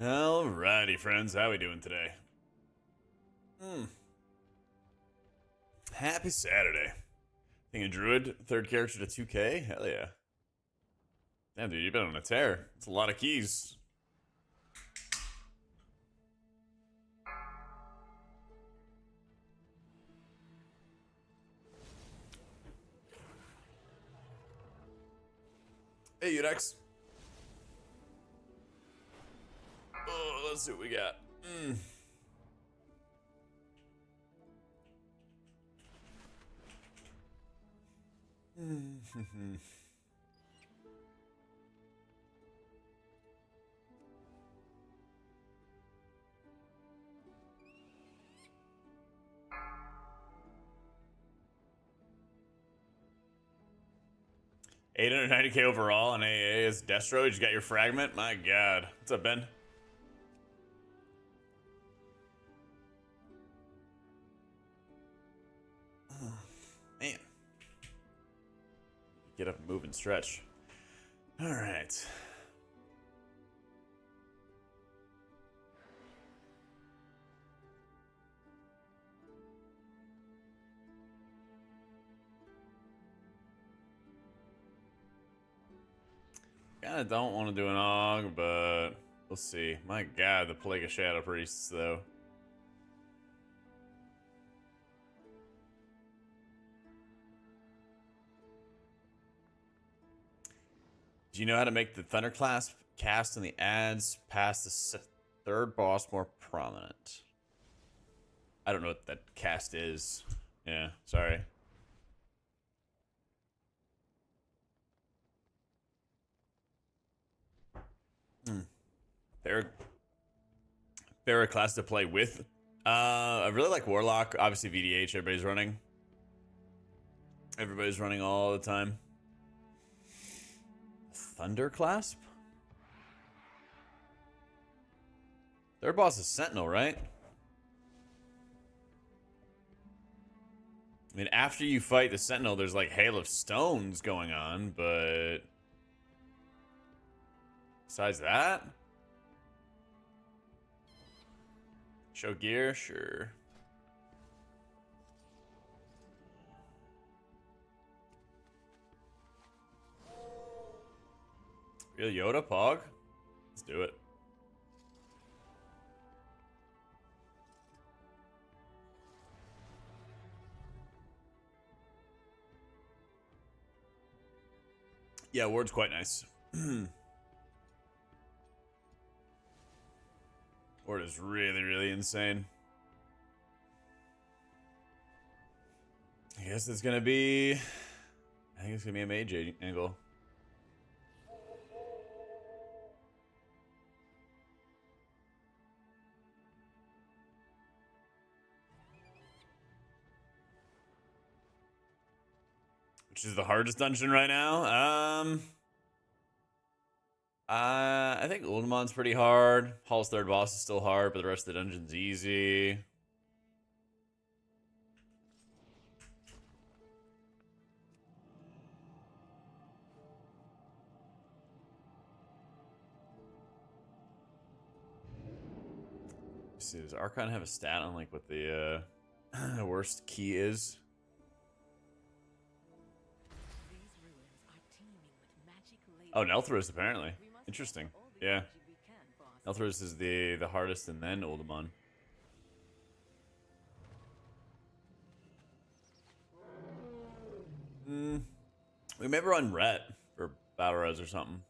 Alrighty, friends, how we doing today? Happy Saturday. Being a druid, third character to 2K? Hell yeah. Damn, dude, you've been on a tear. It's a lot of keys. Hey, Udex. Oh, let's see what we got. 890k overall on AA is Destro. You just got your fragment? My god. What's up, Ben? Man. Get up and move and stretch. Alright. Kinda don't want to do an AUG, but we'll see. My god, the Plague of Shadow Priests, though. Do you know how to make the Thunderclasp cast in the ads past the third boss more prominent? I don't know what that cast is. Yeah, sorry. Favorite class to play with? I really like Warlock. Obviously VDH, everybody's running. Everybody's running all the time. Thunderclasp? Their boss is Sentinel, right? I mean, after you fight the Sentinel, there's like Hail of Stones going on, but besides that, show gear, sure. Real Yoda, Pog? Let's do it. Yeah, Ward's quite nice. Ward is really, really insane. I guess it's gonna be... I think it's gonna be a mage angle. Which is the hardest dungeon right now? I think Uldamon's pretty hard. Hall's third boss is still hard, but the rest of the dungeon's easy. Let's see, does Archon have a stat on like what the worst key is? Oh, Nelthros apparently. Interesting. Yeah. Nelthros is the hardest and then Uldamon. We maybe run Ret for Battle Res or something.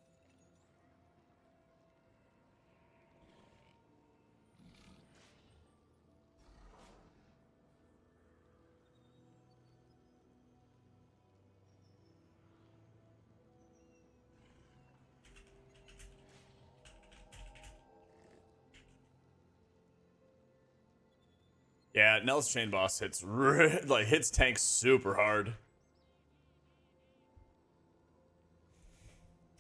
Yeah, Nell's chain boss hits tanks super hard.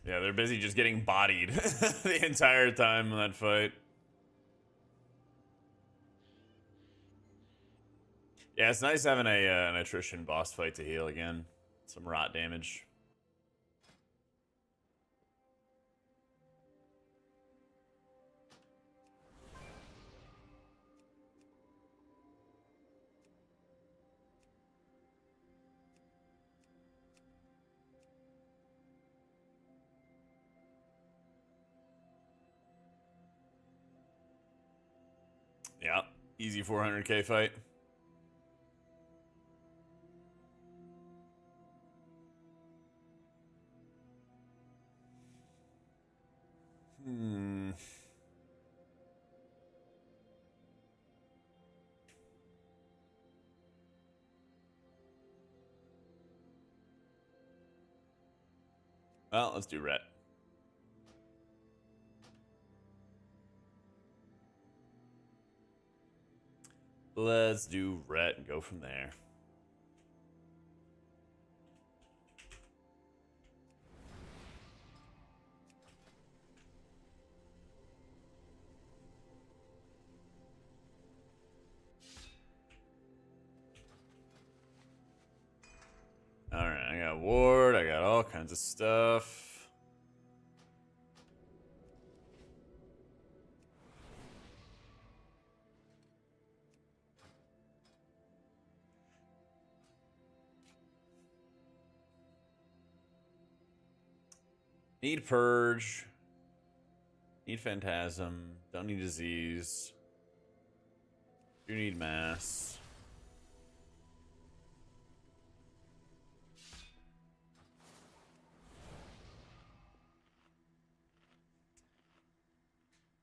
Yeah, they're busy just getting bodied the entire time in that fight. Yeah, it's nice having an attrition boss fight to heal again. Some rot damage. Yeah, easy 400k fight. Well, let's do Rhett. Let's do Rhett and go from there. Alright, I got ward, I got all kinds of stuff. Need Purge. Need Phantasm. Don't need Disease. Do need Mass.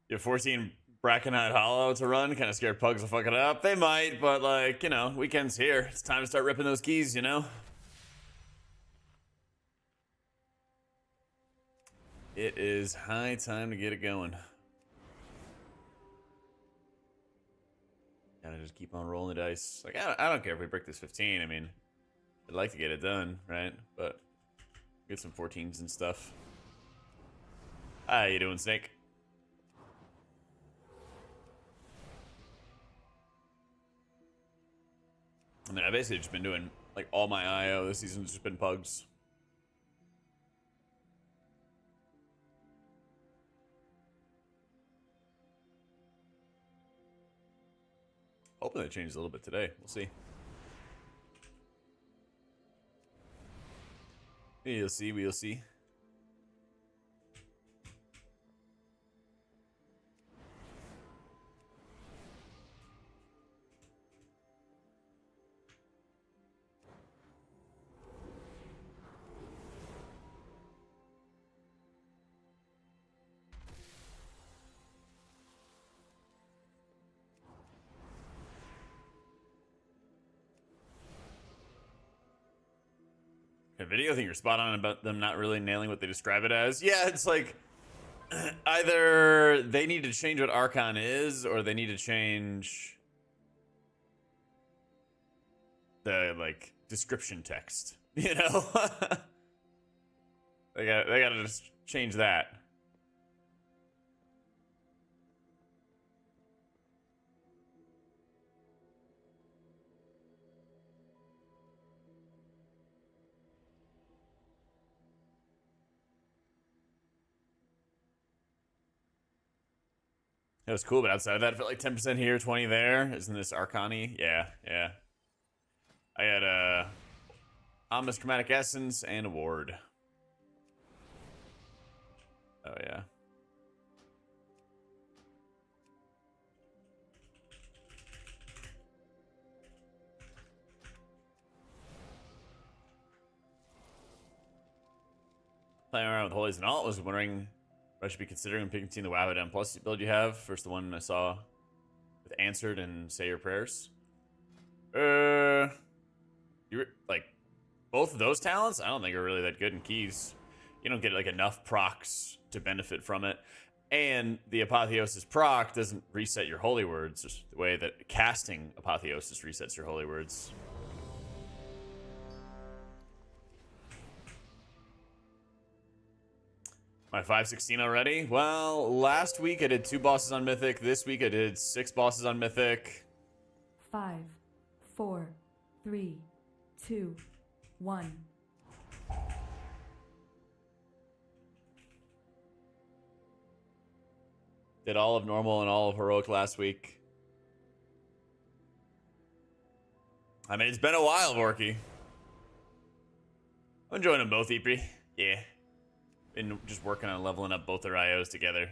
You have 14 Brackenite Hollow to run. Kind of scared Pugs will fuck it up. They might, but like, you know, weekend's here. It's time to start ripping those keys, you know? It is high time to get it going. Gotta just keep on rolling the dice. Like, I don't care if we break this 15. I mean, I'd like to get it done, right? But get some 14s and stuff. How you doing, Snake? I mean, I've basically just been doing, like, all my IO this season's just been Pugs. Hoping it changes a little bit today. We'll see. We'll see. We'll see. A video, I think you're spot on about them not really nailing what they describe it as. Yeah, it's like either they need to change what Archon is, or they need to change the like description text. You know, they gotta just change that. It was cool, but outside of that, I felt like 10% here, 20 there. Isn't this Arcani? Yeah, yeah. I had a Ominous Chromatic Essence and a Ward. Oh, yeah. Playing around with Holies and Alt, was wondering what I should be considering when picking the WoW Down Plus build you have. First, the one I saw with Answered and Say Your Prayers. You're like both of those talents. I don't think are really that good in keys. You don't get like enough procs to benefit from it, and the Apotheosis proc doesn't reset your holy words just the way that casting Apotheosis resets your holy words. My 516 already? Well, last week I did 2 bosses on Mythic. This week I did 6 bosses on Mythic. 5, 4, 3, 2, 1. Did all of normal and all of heroic last week. I mean, it's been a while, Vorky. I'm enjoying them both, Ypri. Yeah. Been just working on leveling up both their IOs together.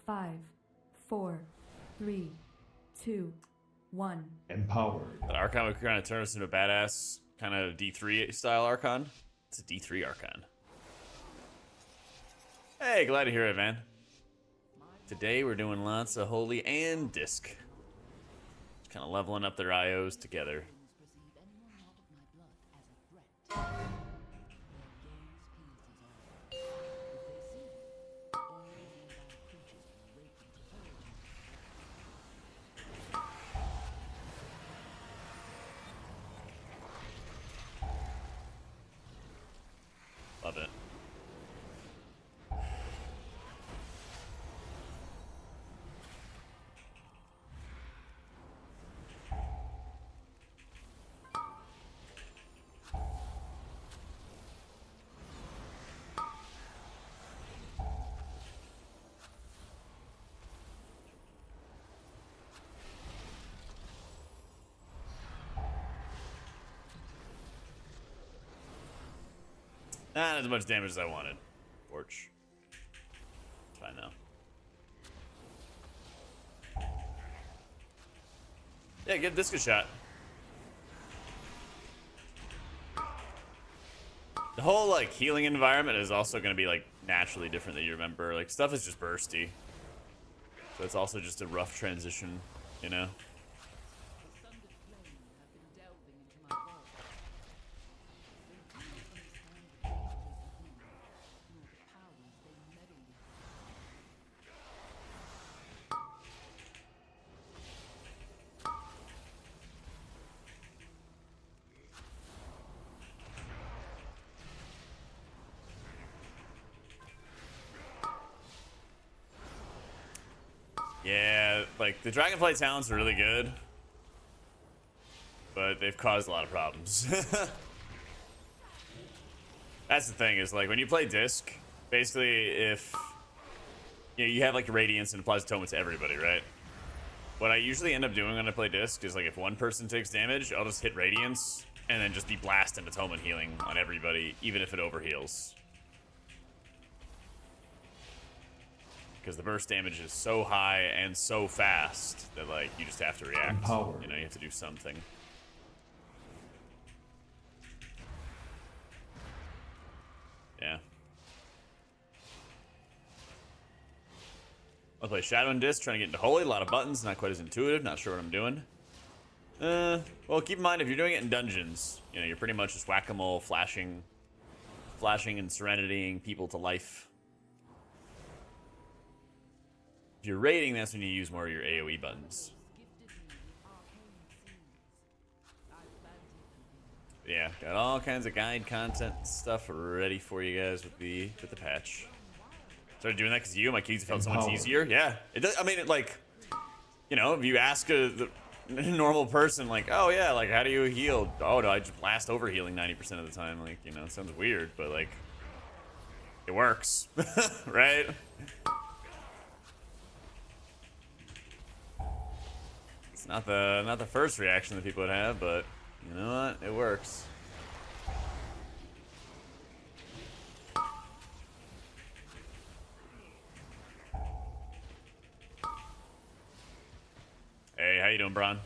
5, 4, 3, 2, 1. Empowered. That Archon would kind of turn us into a badass kind of D3 style Archon. It's a D3 Archon. Hey, glad to hear it, man. Today we're doing lots of Holy and Disc. Just kind of leveling up their IOs together. Love it. Not as much damage as I wanted. Torch. It's fine though. Yeah, give Disc a shot. The whole like healing environment is also going to be like naturally different than you remember. Like stuff is just bursty, so it's also just a rough transition, you know. Yeah, like the Dragonflight talents are really good, but they've caused a lot of problems. That's the thing, is like when you play Disc, basically if you have like Radiance and applies Atonement to everybody, right? What I usually end up doing when I play Disc is like if one person takes damage, I'll just hit Radiance and then just be Blast and Atonement healing on everybody, even if it overheals. Because the burst damage is so high and so fast that like you just have to react. Empowered. You know, you have to do something. Yeah. I'll play Shadow and Disc, trying to get into Holy. A lot of buttons, not quite as intuitive. Not sure what I'm doing. Well, keep in mind if you're doing it in dungeons, you know, you're pretty much just whack-a-mole, flashing and serenitying people to life. If you're raiding, that's when you use more of your AoE buttons. Yeah, got all kinds of guide content and stuff ready for you guys with the patch. Started doing that because you, my keys felt so much easier. Yeah, it does. I mean, like, you know, if you ask the normal person, like, oh yeah, like how do you heal? Oh no, I just blast over healing 90% of the time. Like, you know, it sounds weird, but like, it works, right? It's not the first reaction that people would have, but you know what? It works. Hey, how you doing, Bron?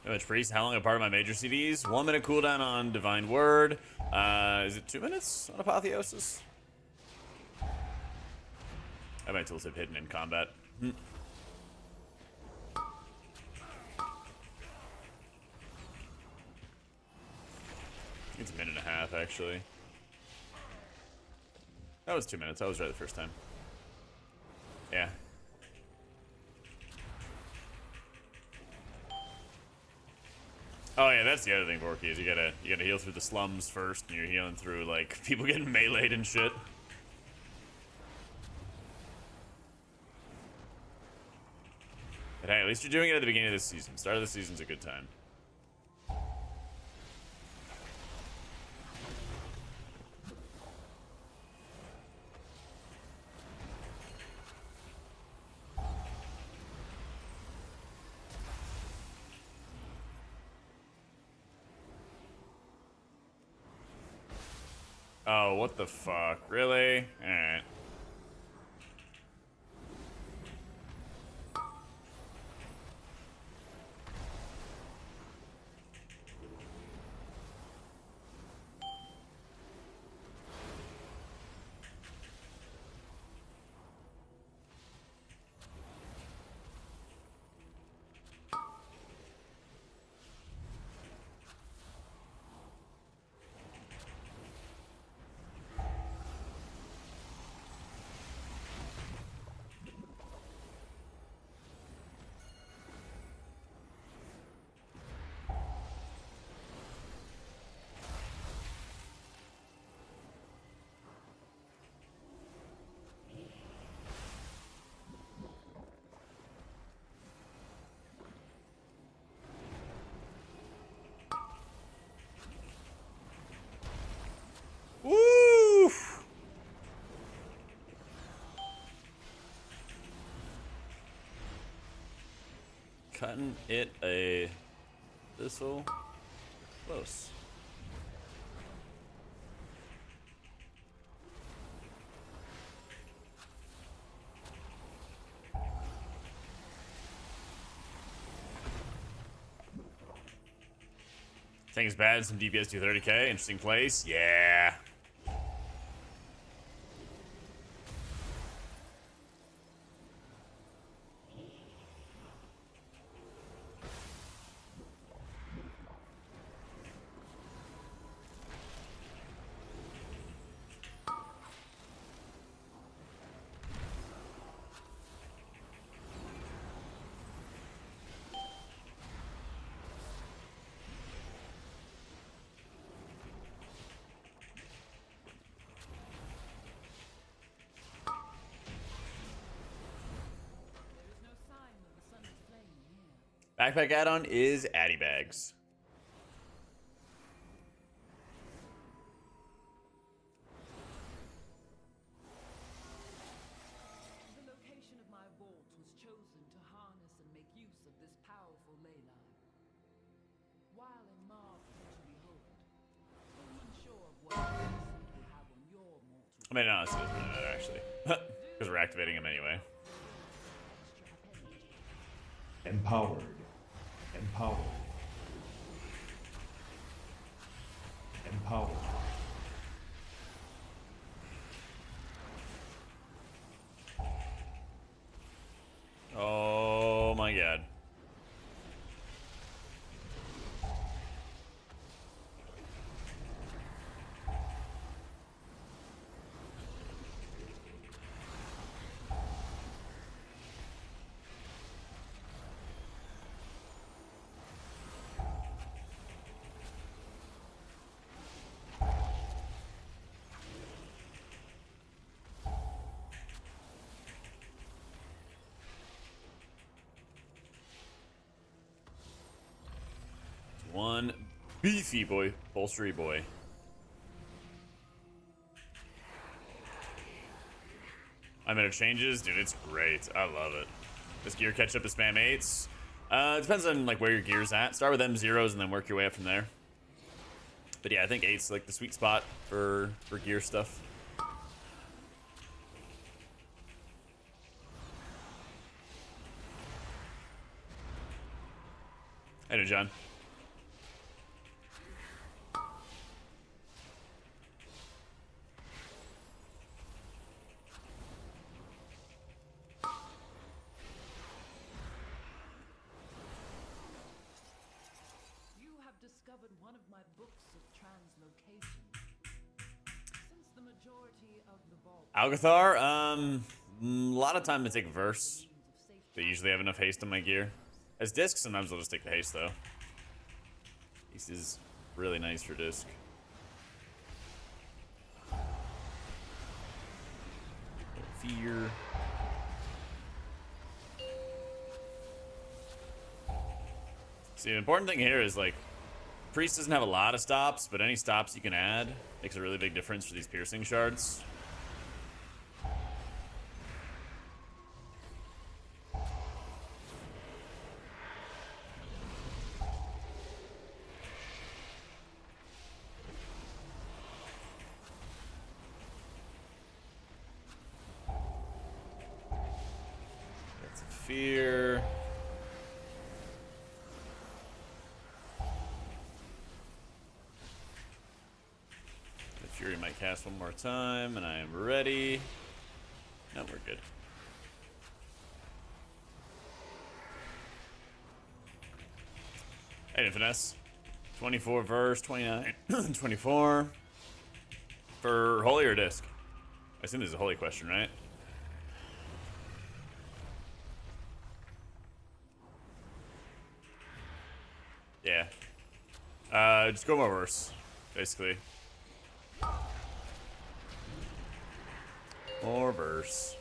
Damage Priest, how long a part of my major CDs? 1 minute cooldown on Divine Word. Is it 2 minutes on Apotheosis? I have my tooltip hidden in combat. It's a minute and a half, actually. That was 2 minutes. I was right the first time. Yeah. Oh yeah, that's the other thing, Borky, is you gotta heal through the slums first, and you're healing through like people getting meleeed and shit. But hey, at least you're doing it at the beginning of the season. Start of the season's a good time. Oh, what the fuck? Really? Alright. Woo! Cutting it a thistle close. Thing's bad. Some DPS 230k. Interesting place. Yeah. Backpack add-on is Addy Bags. The location of my vault was chosen to harness and make use of this powerful ley line. While in marvel to behold, I'm unsure of what effects it will have on your mortal. I mean, honestly, it doesn't really matter, actually. Because we're activating him anyway. Empowered. Empowered. Empowered. Oh my god. One beefy boy, bolstery boy. I made changes, dude. It's great. I love it. This gear catch up to spam 8s. It depends on like where your gear's at. Start with M0s and then work your way up from there. But yeah, I think 8's like the sweet spot for gear stuff. Hey, John. Discovered one of my books of translocation. Since the majority of the vault Algathar, a lot of time to take verse. They usually have enough haste on my gear. As disc, sometimes I'll just take the haste though. Haste is really nice for disc. Fear. See, the important thing here is like, Priest doesn't have a lot of stops, but any stops you can add makes a really big difference for these piercing shards. That's a fear. Fury might cast one more time, and I am ready. No, we're good. Hey, finesse. 24 verse, 29, 24. For holy or disc? I assume this is a holy question, right? Yeah. Just go more verse, basically. More verse.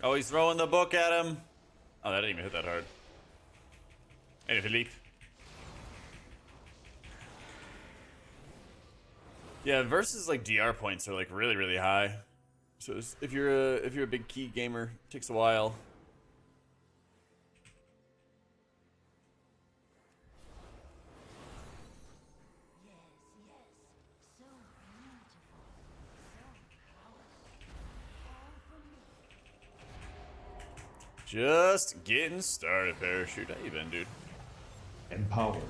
Oh, he's throwing the book at him. Oh, that didn't even hit that hard. Hey, Philippe. Yeah, versus like DR points are like really, really high. So if you're a big key gamer, it takes a while. Just getting started, Parachute. How you been, dude? Empowered.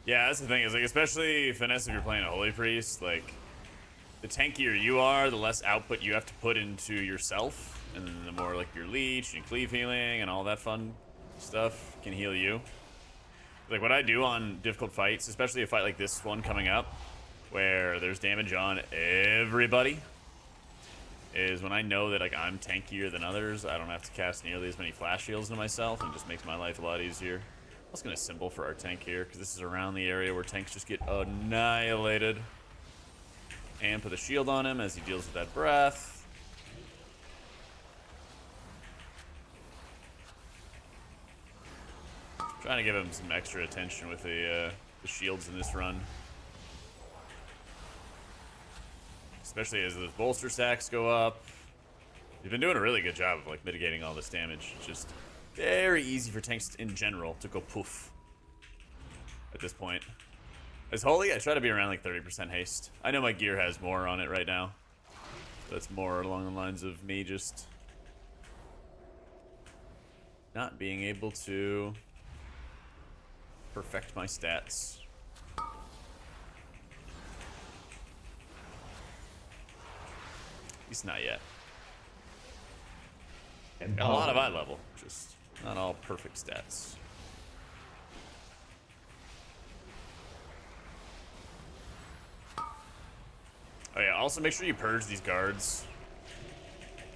Yeah, that's the thing, is like, especially finesse if you're playing a holy priest, like, the tankier you are, the less output you have to put into yourself, and then the more like your leech and cleave healing and all that fun stuff can heal you. Like what I do on difficult fights, especially a fight like this one coming up, where there's damage on everybody, is when I know that like I'm tankier than others, I don't have to cast nearly as many flash shields to myself, and it just makes my life a lot easier. I was gonna symbol for our tank here, because this is around the area where tanks just get annihilated. And put a shield on him as he deals with that breath. Trying to give him some extra attention with the shields in this run. Especially as those bolster stacks go up. You've been doing a really good job of like mitigating all this damage. It's just very easy for tanks in general to go poof at this point. As holy, I try to be around like 30% haste. I know my gear has more on it right now. That's more along the lines of me just not being able to perfect my stats. At least not yet. Got a lot of eye level, just not all perfect stats. Oh yeah, also make sure you purge these guards,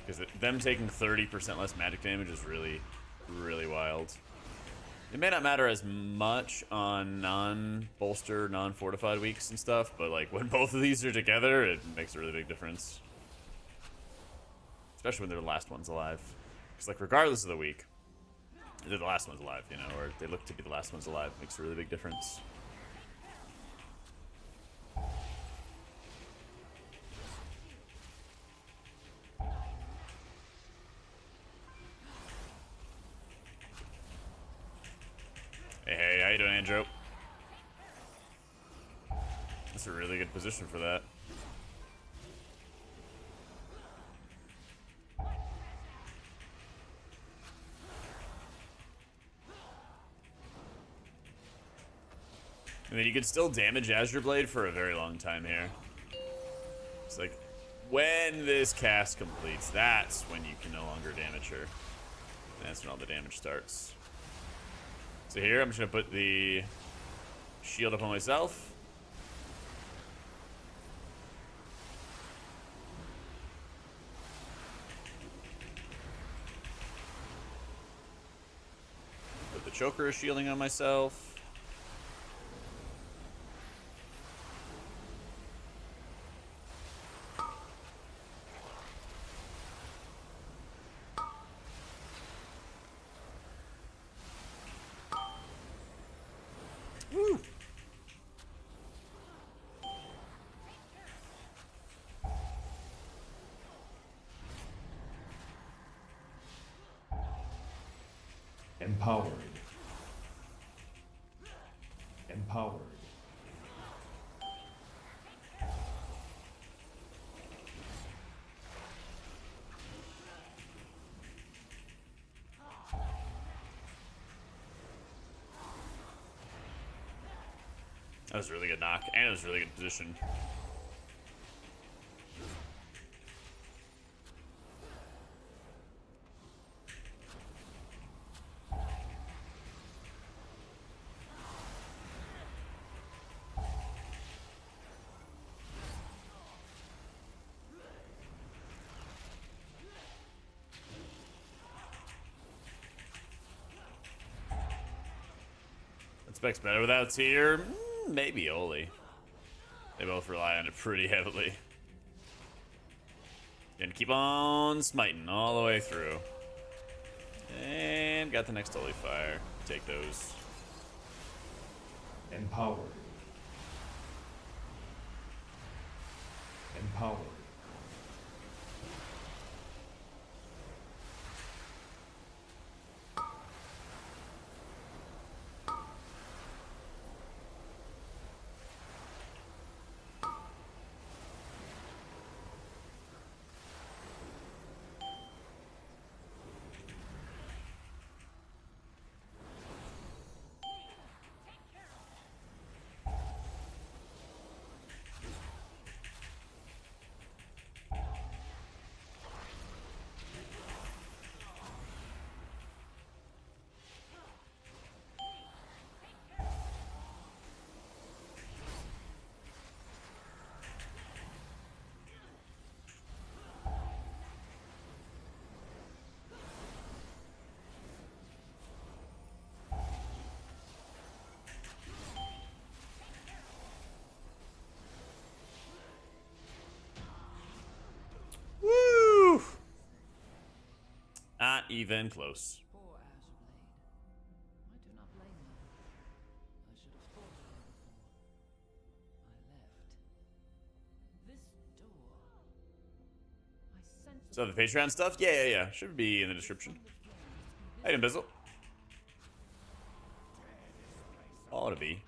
because them taking 30% less magic damage is really, really wild. It may not matter as much on non-bolster, non-fortified weeks and stuff, but like when both of these are together, it makes a really big difference. Especially when they're the last ones alive. Because like regardless of the week, They're the last ones alive, you know, or they look to be the last ones alive. Makes a really big difference. Hey, how you doing, Andrew? That's a really good position for that. And then you can still damage Azure Blade for a very long time here. It's like, when this cast completes, that's when you can no longer damage her. And that's when all the damage starts. So here, I'm just gonna put the shield up on myself. Put the choker shielding on myself. Woo! Empowered. Empowered. That was a really good knock, and it was a really good position. Spec's better without tier. Maybe Oli. They both rely on it pretty heavily. And keep on smiting all the way through. And got the next Oli fire. Take those. Empowered. Empowered. Woo! Not even close. Poor Azure Blade. I do not blame her. I should have thought of her before I left. This door. I sense So the Patreon stuff? Yeah. Should be in the description. Hey, Bizzle. Ought to be.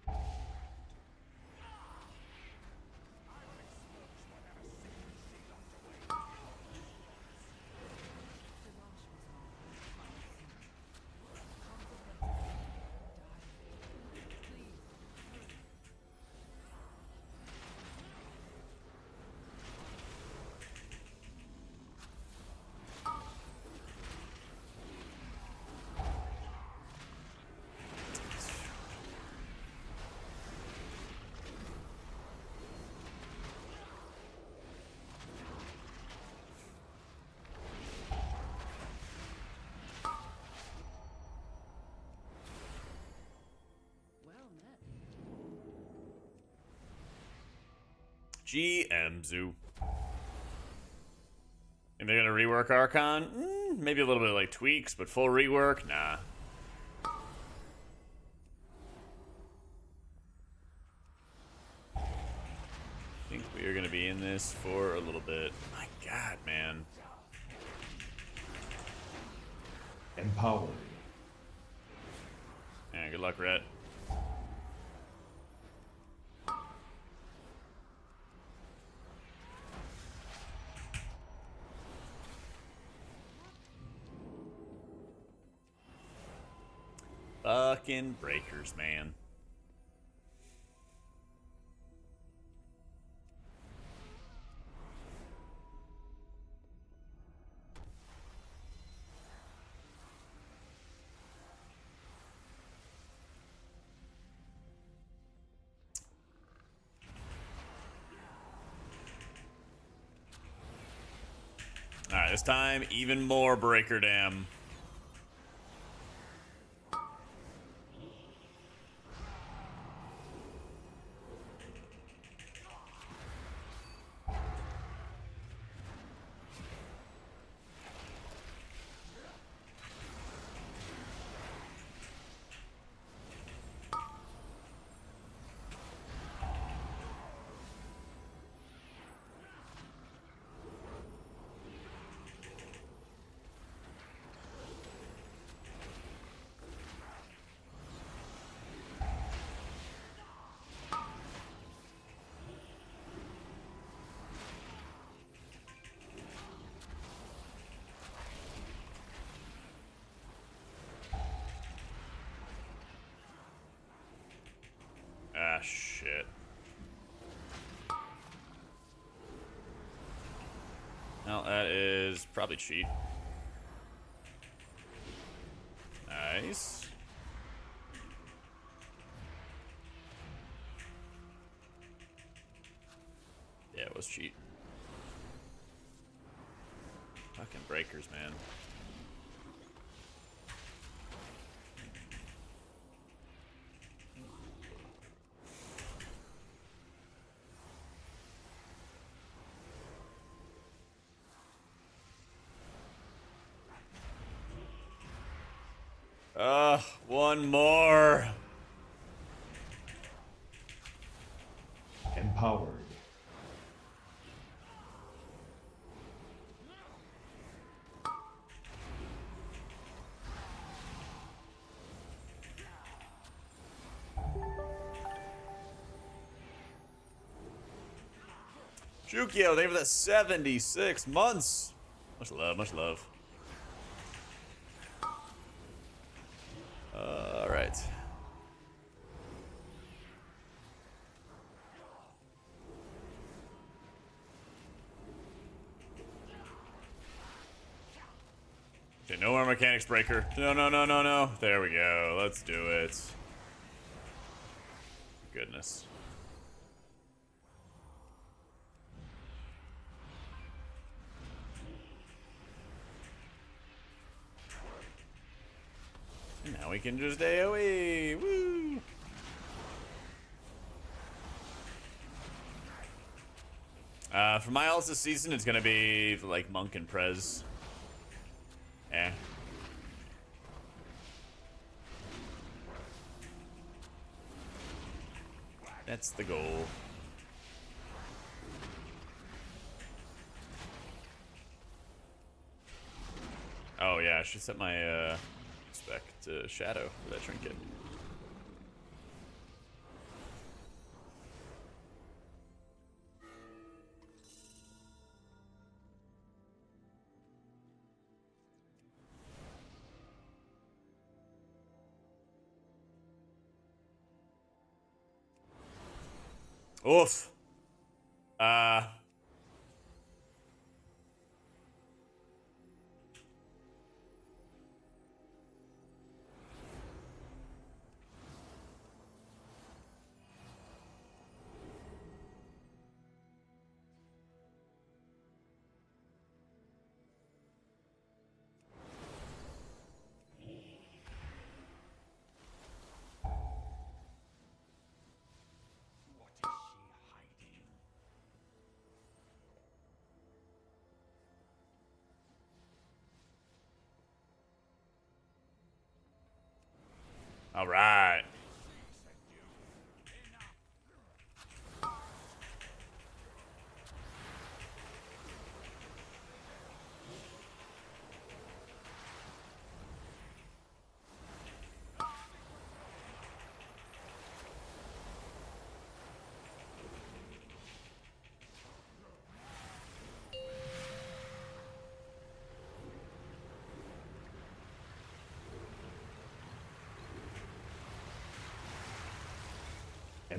GM Zoo. And they're gonna rework Archon? Maybe a little bit of like tweaks, but full rework? Nah. gonna be in this for a little bit. My God, man. Empowered. Yeah, good luck, Rhett. Fucking breakers, man. Alright, this time, even more breaker dam. Ah, shit. Well, that is probably cheat. Nice. Yeah, it was cheat. Fucking breakers, man. One more. Empowered. Jukio, thank you for that 76 months. Much love, much love. All right. Okay, no more mechanics breaker. No, no, no, no, no. There we go. Let's do it. Goodness. And now we can just AoE. Woo! For my ults this season, it's gonna be like Monk and Prez. Eh. That's the goal. Oh yeah, I should set my spec to shadow for that trinket. Oof. All right.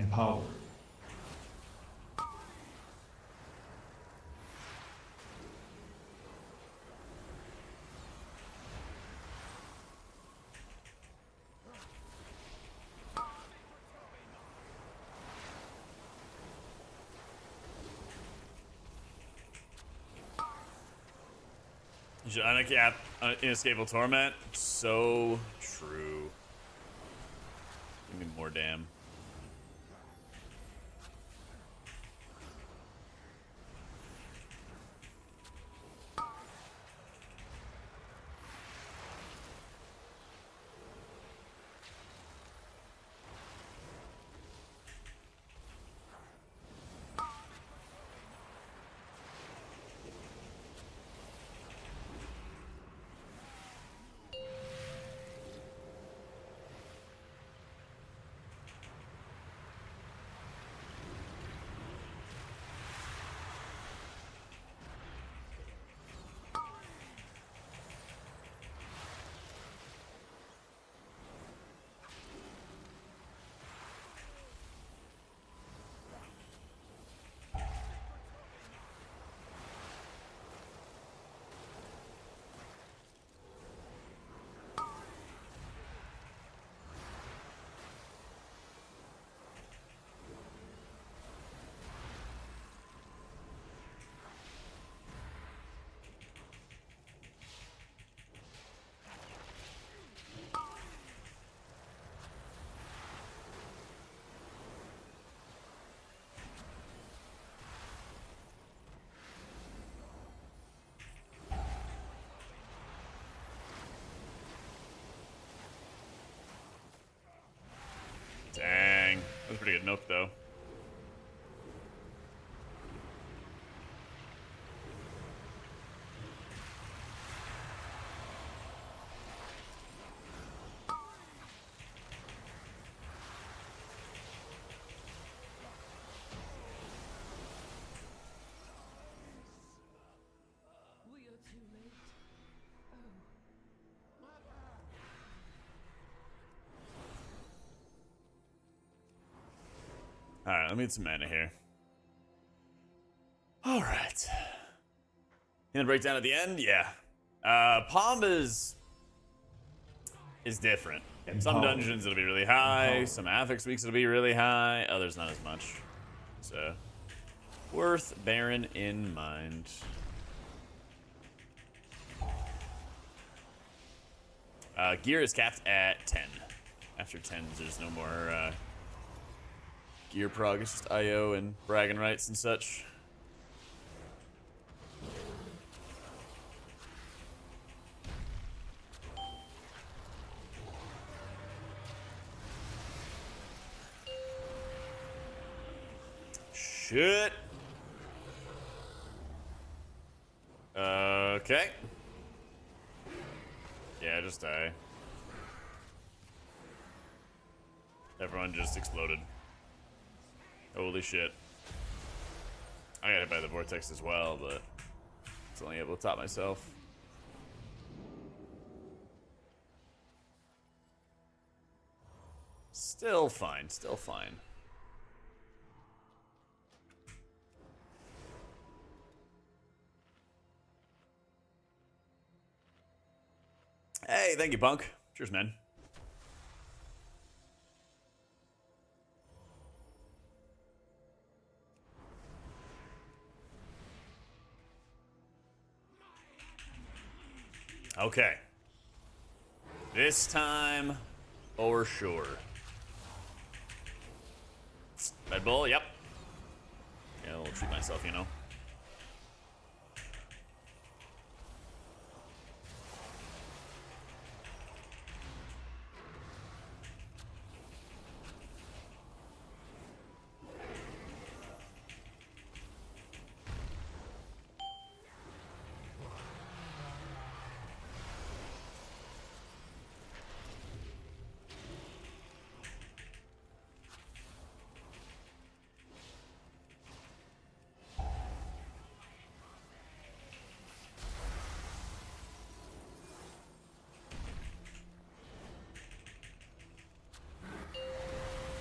Empowered. You should uncap Inescapable Torment. So true. Give me more damn. Dang. That was a pretty good nook, though. We are too late. Alright, let me get some mana here. Alright. Gonna break down at the end? Yeah. Palm is different. Some Empowered. dungeons it'll be really high, Empowered. some affix weeks it'll be really high, others not as much. So, worth bearing in mind. Gear is capped at 10. After 10, there's no more gear prog. It's just IO and bragging rights and such. Shit. Okay. Yeah, just die. Everyone just exploded. Holy shit. I got hit by the vortex as well, but I was only able to top myself. Still fine, still fine. Hey, thank you, Punk. Cheers, man. Okay. This time, for sure. Red Bull, yep. Yeah, I'll treat myself, you know.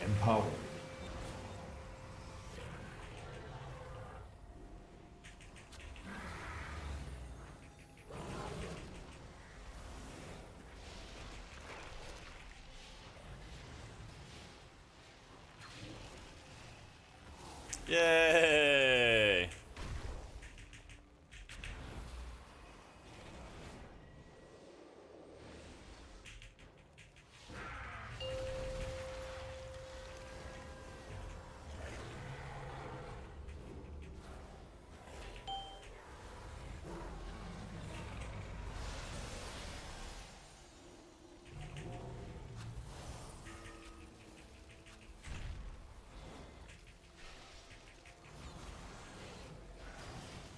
Empowered. Yay!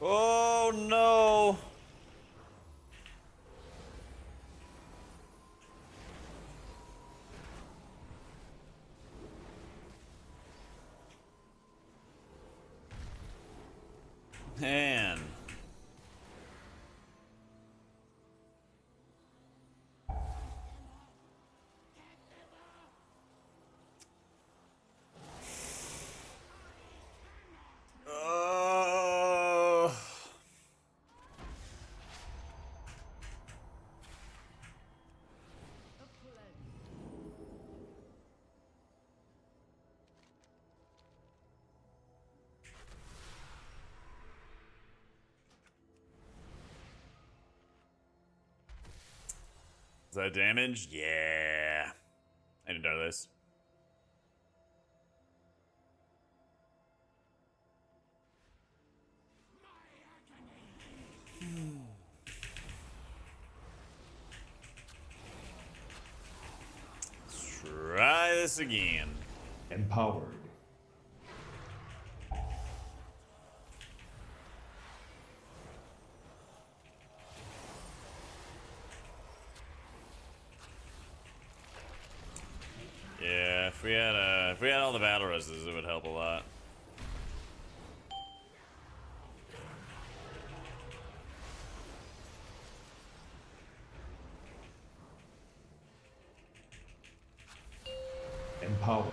Oh no! Man. Oh. A pleasure. Is that damage? Yeah. I didn't know this. Let's try this again. Empowered. Yeah, if we had all the battle roses, it would help a lot. Empowered.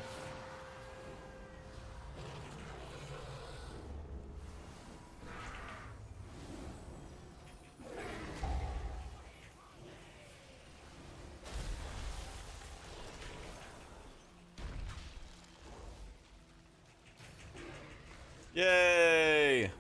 Yay!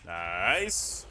Nice.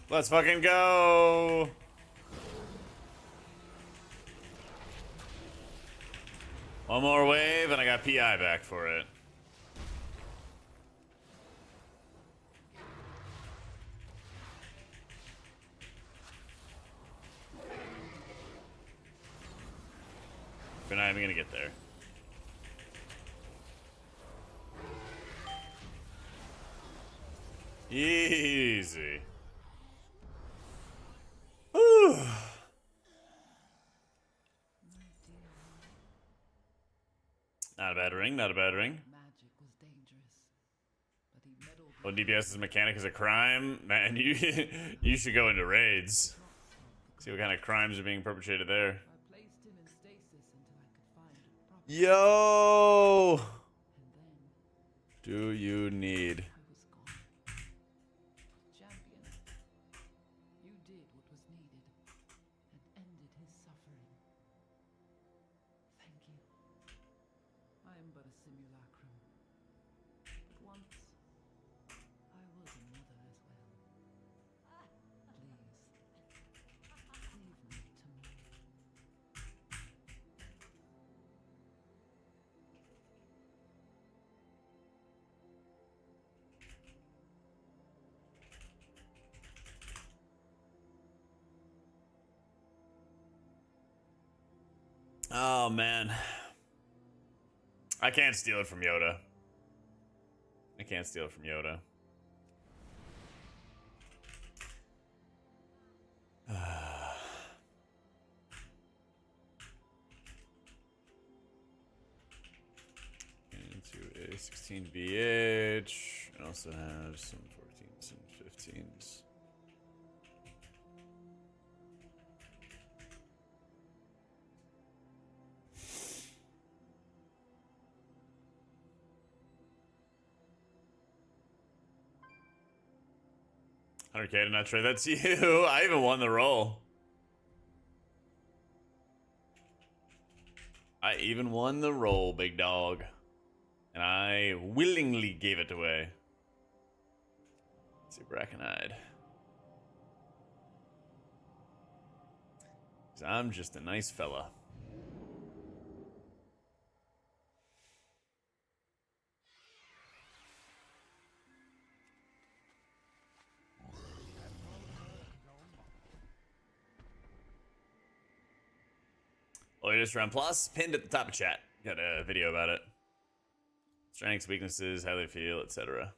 Let's fucking go. One more wave and I got PI back for it. We're not even gonna get there. Easy. Whew. Not a bad ring, not a bad ring. Magic. Well, DPS's mechanic is a crime? Man, you you should go into raids. See what kind of crimes are being perpetrated there. I placed him in stasis until I could find a proper Yo! and then Do you need... I was gone. Champion, you did what was needed and ended his suffering. Thank you. I am but a simulacrum. But once, I was a mother as well. Please, leave me to me. Oh, man. I can't steal it from Yoda. I can't steal it from Yoda. Into a 16 BH. I also have some 14s and 15s. $100K to not trade. That's you. I even won the roll. I even won the roll, big dog. And I willingly gave it away. Let's see, Brackeneyed. 'Cause I'm just a nice fella. Latest round plus pinned at the top of chat. Got a video about it. Strengths, weaknesses, how they feel, etc.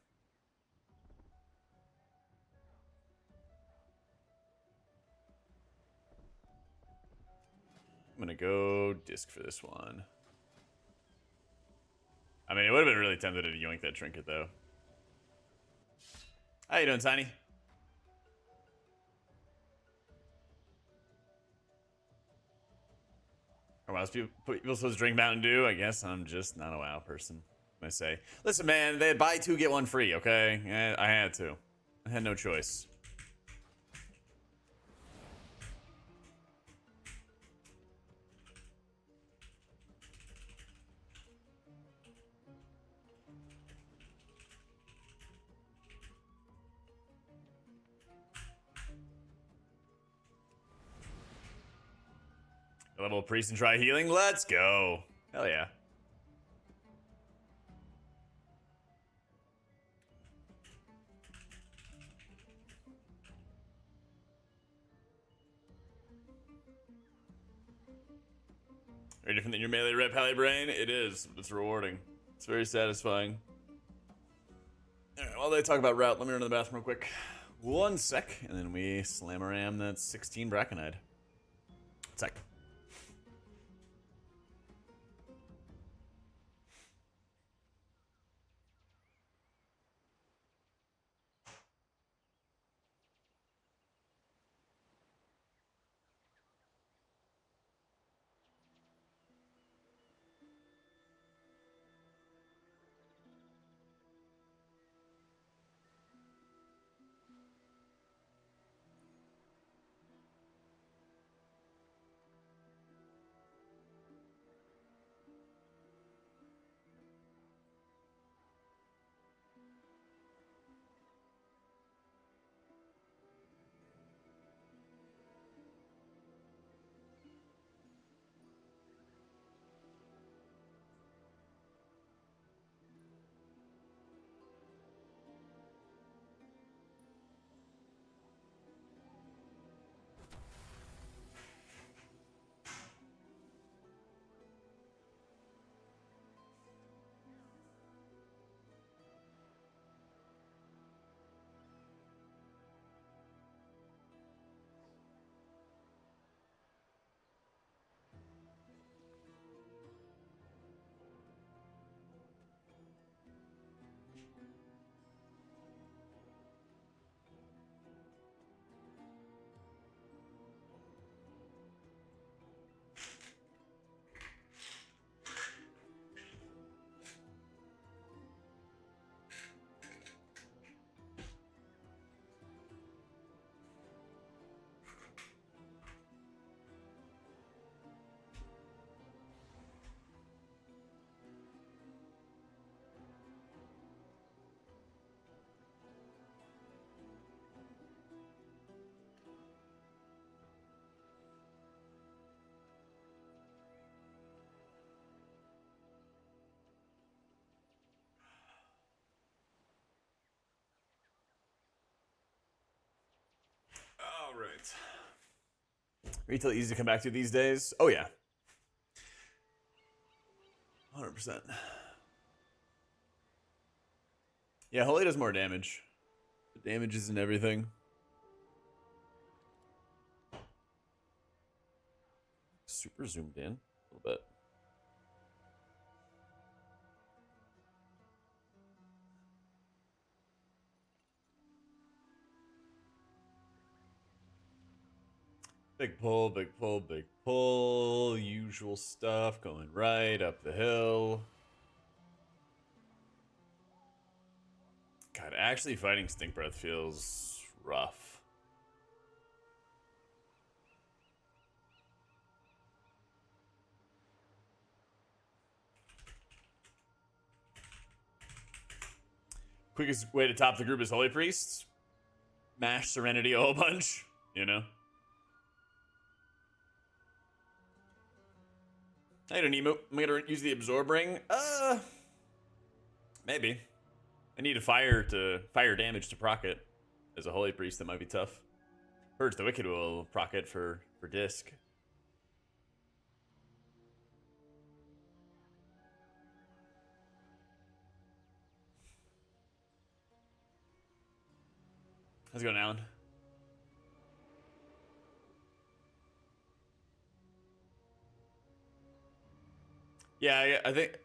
I'm gonna go disc for this one. I mean, it would have been really tempted to yoink that trinket though. How you doing, Tiny? Are most people supposed to drink Mountain Dew? I guess I'm just not a WoW person. I say, listen, man, they had buy two get one free. Okay, I had to. I had no choice. Level priest and try healing. Let's go. Hell yeah. Very different than your melee rep, Pally Brain. It is. It's rewarding. It's very satisfying. Alright, while they talk about route, let me run to the bathroom real quick. 1 sec, and then we slam a ram that 16 Brackeneyed. Sec. right. Retail easy to come back to these days? Oh, yeah. 100%. Yeah, Holy does more damage. The damage isn't everything. Super zoomed in a little bit. Big pull, big pull, big pull. Usual stuff going right up the hill. God, actually fighting Stink Breath feels rough. Quickest way to top the group is Holy Priests. Mash Serenity a whole bunch, you know? I don't emote. Am I gonna use the Absorb Ring? Maybe. I need a fire damage to proc it. As a Holy Priest, that might be tough. Purge the Wicked will proc it for disc. How's it going, Alan? Yeah, I think...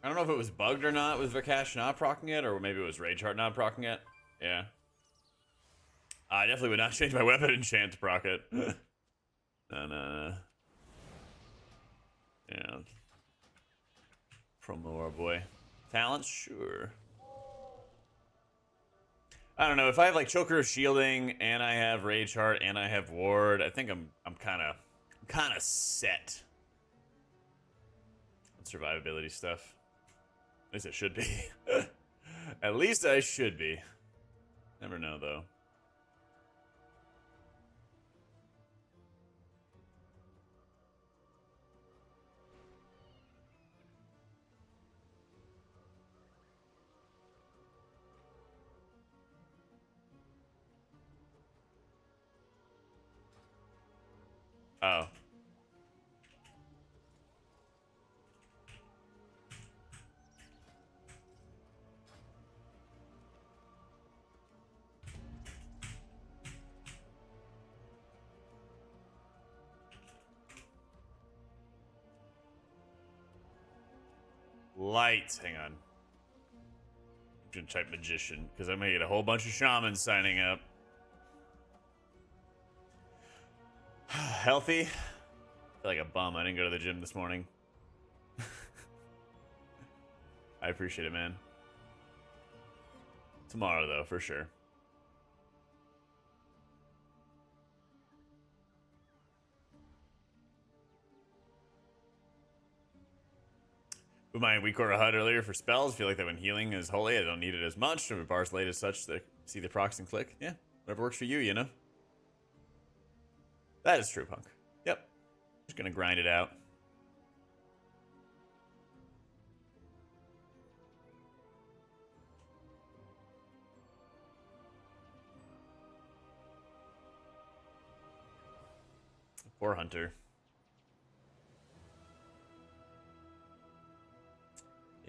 I don't know if it was bugged or not with Vikash not proccing it, or maybe it was Rageheart not proccing it. Yeah. I definitely would not change my weapon enchant to proc it. No. Yeah. Promo our boy. Talents? Sure. I don't know, if I have like Choker of Shielding, and I have Rageheart, and I have Ward, I think I'm kinda set. Survivability stuff. At least I should be. At least I should be. Never know, though. Oh. Light. Hang on. I'm gonna type Magician, because I'm gonna get a whole bunch of shamans signing up. Healthy? I feel like a bum. I didn't go to the gym this morning. I appreciate it, man. Tomorrow, though, for sure. With my weak aura HUD earlier for spells, I feel like that when healing is holy, I don't need it as much. Or bars late as such that see the procs and click. Yeah, whatever works for you, you know? That is true, Punk. Yep. Just gonna grind it out. Poor Hunter.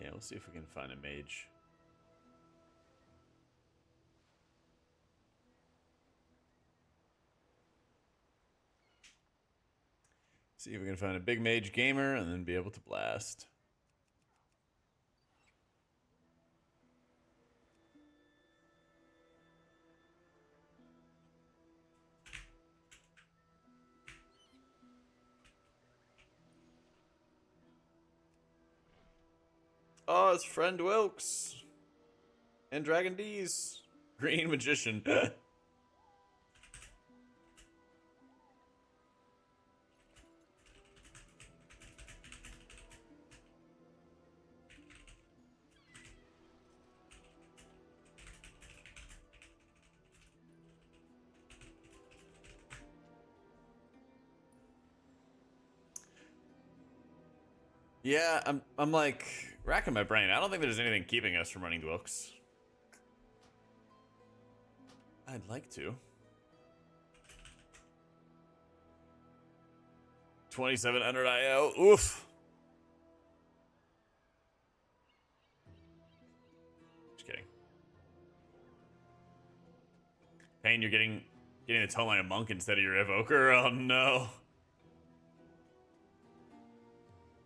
Yeah, we'll see if we can find a mage. See if we can find a big mage gamer and then be able to blast. Oh, it's friend Wilkes. And Dragon D's. Green Magician. Yeah, I'm like racking my brain. I don't think there's anything keeping us from running Wilkes. I'd like to. 2,700 IO. Oof. Just kidding. Pain, you're getting the Tome Monk instead of your Evoker. Oh no.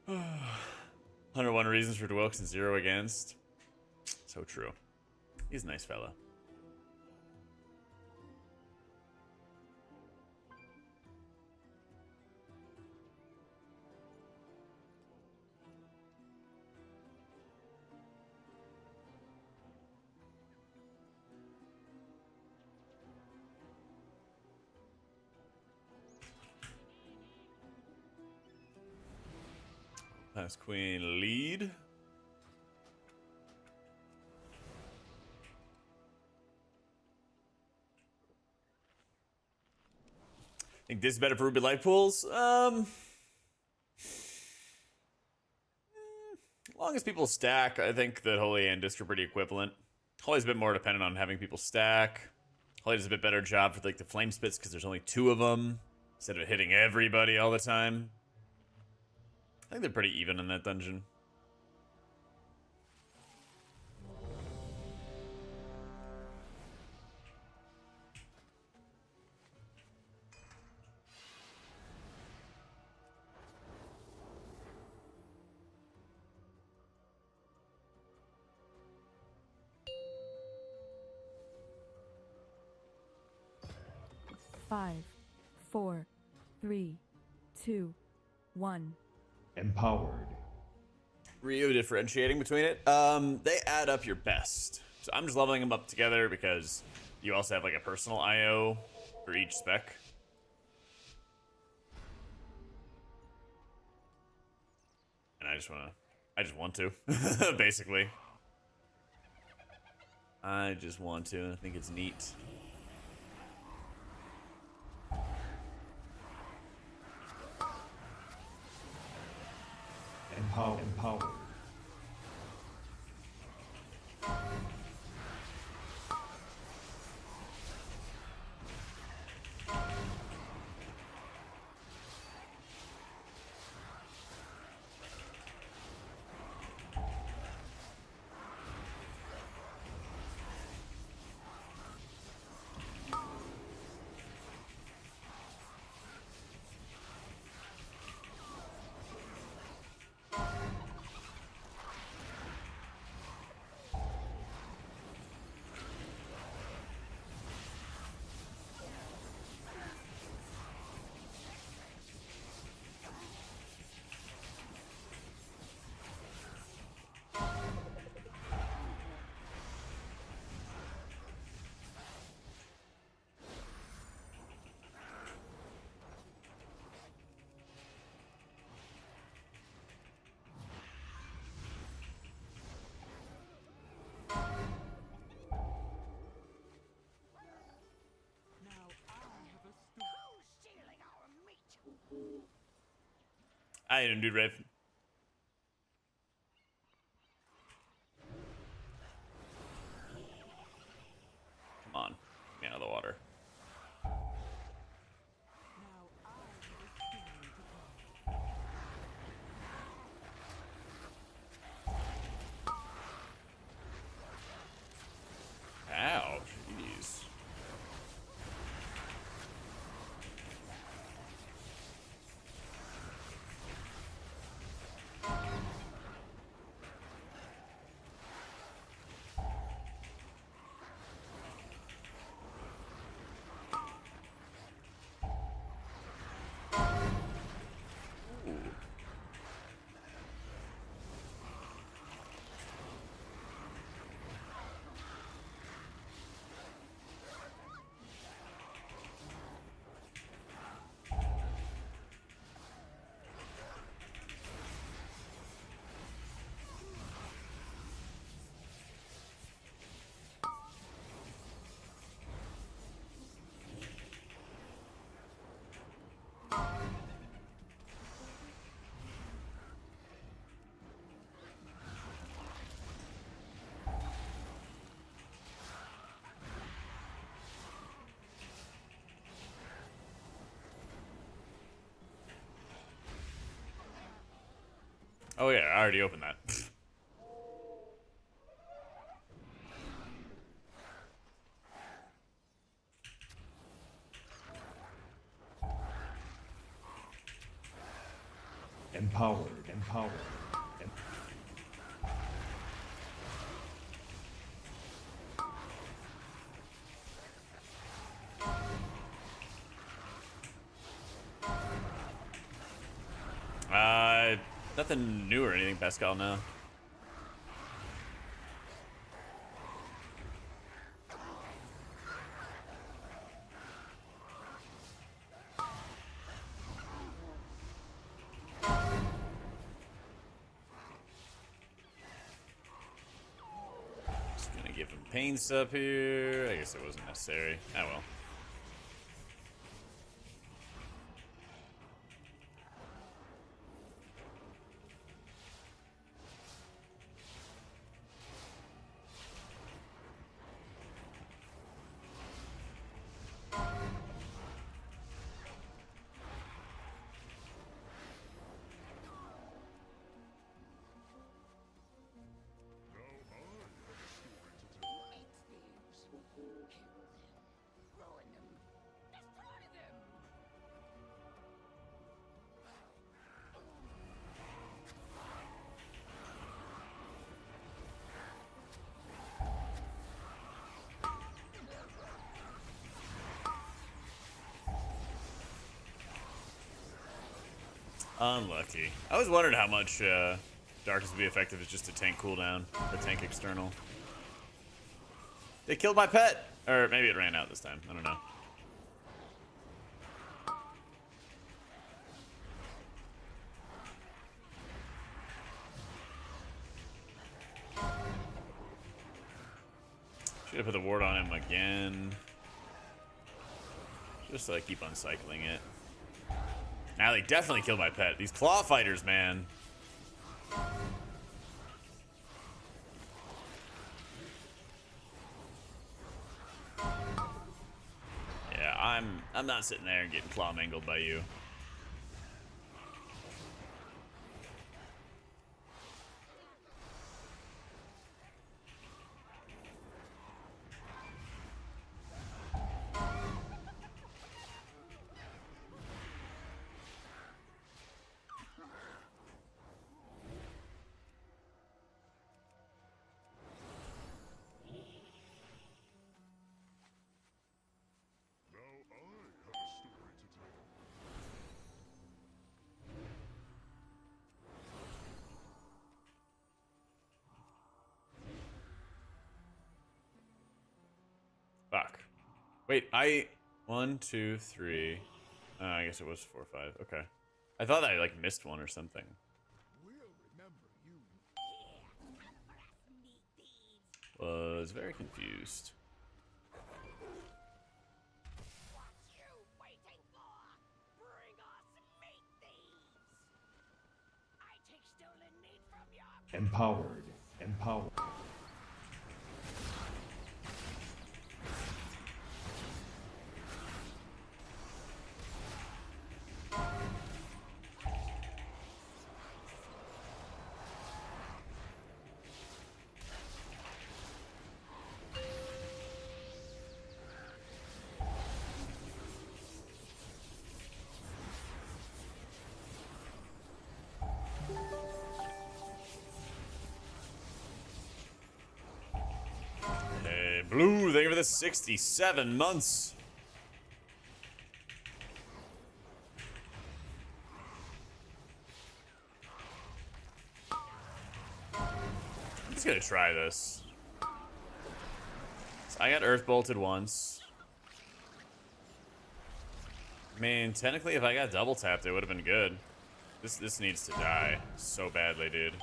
101 reasons for Dwelks and 0 against. So true. He's a nice fella. Pass Queen lead. Think this is better for Ruby Life Pools? As long as people stack, I think that Holy and Disc are pretty equivalent. Holy's a bit more dependent on having people stack. Holy does a bit better job for like the flame spits because there's only 2 of them instead of hitting everybody all the time. I think they're pretty even in that dungeon. Five, 4, 3, 2, 1. Empowered. Rio differentiating between it. They add up your best. So I'm just leveling them up together because you also have like a personal IO for each spec. And I just want to, basically. I just want to. I think it's neat. Empowered. I ain't a dude, Rafe. Come on. Get me out of the water. Ow, jeez. Oh yeah, I already opened that. Empowered. Empowered. Em- Nothing new or anything, Pascal, no. Just gonna give him pain sub here. I guess it wasn't necessary. Oh well. Unlucky. I always wondered how much Darkness would be effective as just a tank cooldown, the tank external. They killed my pet! Or maybe it ran out this time. I don't know. Should have put the ward on him again. Just so I keep uncycling it. Now they definitely killed my pet. These claw fighters, man. Yeah, I'm not sitting there and getting claw mangled by you. Fuck. Wait, one, two, three. I guess it was 4 or 5. Okay. I thought I like missed one or something. Was very confused. Empowered. Empowered. Hey, Blue, thank you for the 67 months. I'm just gonna try this. So I got Earth Bolted once. I mean, technically, if I got double tapped, it would have been good. This needs to die so badly, dude.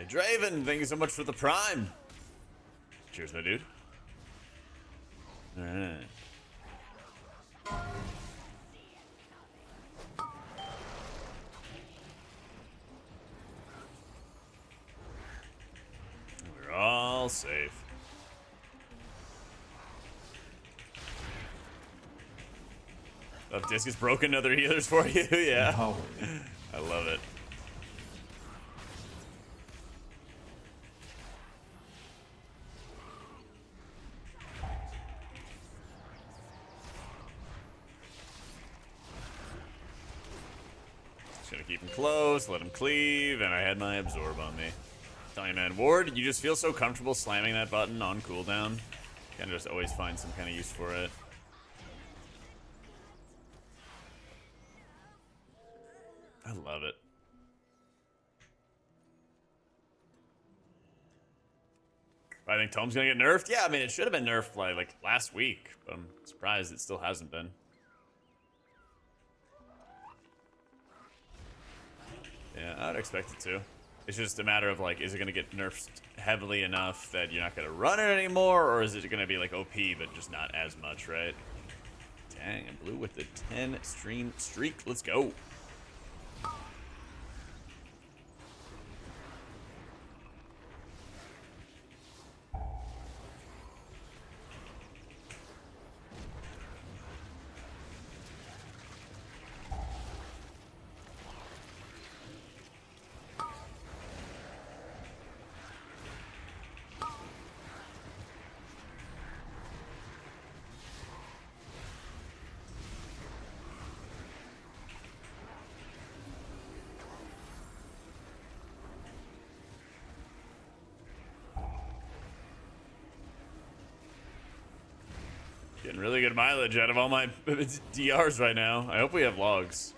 Hey, Draven, thank you so much for the prime. Cheers, my dude. All right. We're all safe. Oh, disc is broken. Other healers for you. Yeah, Empowered. I love it. Just gonna keep him close, let him cleave, and I had my absorb on me. Tell you, man, Ward, you just feel so comfortable slamming that button on cooldown. You can just always find some kind of use for it. I love it. I think Tome's gonna get nerfed. Yeah, I mean, it should have been nerfed like last week, but I'm surprised it still hasn't been. Yeah, I would expect it to. It's just a matter of like, is it gonna get nerfed heavily enough that you're not gonna run it anymore, or is it gonna be like OP but just not as much, right? Dang, and blue with the 10 stream streak. Let's go. Getting really good mileage out of all my DRs right now. I hope we have logs.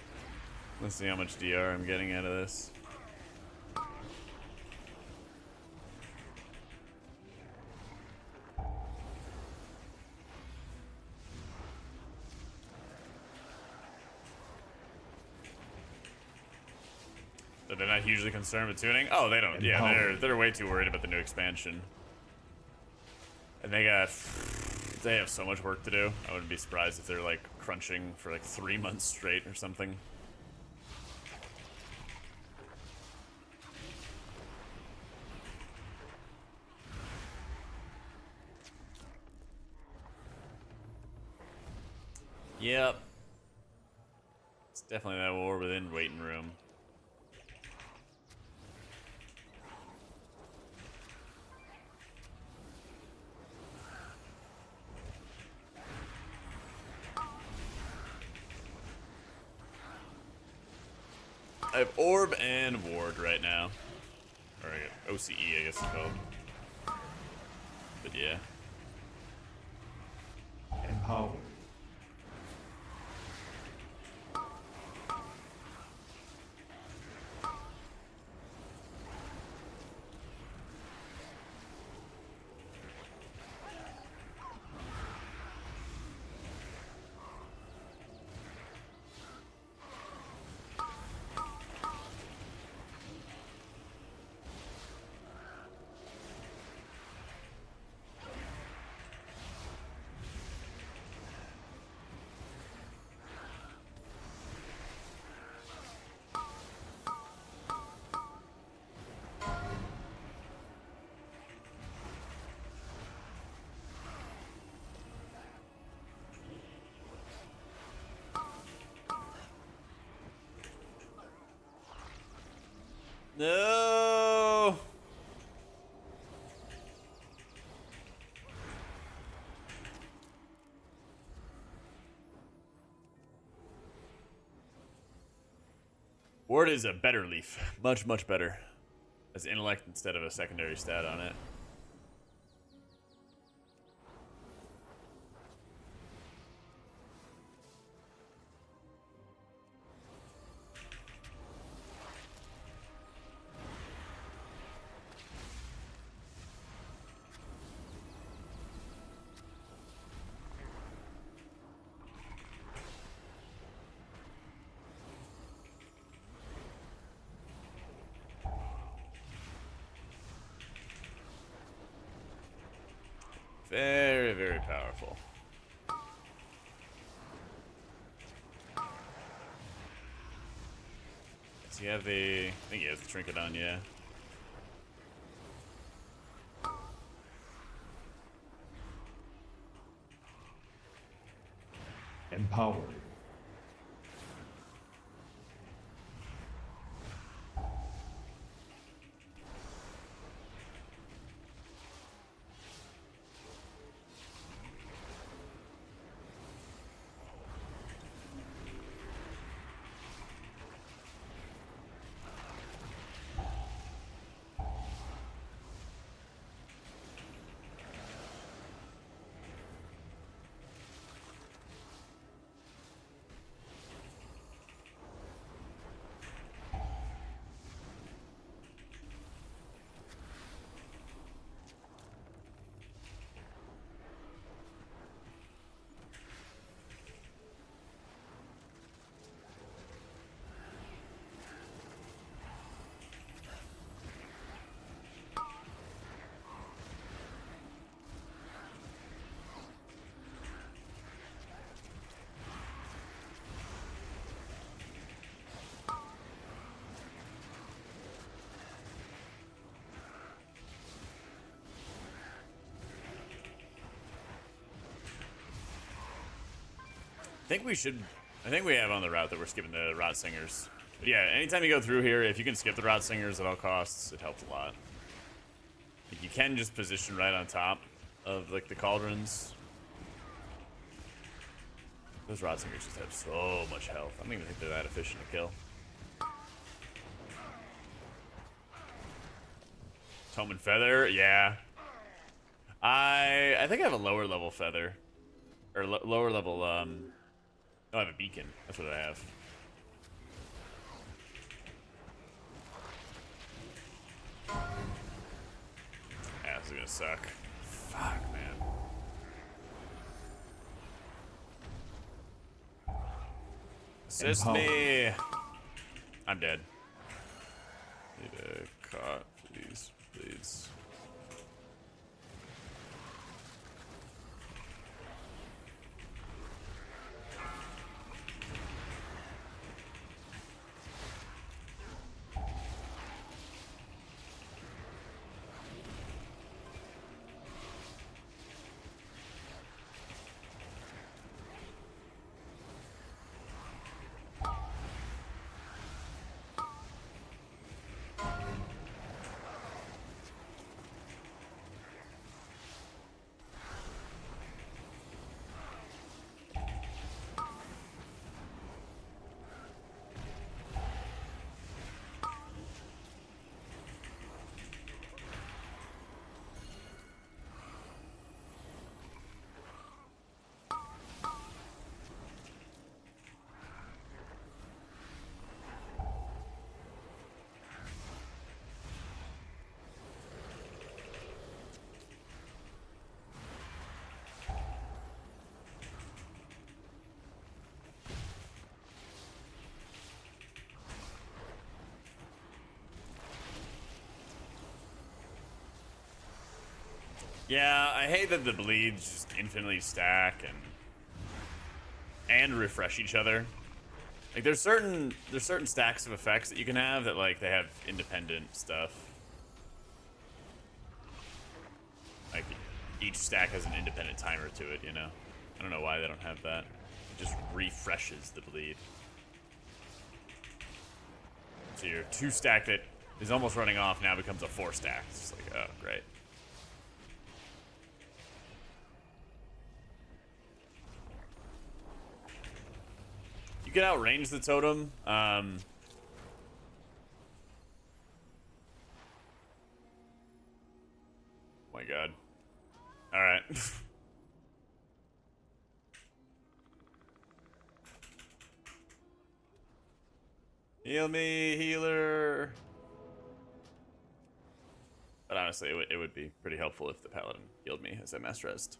Let's see how much DR I'm getting out of this. So they're not hugely concerned with tuning? Oh, they don't. Yeah, they're way too worried about the new expansion. And they have so much work to do. I wouldn't be surprised if they're like crunching for like 3 months straight or something. Yep. It's definitely that war within waiting room. I have Orb and Ward right now. Or OCE, I guess it's called. But yeah. Empowered. No. Ward is a better leaf. Much, much better. As intellect instead of a secondary stat on it. Very, very powerful. Does he have the... I think he has the trinket on, yeah. Empowered. I think we have on the route that we're skipping the Rot Singers. But yeah, anytime you go through here, if you can skip the Rot Singers at all costs, it helps a lot. Like, you can just position right on top of like the cauldrons. Those Rot Singers just have so much health. I don't even think they're that efficient to kill. Tome and Feather, yeah. I think I have a lower level Feather. Or lower level, I have a beacon. That's what I have. Yeah, this is gonna suck. Fuck, man. Assist me! I'm dead. Need a cot, please, please. Yeah, I hate that the bleeds just infinitely stack and refresh each other. Like there's certain stacks of effects that you can have that like they have independent stuff. Like each stack has an independent timer to it, you know. I don't know why they don't have that. It just refreshes the bleed. So your 2 stack that is almost running off now becomes a 4 stack. It's just like, oh, great. You can outrange the totem. Oh my god. Alright. Heal me, healer. But honestly, it would be pretty helpful if the paladin healed me as I mass rest.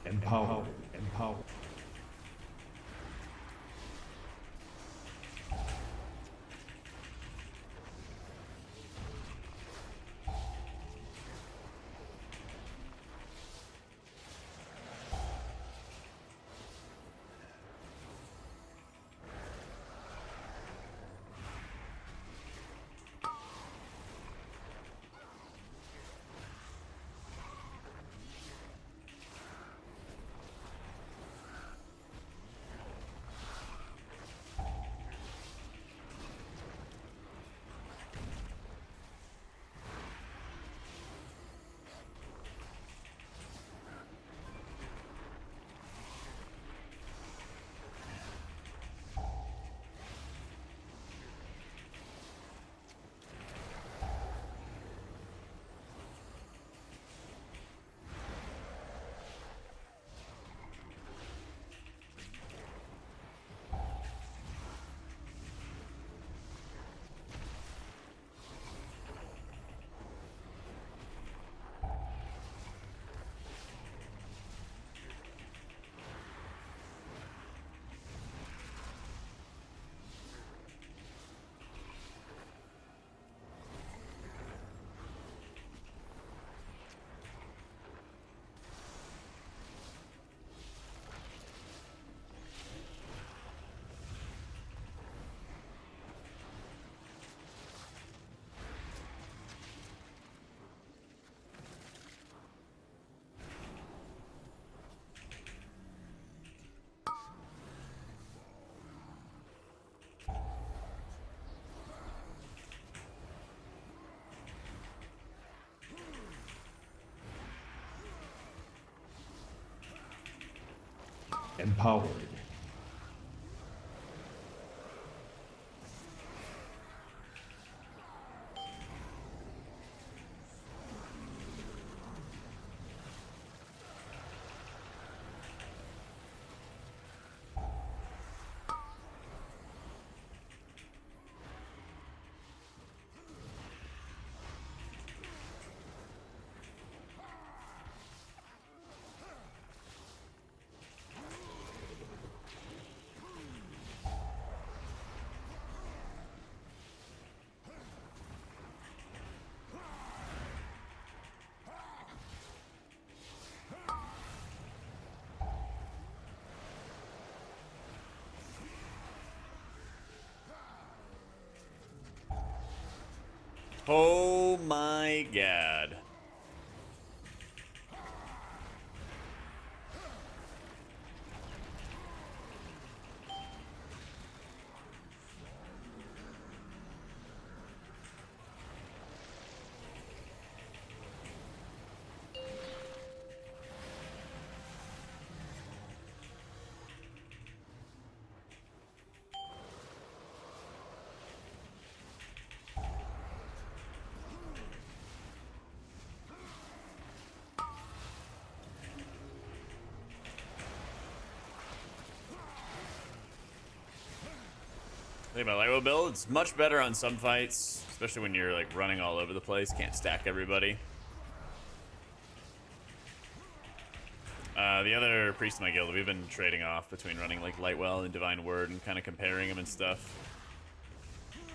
Empowered. Empowered. Empowered. Oh my god. I think my Lego build, it's much better on some fights, especially when you're like running all over the place, can't stack everybody. The other priest in my guild, we've been trading off between running like Lightwell and Divine Word and kind of comparing them and stuff.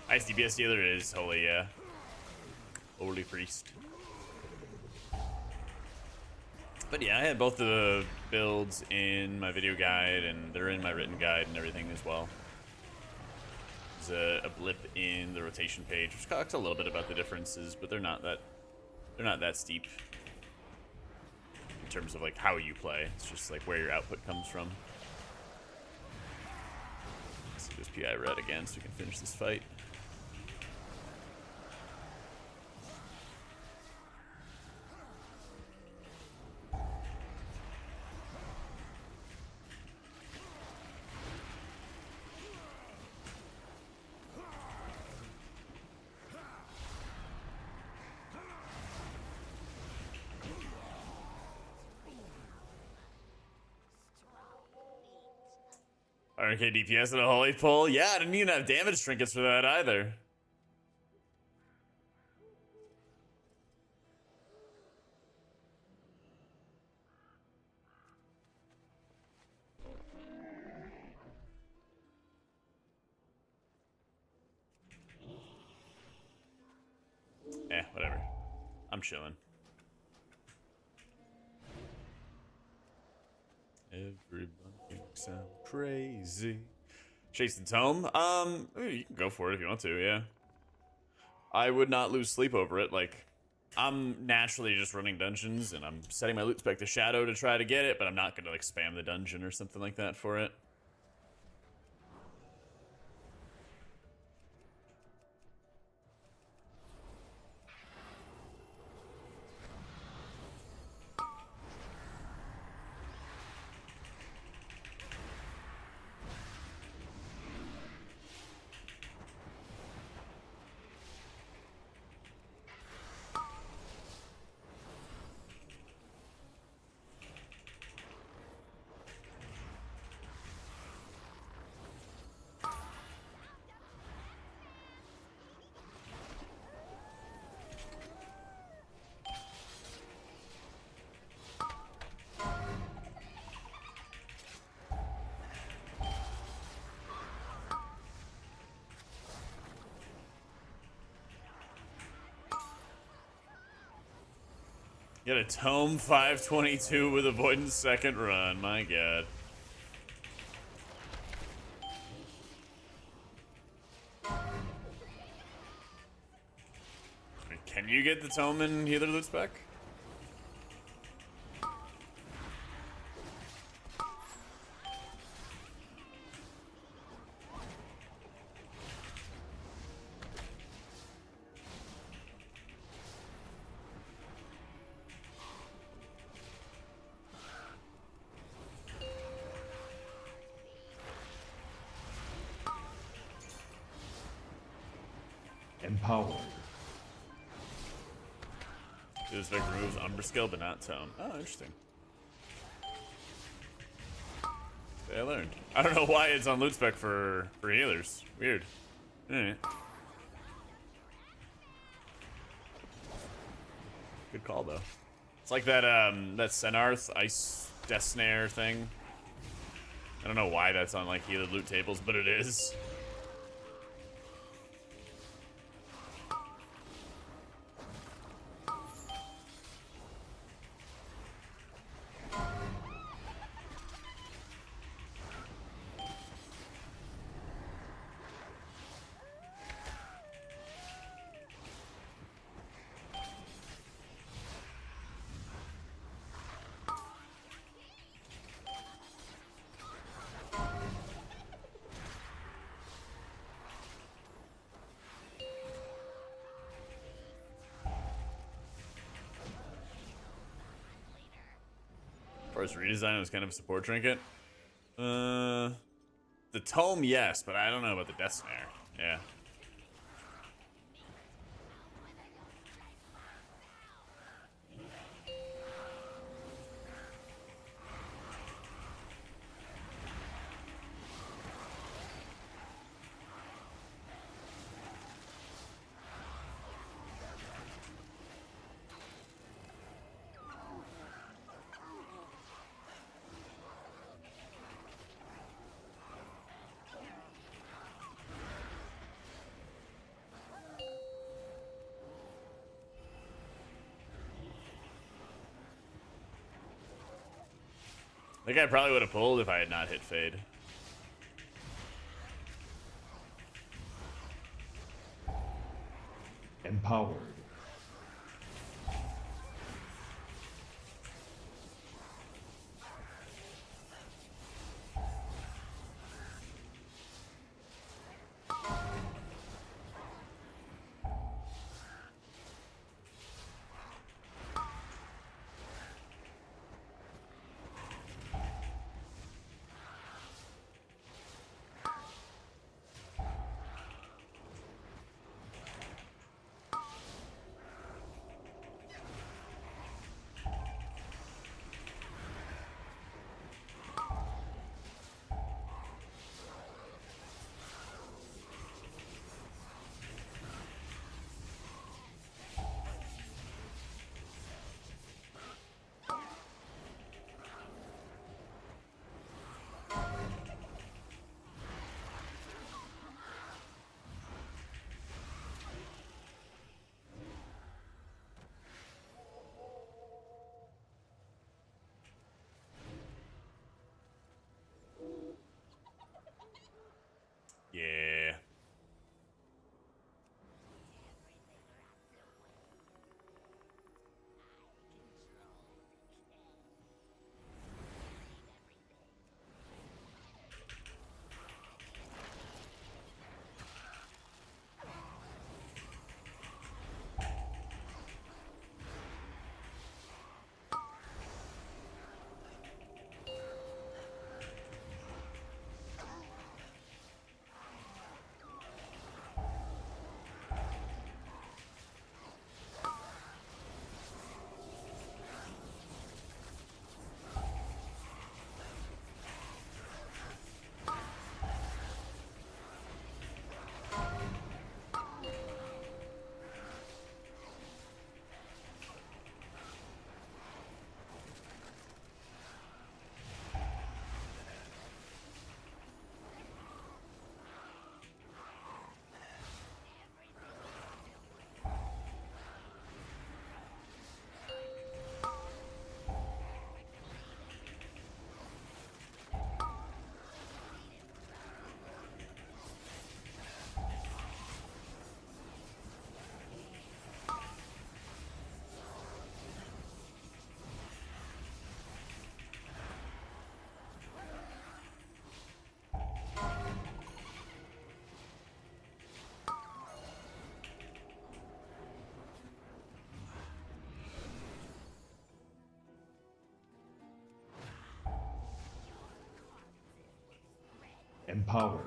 ICDPS dealer is holy, yeah. Holy priest. But yeah, I had both the builds in my video guide and they're in my written guide and everything as well. There's a blip in the rotation page, which talks a little bit about the differences, but they're not that steep in terms of like how you play. It's just like where your output comes from. Let's do this PI red again so we can finish this fight. RK DPS and a holy pull. Yeah, I didn't even have damage trinkets for that either. whatever. I'm chilling. Everybody thinks I'm crazy. Chase the tome? You can go for it if you want to, yeah. I would not lose sleep over it. Like, I'm naturally just running dungeons, and I'm setting my loot spec to Shadow to try to get it, but I'm not gonna, like, spam the dungeon or something like that for it. Get a tome 522 with avoidance second run. My god. Can you get the tome in healer loot spec? Empowered. This spec removes Umbra skill, but not tome. Oh, interesting. I learned. I don't know why it's on loot spec for healers. Weird. Alright. Good call though. It's like that that Senarth Ice Death Snare thing. I don't know why that's on like healer loot tables, but it is. First redesign was kind of a support trinket. The tome, yes, but I don't know about the Death Snare. Yeah. I think I probably would have pulled if I had not hit Fade. Empowered. Empowered.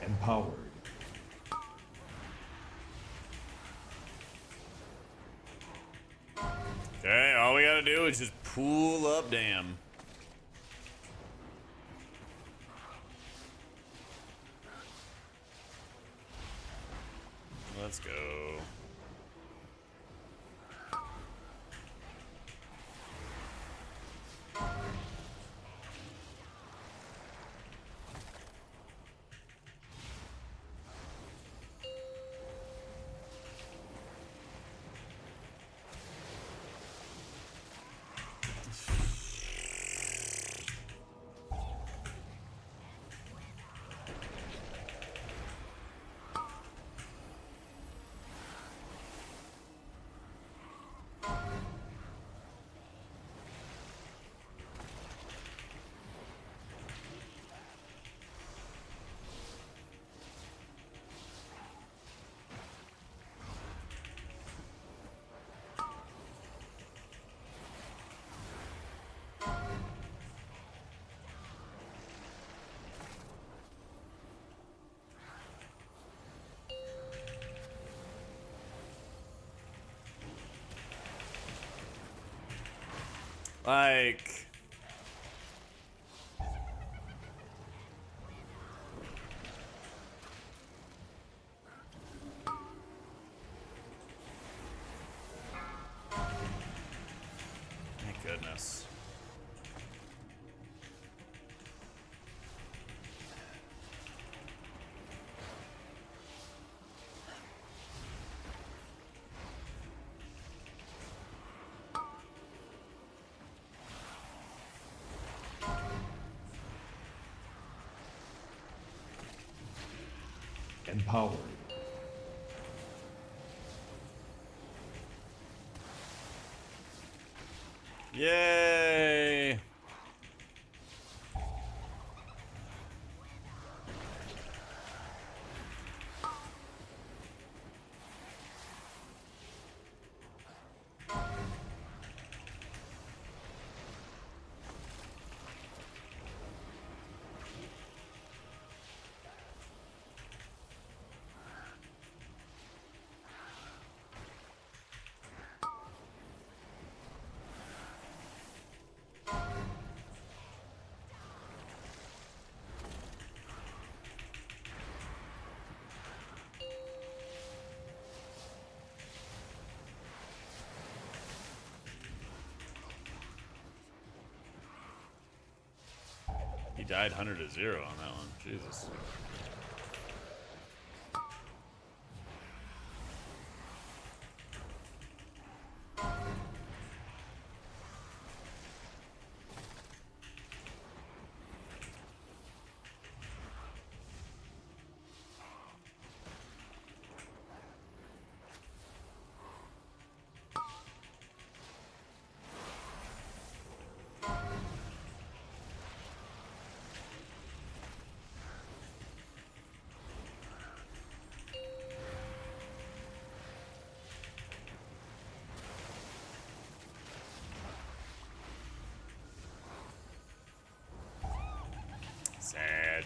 Empowered. Okay, all we gotta do is just pull up dam. Let's go. Like, thank goodness. Empowered. Yay! He died 100 to 0 on that one. Jesus. Sag.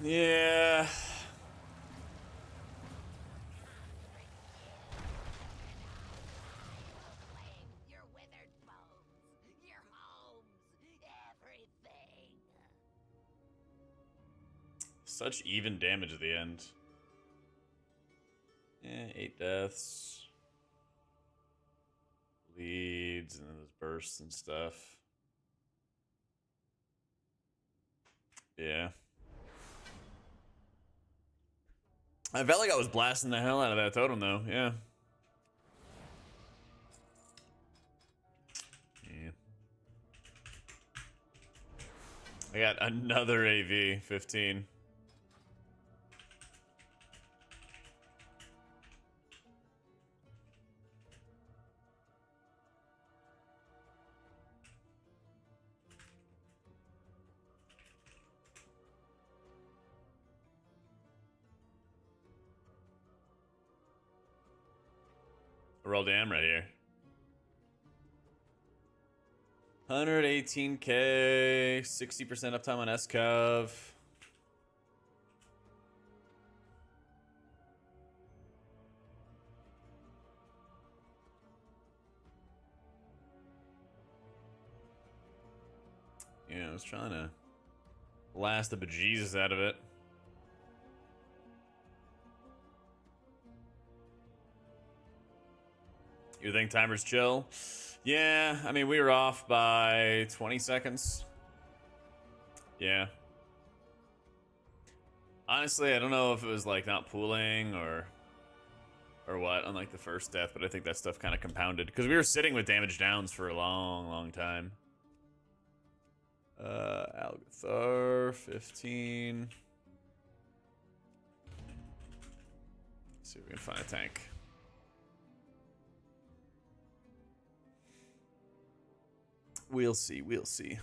Yeah. Your withered bones, your homes, everything. Such even damage at the end. Yeah, 8 deaths. Leads and then those bursts and stuff. Yeah. I felt like I was blasting the hell out of that totem though, yeah. Yeah. I got another AV, 15. We're all damn right here. 118k, 60% uptime on S-Cov. Yeah, I was trying to blast the bejesus out of it. You think timer's chill? Yeah, I mean, we were off by 20 seconds. Yeah. Honestly, I don't know if it was like not pooling or what on like the first death, but I think that stuff kind of compounded because we were sitting with damage downs for a long time. Algathar 15. Let's see if we can find a tank. We'll see, we'll see.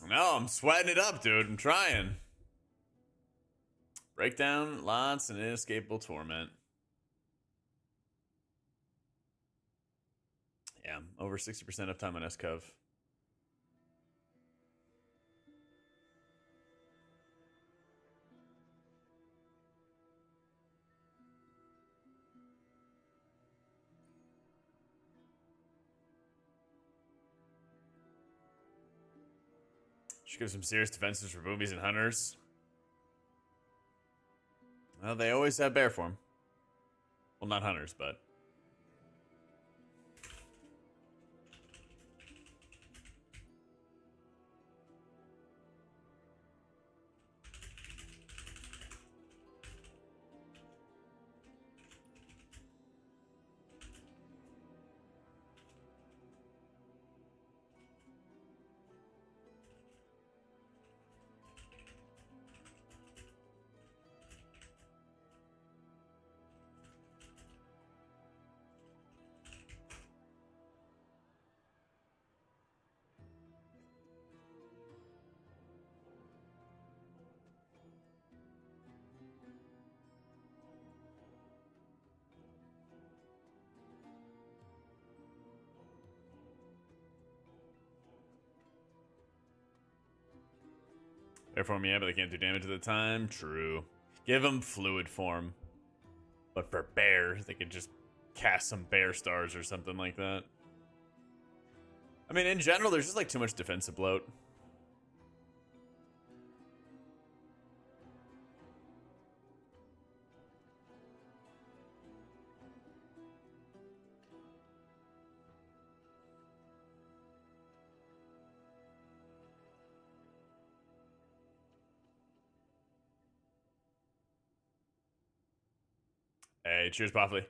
No, I'm sweating it up, dude. I'm trying. Breakdown, lots, and inescapable torment. Yeah, over 60% uptime on S-Cov. Should give some serious defenses for boobies and hunters. Well, they always have bear form. Well, not hunters, but. Bear form, yeah, but they can't do damage at the time. True. Give them fluid form. But for bear, they could just cast some bear stars or something like that. I mean, in general, there's just like too much defensive bloat. Hey, cheers, Boffley.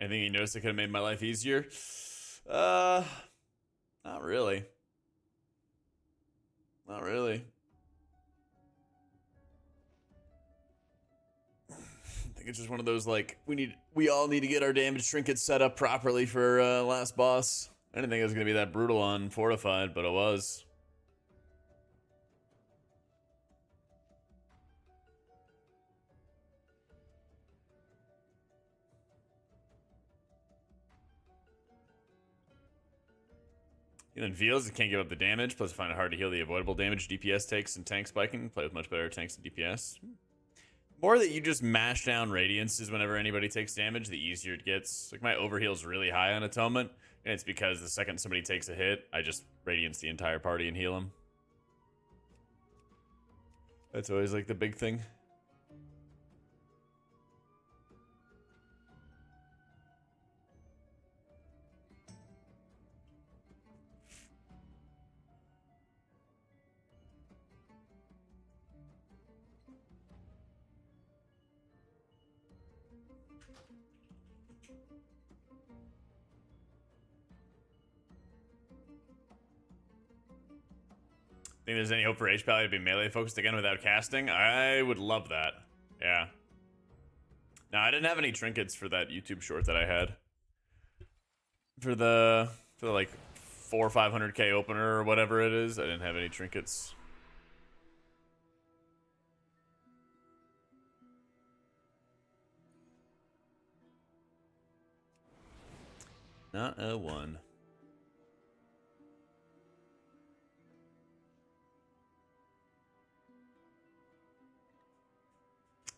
Anything you noticed that could have made my life easier? Not really. Not really. I think it's just one of those like we all need to get our damage trinkets set up properly for last boss. I didn't think it was gonna be that brutal on Fortified, but it was. And then Veals, it can't give up the damage, plus I find it hard to heal the avoidable damage DPS takes and tank spiking. Play with much better tanks and DPS. More that you just mash down Radiances whenever anybody takes damage, the easier it gets. Like, my overheal's really high on Atonement, and it's because the second somebody takes a hit, I just Radiance the entire party and heal them. That's always, like, the big thing. Think there's any hope for H Pally to be melee focused again without casting? I would love that. Yeah. No, I didn't have any trinkets for that YouTube short that I had. For the like 400 or 500k opener or whatever it is, I didn't have any trinkets. Not a one.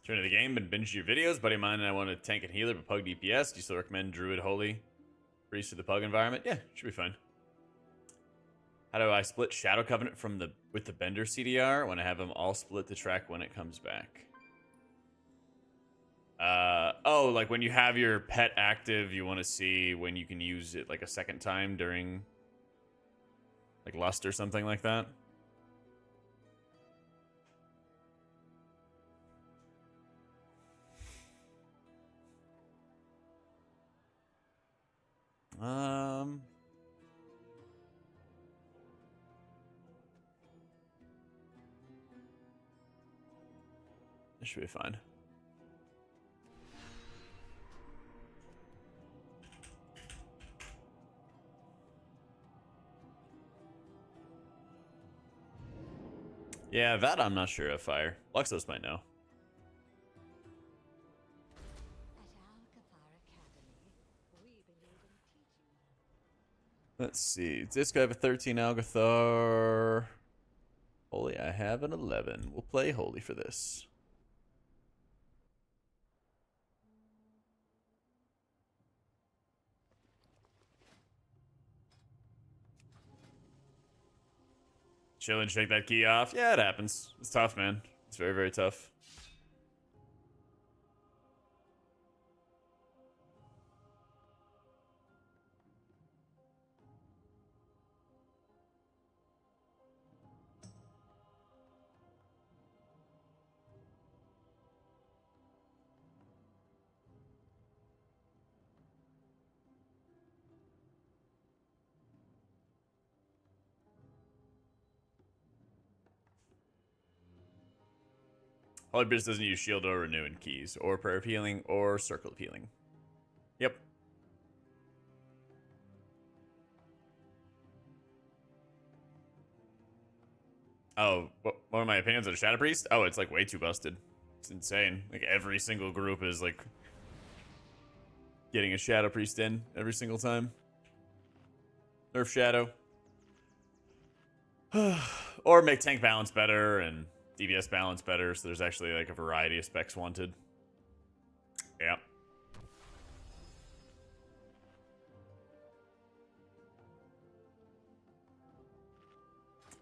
Turn to the game and binge your videos. Buddy of mine and I want to tank and healer, but pug DPS. Do you still recommend Druid Holy Priest to the pug environment? Yeah, should be fine. How do I split Shadow Covenant from with the Bender CDR when I have them all split to track when it comes back? Oh, like when you have your pet active, you want to see when you can use it like a second time during like Lust or something like that. This should be fine. Yeah, that I'm not sure of fire. Luxos might know. Let's see. Disco, I have a 13 Algathar. Holy, I have an 11. We'll play Holy for this. Chill and shake that key off. Yeah, it happens. It's tough, man. It's very, very tough. Holy Beast doesn't use shield or renew in keys, or prayer of healing, or circle of healing. Yep. Oh, what are my opinions on Shadow Priest? Oh, it's like way too busted. It's insane. Like every single group is like getting a Shadow Priest in every single time. Nerf Shadow. Or make tank balance better and DPS balance better, so there's actually like a variety of specs wanted. Yeah.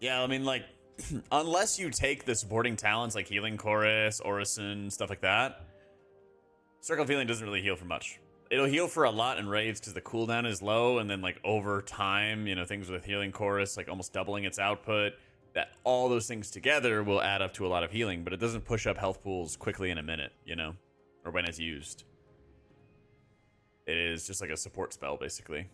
Yeah, I mean, like, unless you take the supporting talents like Healing Chorus, Orison, stuff like that, Circle of Healing doesn't really heal for much. It'll heal for a lot in raids because the cooldown is low, and then like over time, you know, things with Healing Chorus, like almost doubling its output, that all those things together will add up to a lot of healing, but it doesn't push up health pools quickly in a minute, you know, or when it's used. It is just like a support spell, basically.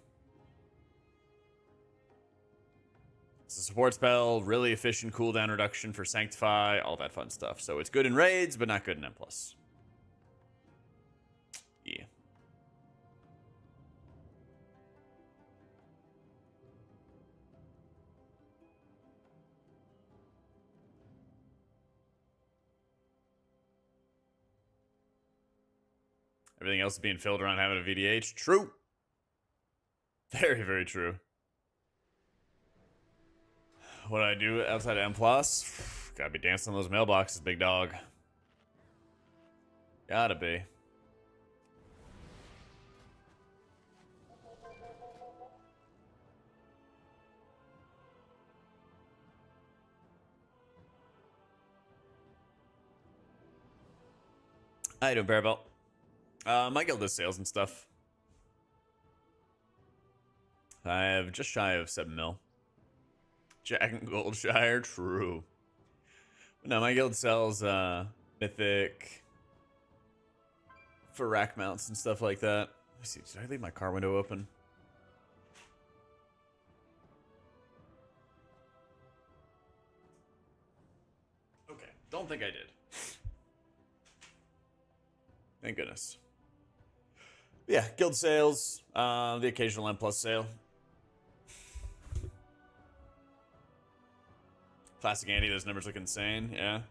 It's a support spell, really efficient cooldown reduction for Sanctify, all that fun stuff. So it's good in raids, but not good in M+. Yeah. Everything else is being filled around having a VDH. True. Very, very true. What do I do outside of M+? Gotta be dancing on those mailboxes, big dog. Gotta be. How you doing, Parabelt? My guild does sales and stuff. I have just shy of 7 mil. Jack and Goldshire, true. No, my guild sells Mythic for rack mounts and stuff like that. Let's see, did I leave my car window open? Don't think I did. Thank goodness. Yeah, guild sales, the occasional M plus sale. Classic Andy, those numbers look insane, yeah.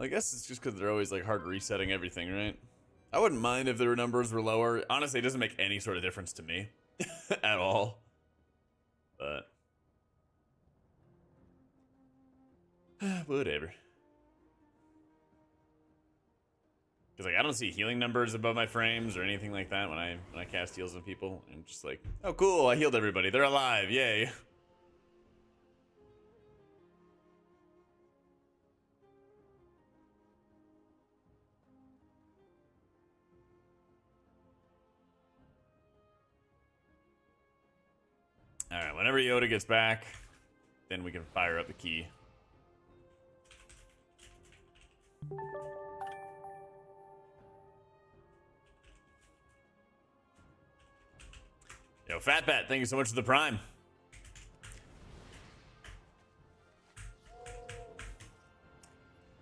I guess it's just because they're always like hard resetting everything, right? I wouldn't mind if their numbers were lower. Honestly, it doesn't make any sort of difference to me at all. But whatever. Because like I don't see healing numbers above my frames or anything like that when I cast heals on people. I'm just like, oh cool, I healed everybody. They're alive, yay. All right, whenever Yoda gets back, then we can fire up the key. Yo, Fat Bat, thank you so much for the Prime.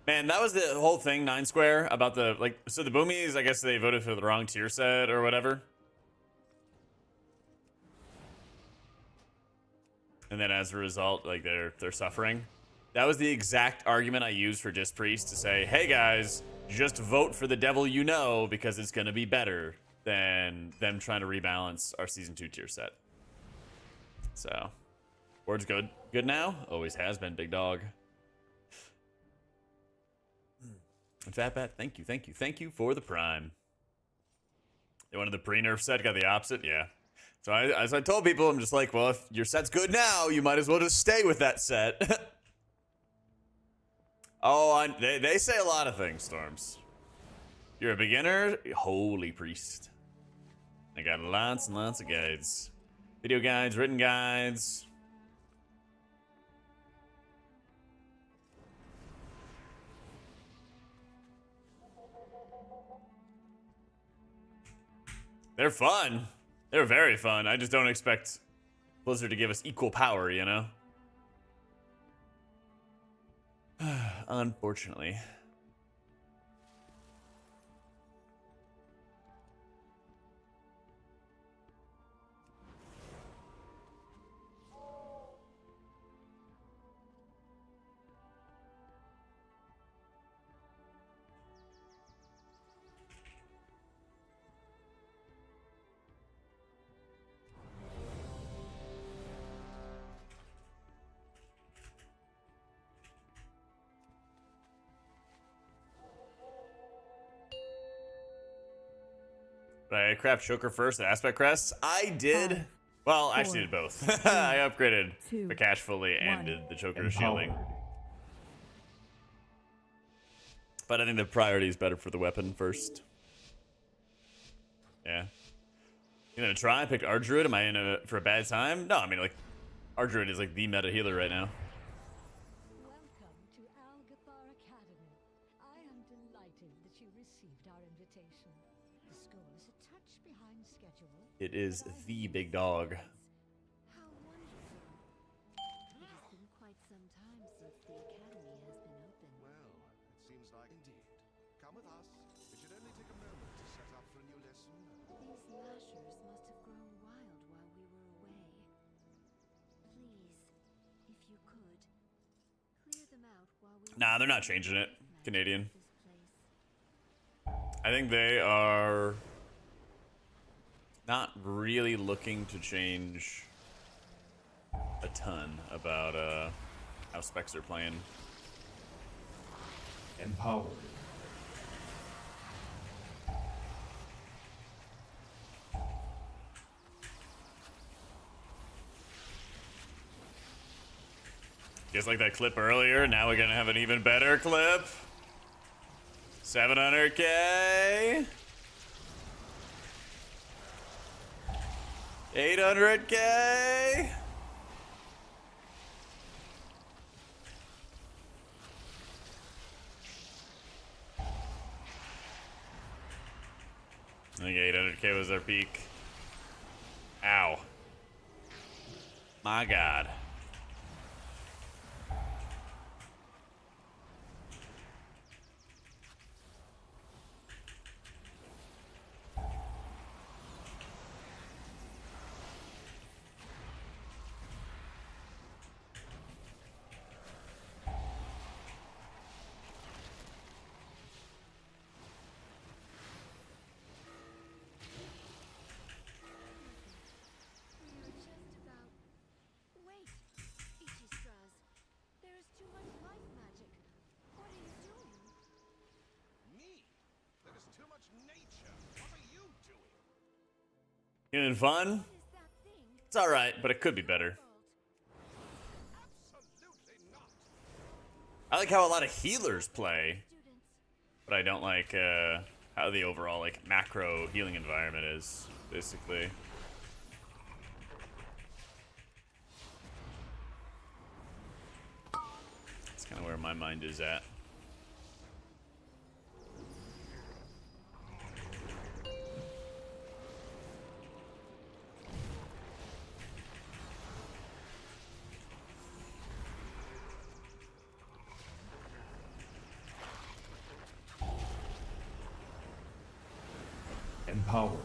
Man, that was the whole thing, 9 Square, about the, like, so the Boomies, I guess they voted for the wrong tier set or whatever. And then as a result, like, they're suffering. That was the exact argument I used for Disc Priest to say, hey guys, just vote for the devil you know because it's gonna be better than them trying to rebalance our Season 2 tier set. So, board's good. Good now? Always has been, big dog. And Fat Bat, thank you for the Prime. They wanted the pre-nerf set, got the opposite? Yeah. So as I told people, I'm just like, well, if your set's good now, you might as well just stay with that set. Oh, they say a lot of things, Storms. You're a beginner? Holy priest. I got lots and lots of guides. Video guides, written guides. They're fun. They're very fun. I just don't expect Blizzard to give us equal power, you know? Unfortunately. I craft Choker first, the Aspect Crests. I did. 5, Well, I actually 4, did both. 3, I upgraded 2, the cash fully and 1. did the Choker shielding. Empowered. But I think the priority is better for the weapon first. Yeah. You gonna try? I picked Ardruid. Am I in for a bad time? No, I mean, like, Ardruid is like the meta healer right now. Welcome to Algathar Academy. I am delighted that you received our invitation. The school is a touch behind schedule. It is but I the think big it's dog. How wonderful. It has been quite some time since the academy has been open. Well, it seems like indeed. Come with us. It should only take a moment to set up for a new lesson. These lashers must have grown wild while we were away. Please, if you could, clear them out while we Nah, they're not changing it. Canadian. this place. I think they are not really looking to change a ton about how specs are playing. Empowered. Just like that clip earlier, now we're gonna have an even better clip. 700K. 800K. I think 800K was our peak. Ow. My God. Feeling fun? It's alright, but it could be better. I like how a lot of healers play, but I don't like how the overall like macro healing environment is, basically. That's kind of where my mind is at. Empowered.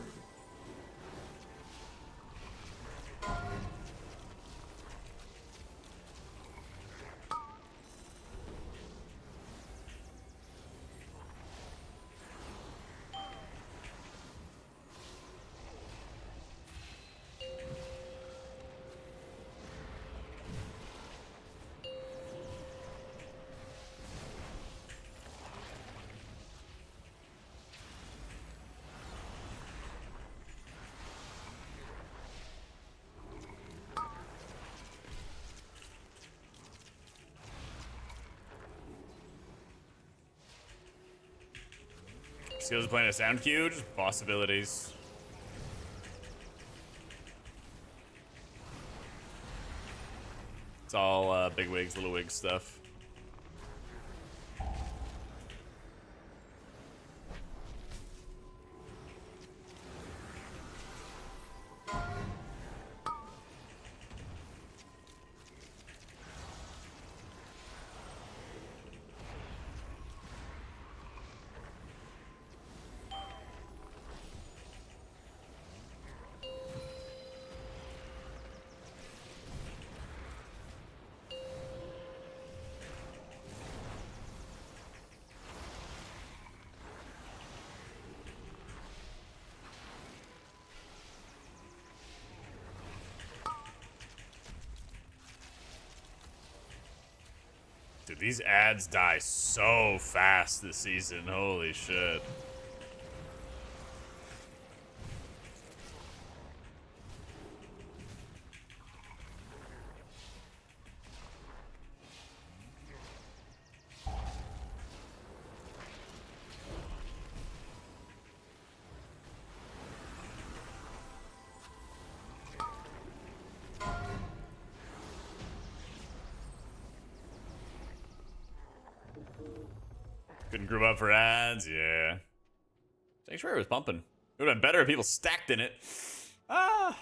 Skills of playing a sound cue, just boss abilities. It's all big wigs, little wig stuff. Dude, these ads die so fast this season. Holy shit. Couldn't group up for ads, yeah. Sanctuary was pumping. It would have been better if people stacked in it. Ah.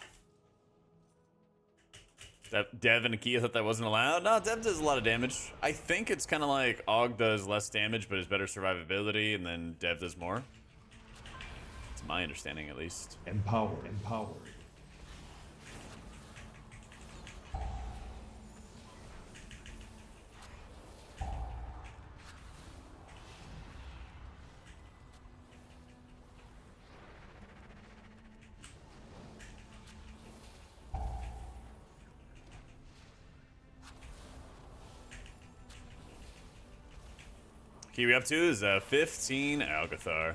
Dev and Akia thought that wasn't allowed. No, Dev does a lot of damage. I think it's kind of like Og does less damage, but has better survivability, and then Dev does more. It's my understanding, at least. Empowered. Empowered. Key we up to is 15 Algathar.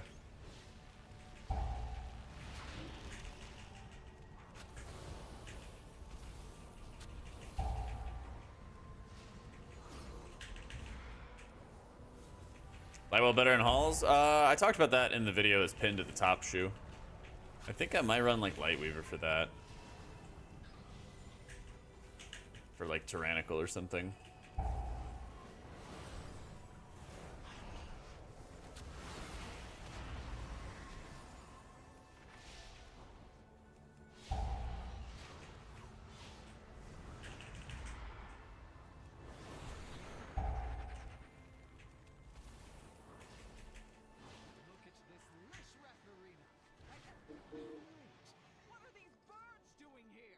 Lightwell better in halls? I talked about that in the video as pinned at the top shoe. I think I might run like Lightweaver for that. For like Tyrannical or something. Look at this lush wrapped arena. Great. What are these birds doing here?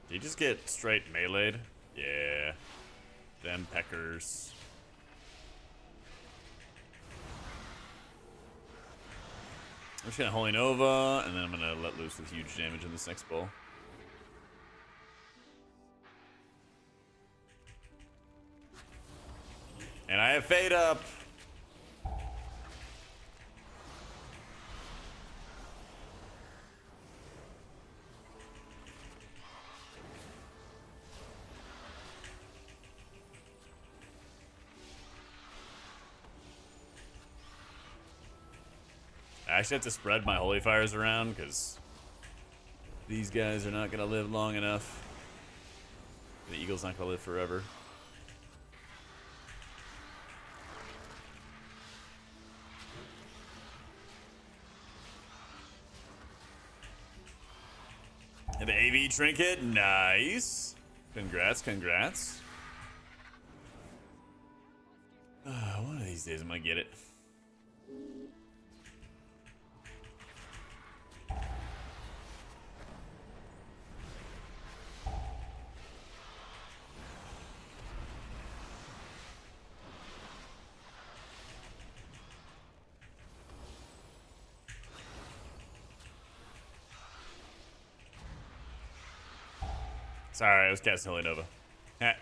Did you just get straight meleeed? Yeah. Them peckers. I'm just gonna Holy Nova, and then I'm gonna let loose with huge damage in this next bowl. And I have Fade up. I actually have to spread my Holy Fires around because these guys are not going to live long enough. The Eagle's not going to live forever. And the AV trinket, nice. Congrats, congrats. One of these days I'm going to get it. Sorry, I was casting Holy Nova. Had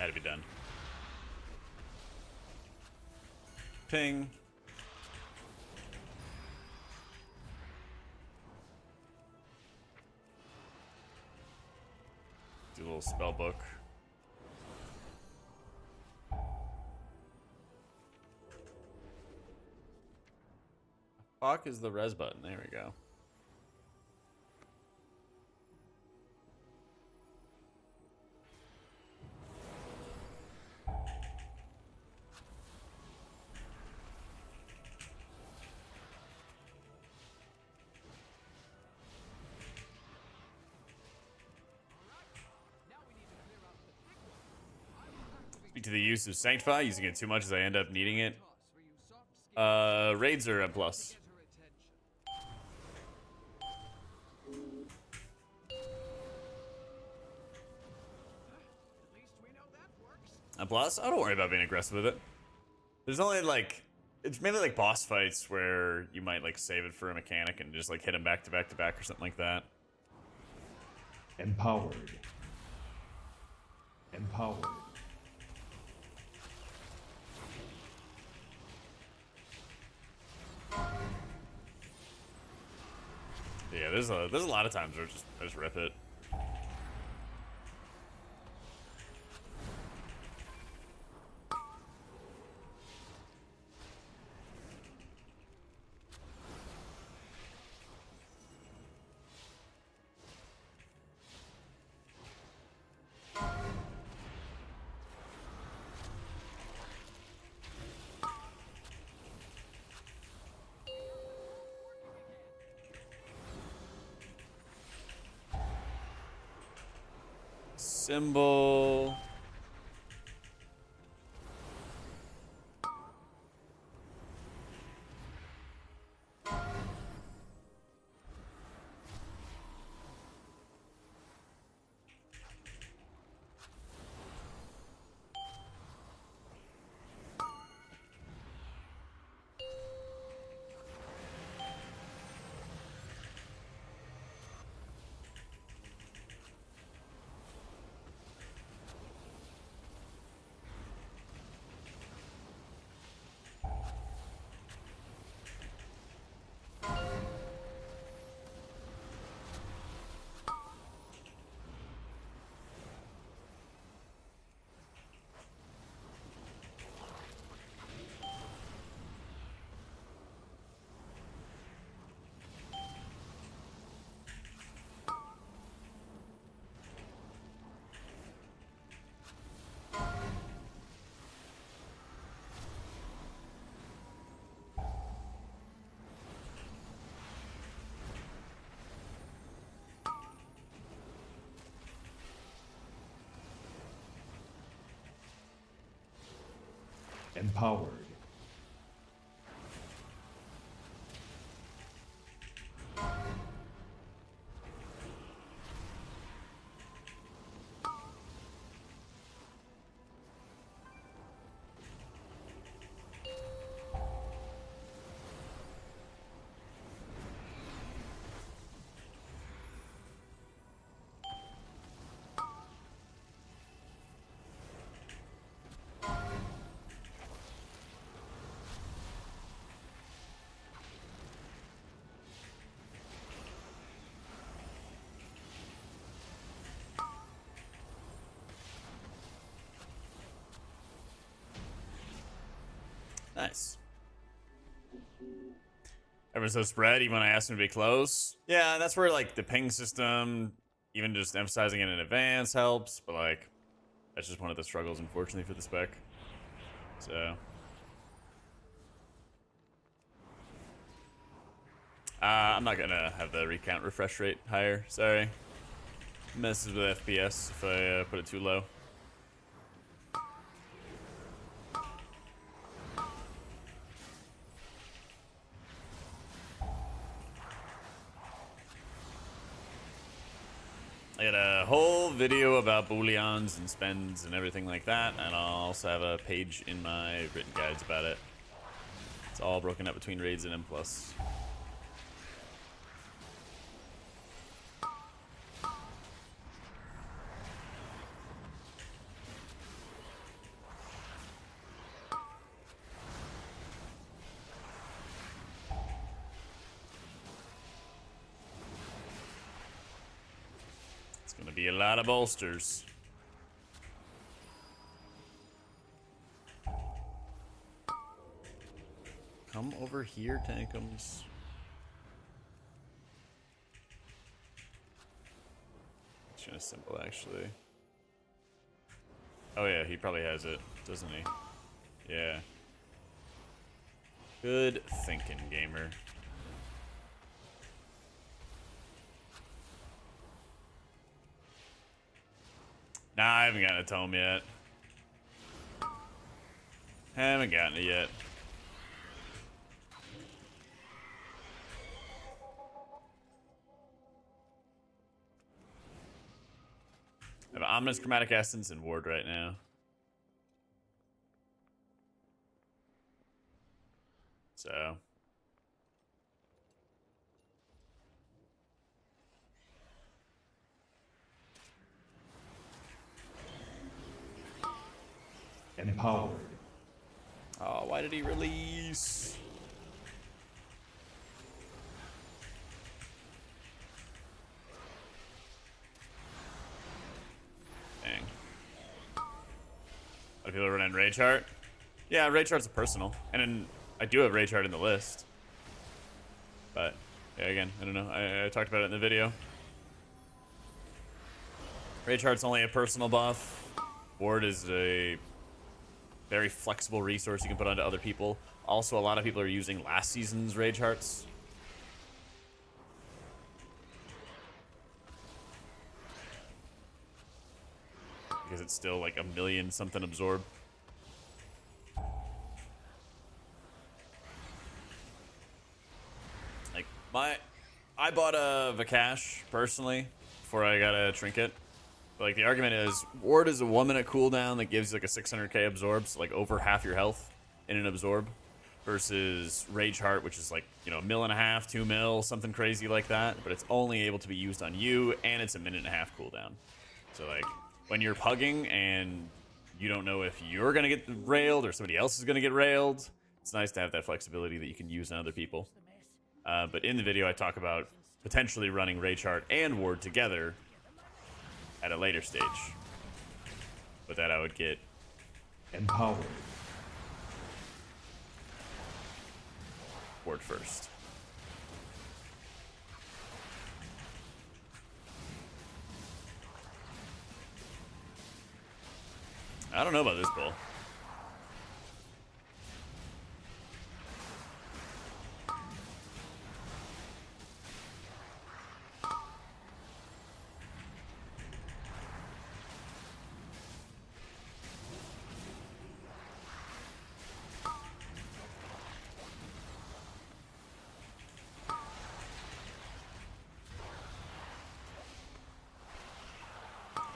to be done. Ping. Do a little spell book. Fuck is the res button. There we go. Speak to the use of Sanctify, using it too much as I end up needing it. Raids are a plus. A plus? I don't worry about being aggressive with it. There's only like, it's mainly like boss fights where you might like save it for a mechanic and just like hit him back to back to back or something like that. Empowered. Empowered. Yeah, there's a lot of times where I just rip it. Symbol. Empowered. Nice. Everyone's so spread, even when I asked them to be close. Yeah, that's where, like, the ping system, even just emphasizing it in advance helps, but, like, that's just one of the struggles, unfortunately, for the spec. So. I'm not gonna have the recount refresh rate higher, sorry. Messes with FPS if I put it too low. I got a whole video about booleans and spends and everything like that, and I'll also have a page in my written guides about it. It's all broken up between raids and M+. It's gonna be a lot of bolsters. Come over here, Tankums. It's kind of simple, actually. Oh yeah, he probably has it, doesn't he? Yeah. Good thinking, gamer. Nah, I haven't gotten a tome yet. Haven't gotten it yet. I have Ominous Chromatic Essence and Ward right now. So. Empowered. Oh, why did he release? Dang. A lot of people are running Rage Heart. Yeah, Rage Heart's a personal. And then I do have Rage Heart in the list. But, yeah, again, I don't know. I talked about it in the video. Rage Heart's only a personal buff. Ward is a very flexible resource you can put onto other people. Also, a lot of people are using last season's Rage Hearts. Because it's still like 1,000,000 something absorb. Like, I bought a Vakash personally before I got a trinket. But, like, the argument is, Ward is a 1-minute cooldown that gives you like a 600k absorb, so like over half your health in an absorb, versus Rage Heart, which is like, you know, 1.5 mil, 2 mil, something crazy like that. But it's only able to be used on you, and it's a 1.5-minute cooldown. So like, when you're pugging and you don't know if you're gonna get railed or somebody else is gonna get railed, it's nice to have that flexibility that you can use on other people. But in the video, I talk about potentially running Rage Heart and Ward together at a later stage. But that I would get Empowered. Ward first. I don't know about this bull.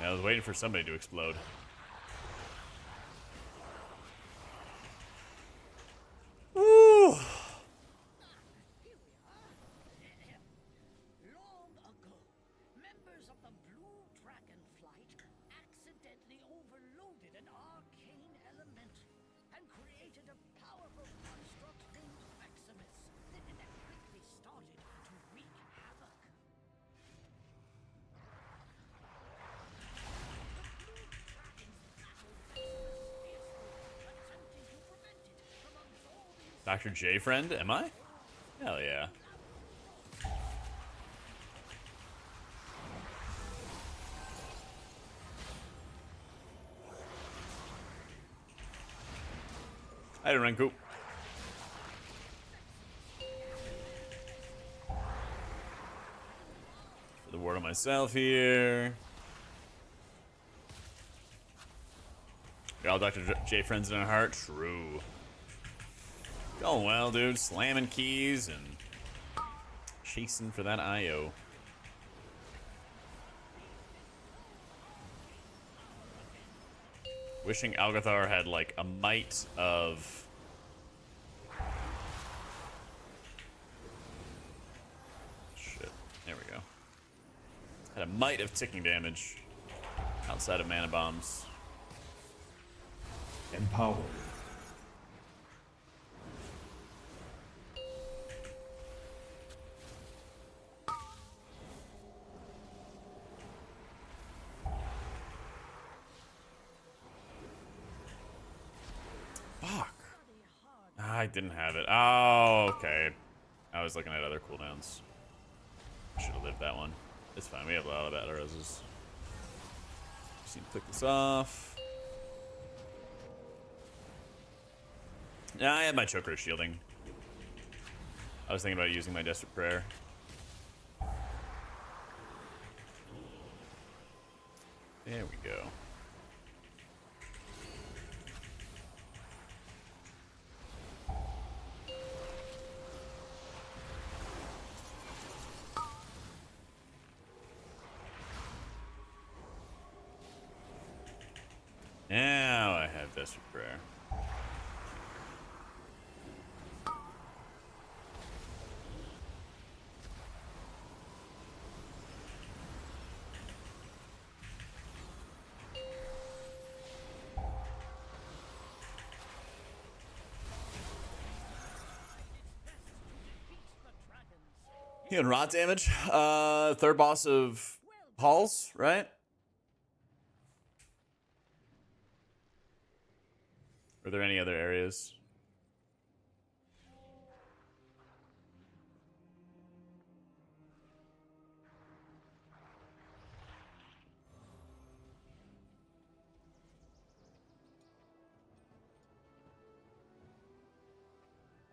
Yeah, I was waiting for somebody to explode. Woo! Long ago, members of the Blue Dragon Flight accidentally overloaded an arcane elemental and created a powerful construct named Maximus that quickly started to wreak havoc. The Blue Dragon's battle fiercely, attempting to prevent it from absorbing Dr. J friend, am I? Hell yeah. I didn't run cool. For the ward on myself here. Got all Dr. J friends in our heart. True. Going well, dude. Slamming keys and chasing for that IO. Wishing Algathar had like a might of shit. There we go. Had a might of ticking damage outside of mana bombs. Empowered. Fuck. I didn't have it. Oh, okay. I was looking at other cooldowns. Should have lived that one. It's fine. We have a lot of battle roses. Just need to click this off. Yeah, I had my choker shielding. I was thinking about using my desperate prayer. There we go. Now I have desperate prayer. You and rot damage. Third boss of Halls, right? Are there any other areas?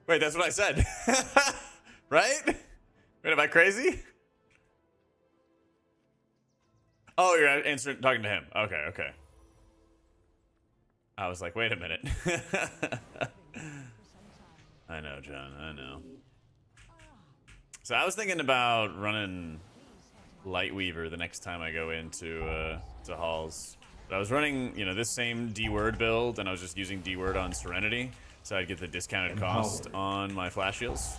Wait, that's what I said. Right? Wait, am I crazy? Oh, you're answering, talking to him. Okay, okay. I was like, wait a minute. I know, John, I know. So I was thinking about running Lightweaver the next time I go into to Halls. But I was running, you know, this same D-word build, and I was just using D-word on Serenity, so I'd get the discounted cost on my flash heals.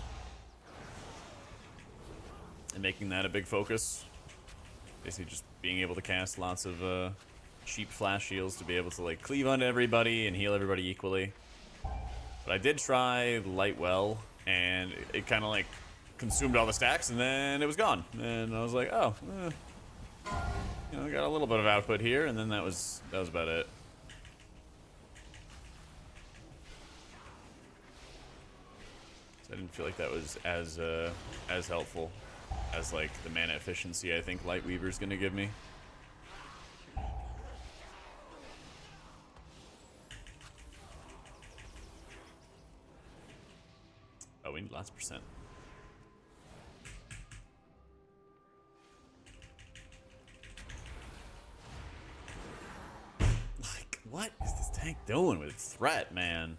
And making that a big focus. Basically just being able to cast lots of cheap flash heals to be able to like cleave onto everybody and heal everybody equally. But I did try Lightwell, and it kind of like consumed all the stacks, and then it was gone. And I was like, oh, you know, I got a little bit of output here, and then that was about it. So I didn't feel like that was as helpful as like the mana efficiency I think Lightweaver's gonna give me. Oh, we need lots of percent. Like, what is this tank doing with its threat, man?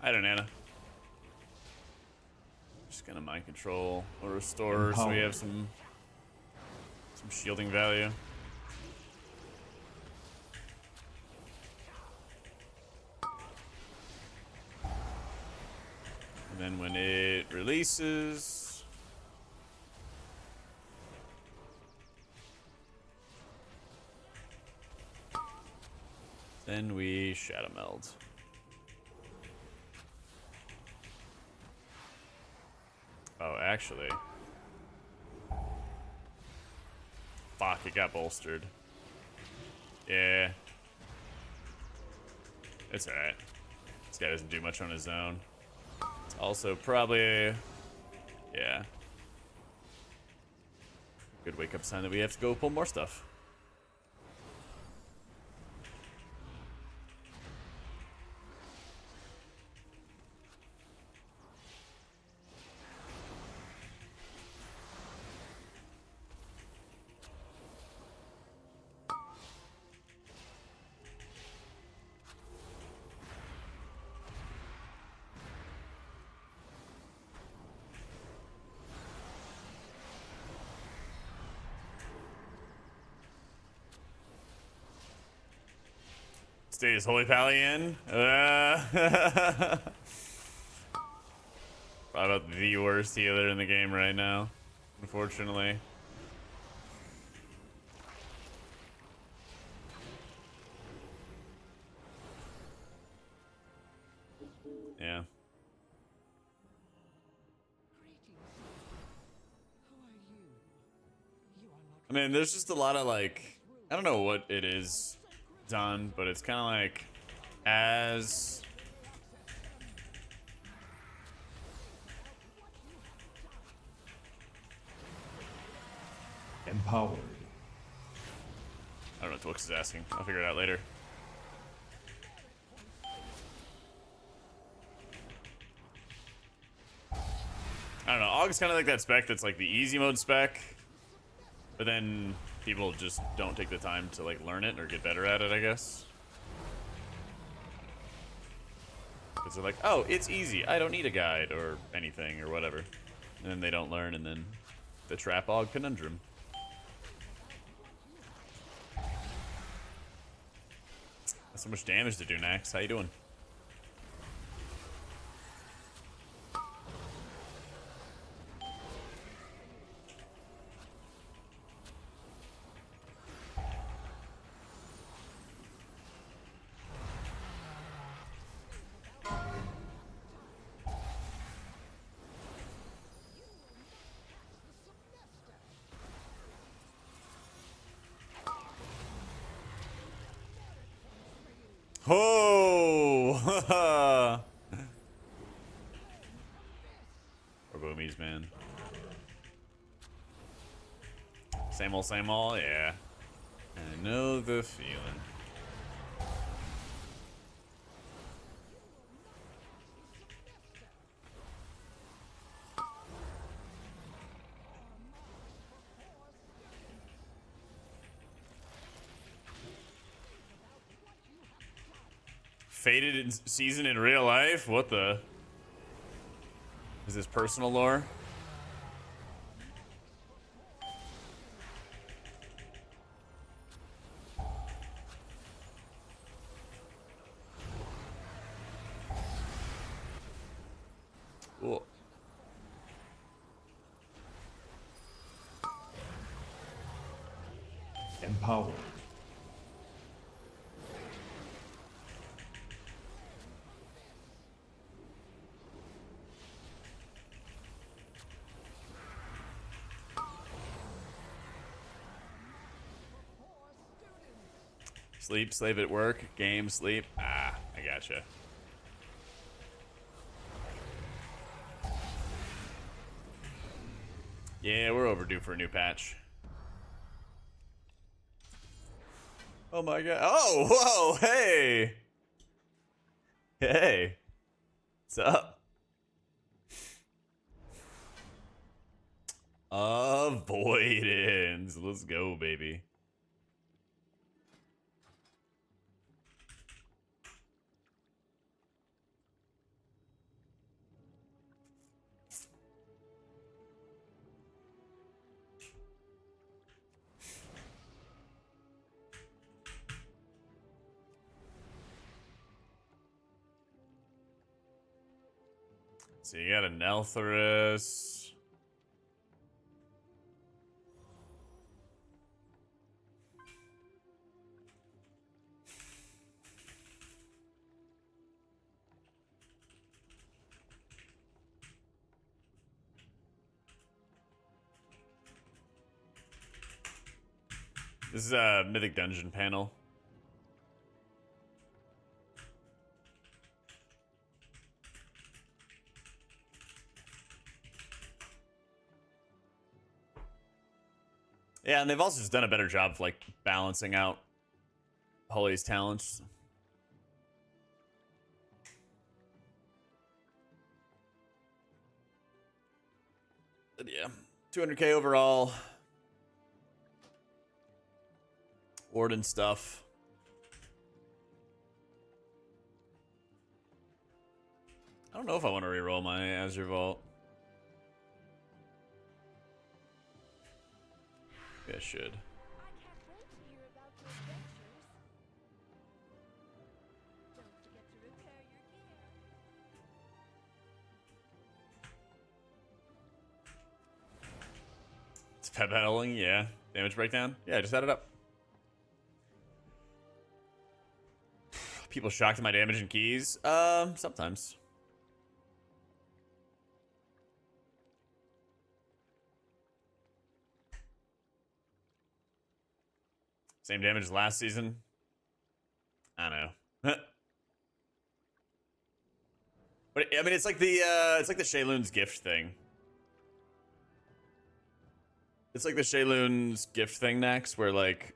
I don't know. Just gonna mind control or restore so we have some shielding value. And then when it releases, then we shadow meld. Oh, actually. Fuck, it got bolstered. Yeah. It's alright. This guy doesn't do much on his own. It's also probably... Yeah. Good wake-up sign that we have to go pull more stuff. Stays Holy Pally in. Probably about the worst healer in the game right now, unfortunately. Yeah. I mean, there's just a lot of like, I don't know what it is done, but it's kind of like as Empowered. I don't know what Twix is asking. I'll figure it out later. I don't know. Aug's kind of like that spec that's like the easy mode spec, but then people just don't take the time to like learn it or get better at it, I guess. Because they're like, oh, it's easy. I don't need a guide or anything or whatever. And then they don't learn, and then the trap Aug conundrum. That's so much damage to do, Nax. How you doing? Oh! Or boomies, man. Same old, yeah. I know the feeling. Faded in season in real life? What the? Is this personal lore? Cool. Empowered. Sleep, slave at work, game, sleep. Ah, I gotcha. Yeah, we're overdue for a new patch. Oh my god. Oh, whoa, hey! Hey. What's up? Avoidance. Let's go, baby. So you got a Neltharus. This is a Mythic Dungeon panel. Yeah, and they've also just done a better job of, like, balancing out Holly's talents. But yeah, 200k overall. Warden stuff. I don't know if I want to reroll my Azure Vault. Yeah, I should. I can't wait to hear about your adventures. Don't forget to repair your gear. It's pet battling, yeah. Damage breakdown? Yeah, just add it up. People shocked at my damage and keys? Sometimes. Same damage as last season? I don't know. But I mean, it's like the Shayloon's gift thing. It's like the Shayloon's gift thing next, where like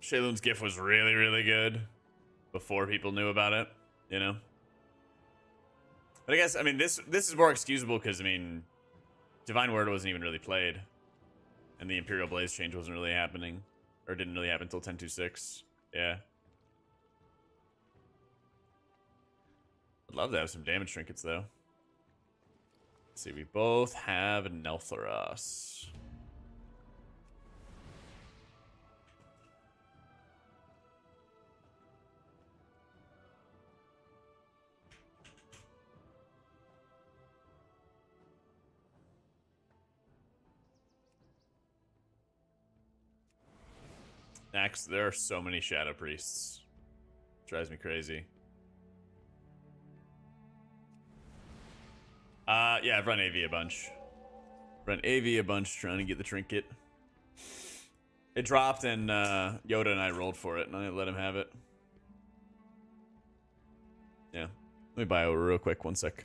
Shayloon's gift was really, really good before people knew about it, you know? But I guess, I mean, this is more excusable because, I mean, Divine Word wasn't even really played. And the Imperial Blaze change wasn't really happening. Or didn't really happen until 10.2.6. Yeah. I'd love to have some damage trinkets, though. Let's see, we both have Neltharos. Next, there are so many Shadow Priests. Drives me crazy. Yeah, I've run AV a bunch. Run AV a bunch trying to get the trinket. It dropped and Yoda and I rolled for it and I let him have it. Yeah. Let me buy over real quick, 1 sec.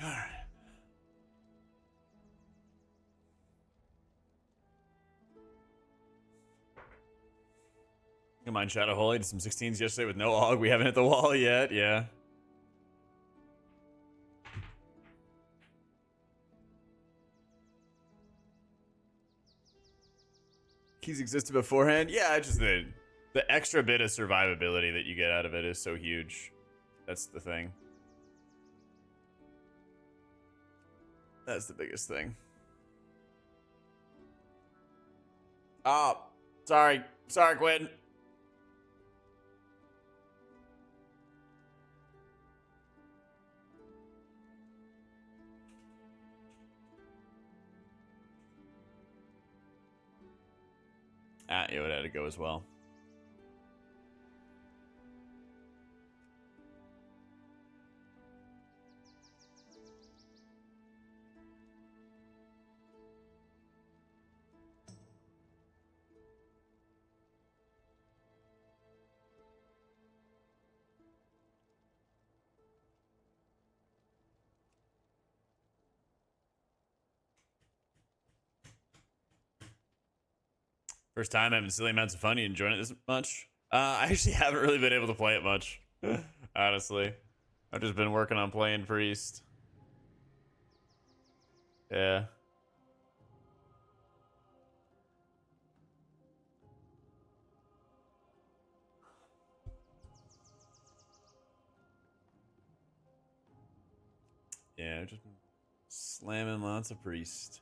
Alright. Come on, Shadow Holy. Did some 16s yesterday with no AUG. We haven't hit the wall yet. Yeah. Keys existed beforehand. Yeah, just the extra bit of survivability that you get out of it is so huge. That's the thing. That's the biggest thing. Oh, sorry. Sorry, Quentin. Ah, yeah, it had to go as well. First time having silly amounts of fun. You enjoying it this much? I actually haven't really been able to play it much. Honestly. I've just been working on playing Priest. Yeah. Yeah, I've just been slamming lots of Priest.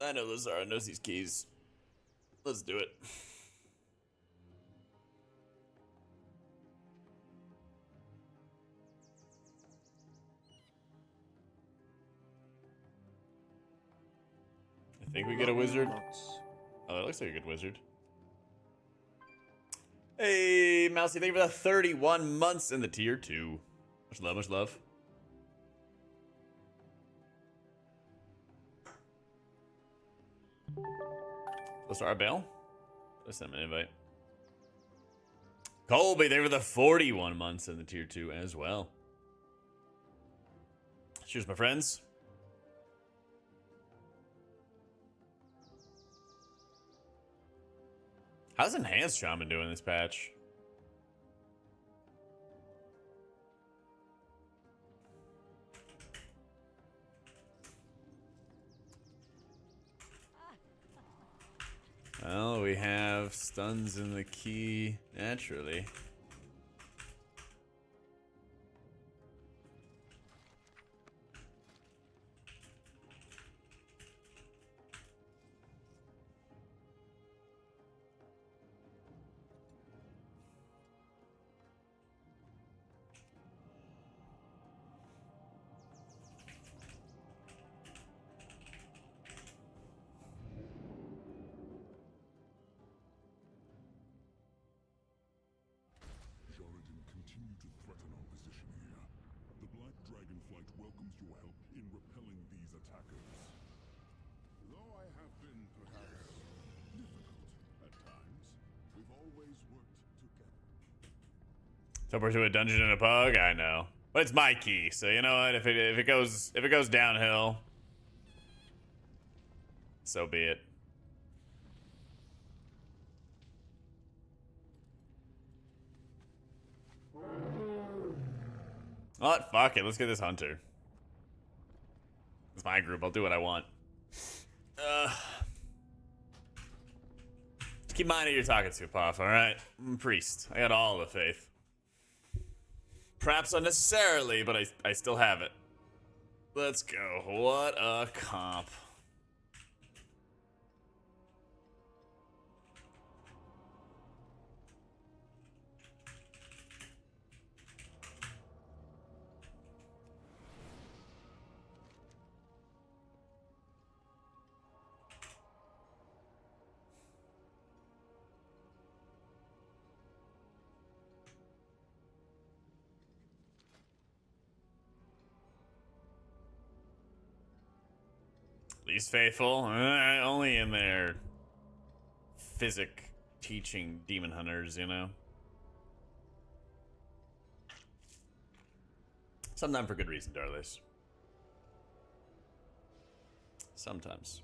I know those are. I know these keys. Let's do it. I think we get a wizard. Oh, that looks like a good wizard. Hey, Mousy, thank you for the 31 months in the tier 2. Much love, much love. Let's start our bail. Let's send him an invite. Colby, thank you for the 41 months in the tier 2 as well. Cheers, my friends. How's Enhanced Shaman doing this patch? Well, we have stuns in the key naturally. Joradin continue to threaten our position here. The Black Dragonflight welcomes your help in repelling these attackers. Though I have been perhaps difficult at times, we've always worked together. Teleport to a dungeon and a pug. I know, but it's my key, so you know what? If it goes downhill, so be it. What? Fuck it. Let's get this hunter. It's my group. I'll do what I want. Keep mind who you're talking to, Puff. All right, I'm a priest. I got all the faith. Perhaps unnecessarily, but I still have it. Let's go. What a comp. Least faithful? Only in their physic teaching demon hunters, you know? Sometimes for good reason, Darlis. Sometimes.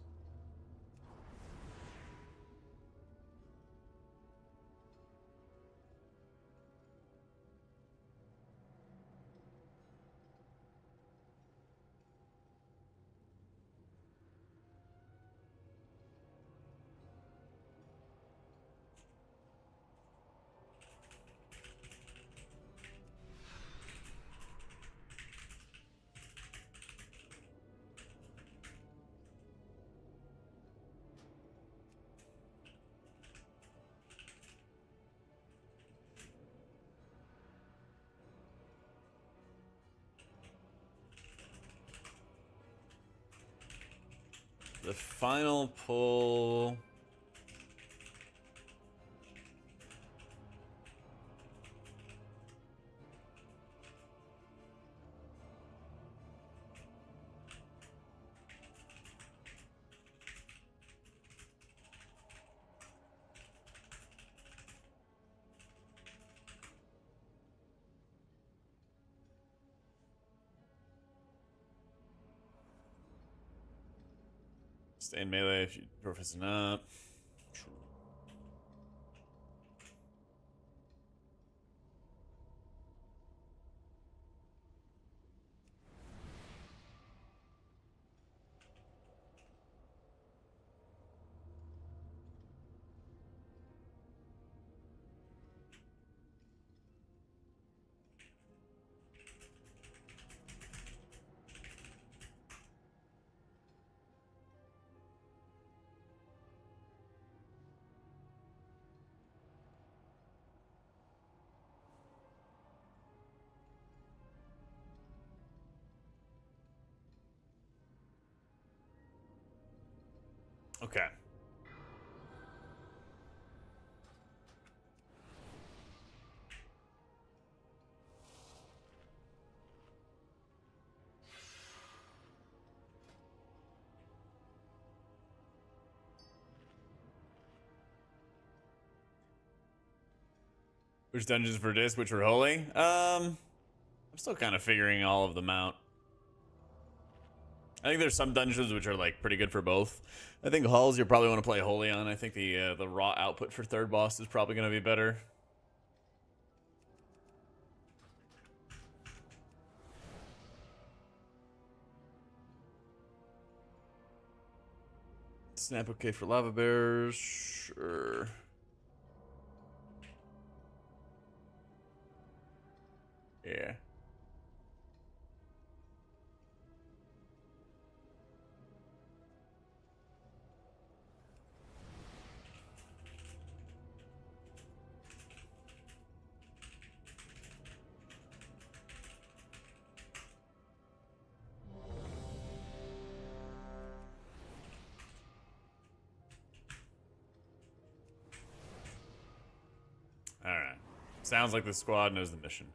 The final pull. Stay in melee if you dwarf isn't up. Okay. Which dungeons for this, which were holy? I'm still kind of figuring all of them out. I think there's some dungeons which are like pretty good for both. I think halls you probably want to play holy on. I think the raw output for third boss is probably going to be better. Snap okay for lava bears, sure. Yeah. All right. Sounds like the squad knows the mission.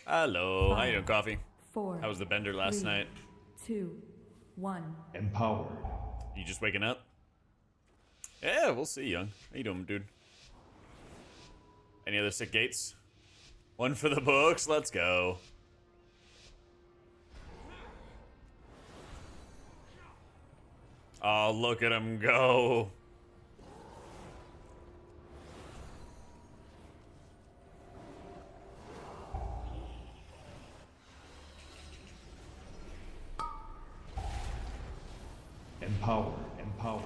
Hello. How you doing, Coffee? 4. How was the bender last 3, night? 2, 1. Empowered. You just waking up? Yeah, we'll see, young. How you doing, dude? Any other sick gates? One for the books. Let's go. Oh, look at him go. Empowered. Empowered.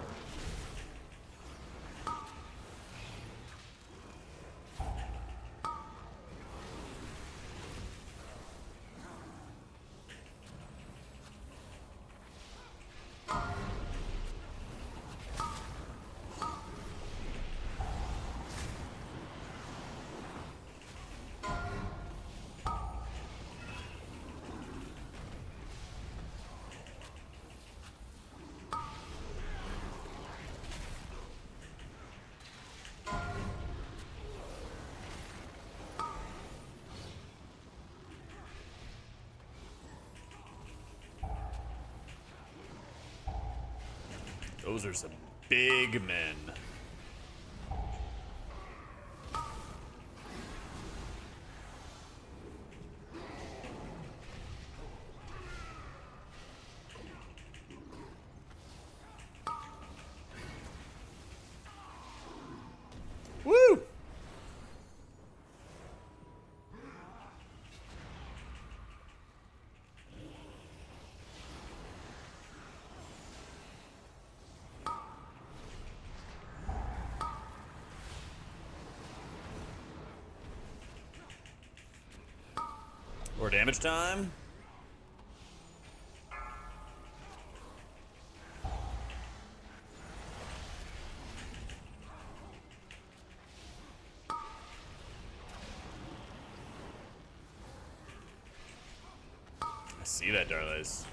Those are some big men. Woo! More damage time. see that, Darlaze.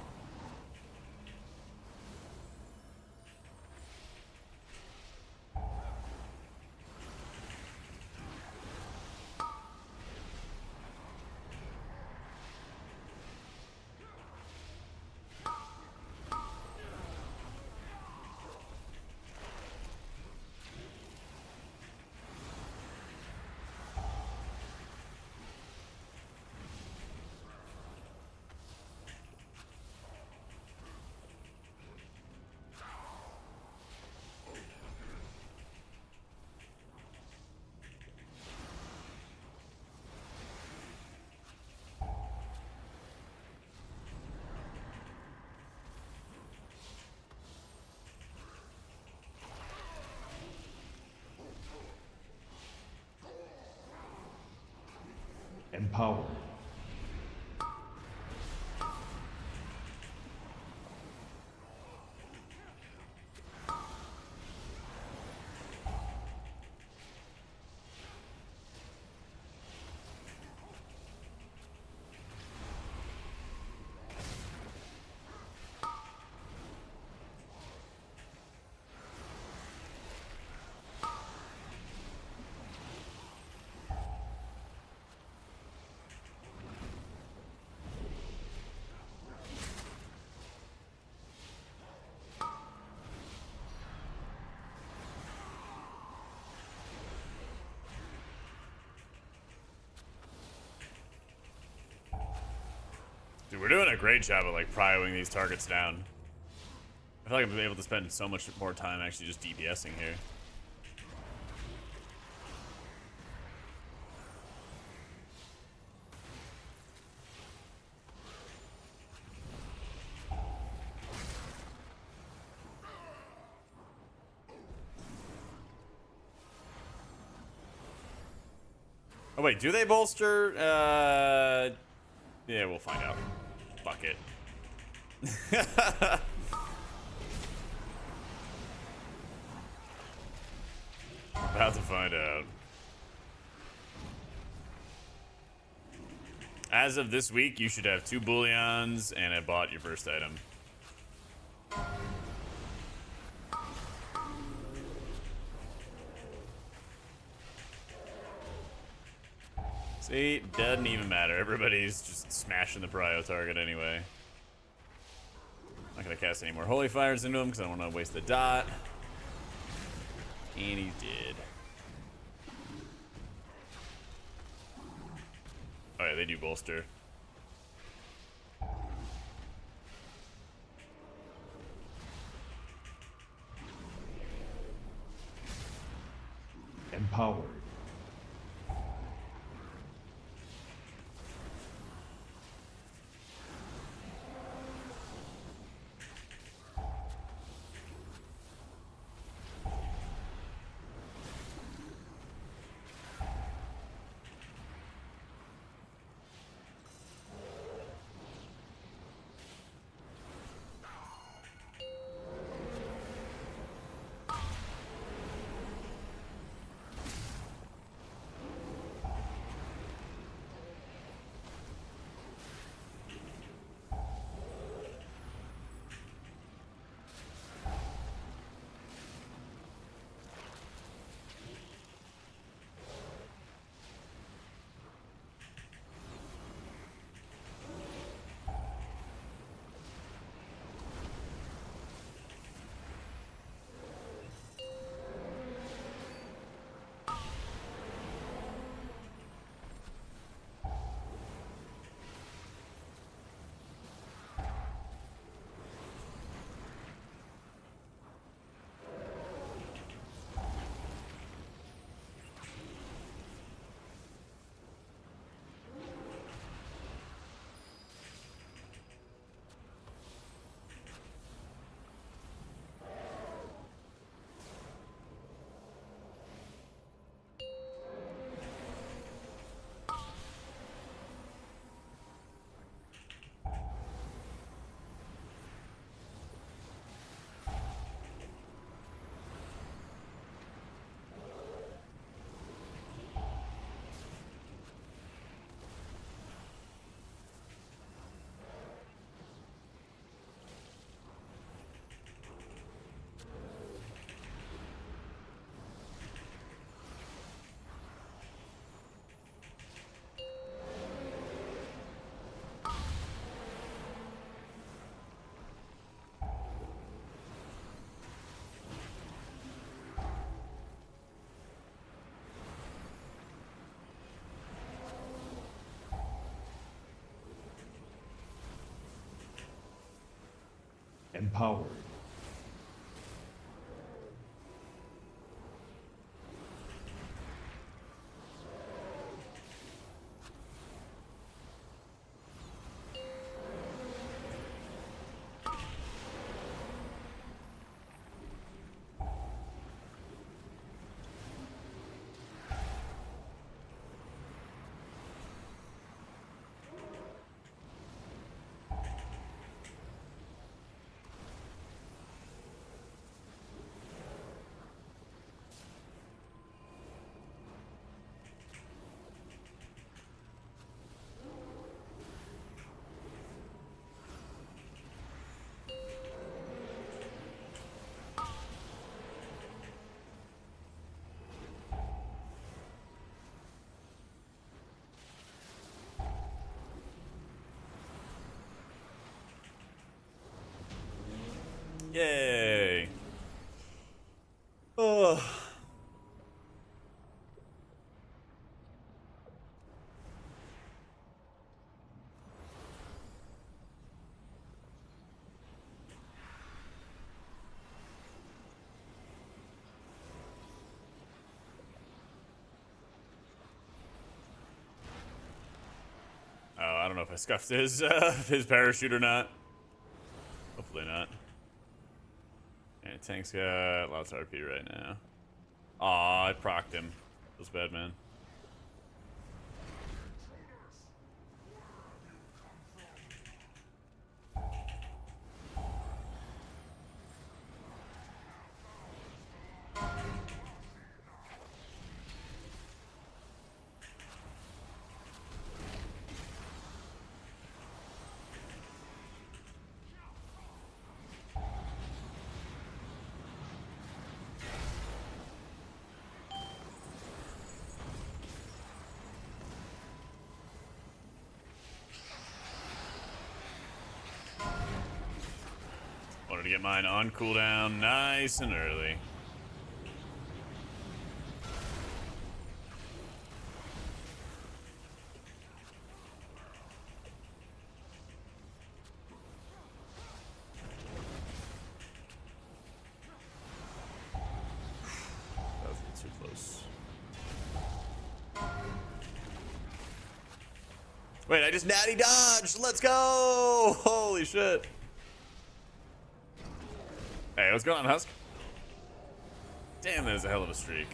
Empower. Dude, we're doing a great job of like prioing these targets down. I feel like I'm able to spend so much more time actually just DPSing here. Oh wait, do they bolster? Yeah, we'll find out. Fuck it. About to find out. As of this week, you should have 2 bullions and I bought your first item. See, doesn't even matter. Everybody's just smashing the prio target anyway. Not gonna cast any more holy fires into him because I don't want to waste the dot. And he did. Oh yeah, they do bolster. Empower. Empowered. Yay. Oh. I don't know if I scuffed his parachute or not. Hopefully not. Yeah, tank's got lots of RP right now. Aw, I procced him. Feels bad, man. Wanted to get mine on cooldown nice and early. That was a bit too close. Wait, I just natty dodged! Let's go! Holy shit. Hey, what's going on, Husk? Damn, that is a hell of a streak.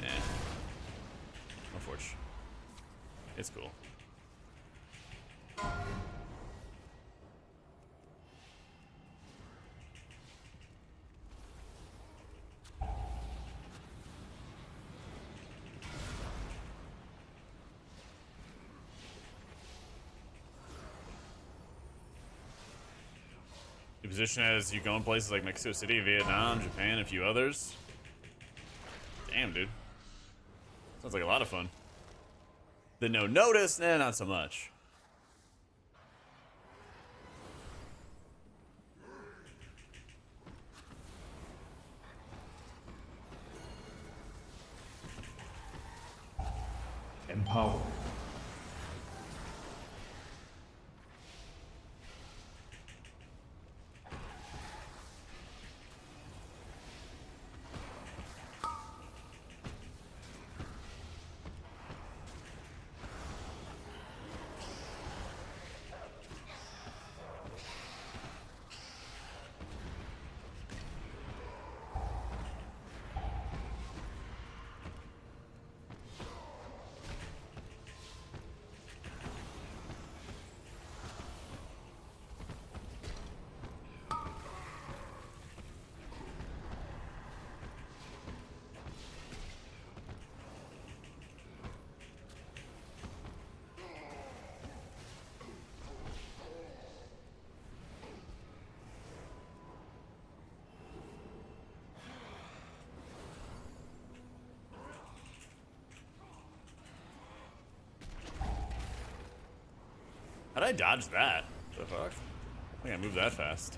Yeah. Unfortunate. It's cool. You position as you go in places like Mexico City, Vietnam, Japan, and a few others. Damn, dude. Sounds like a lot of fun. The no notice, nah, not so much. Empowered. How'd I dodge that? The fuck? I think I moved that fast.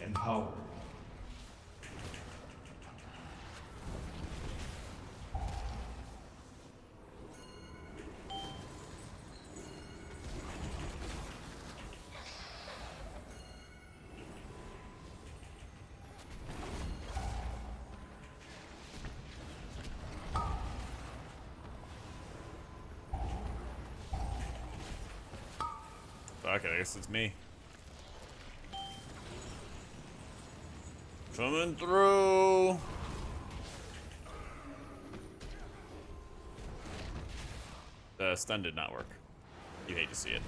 Empowered. Fuck it, I guess it's me. Coming through. The stun did not work. You hate to see it.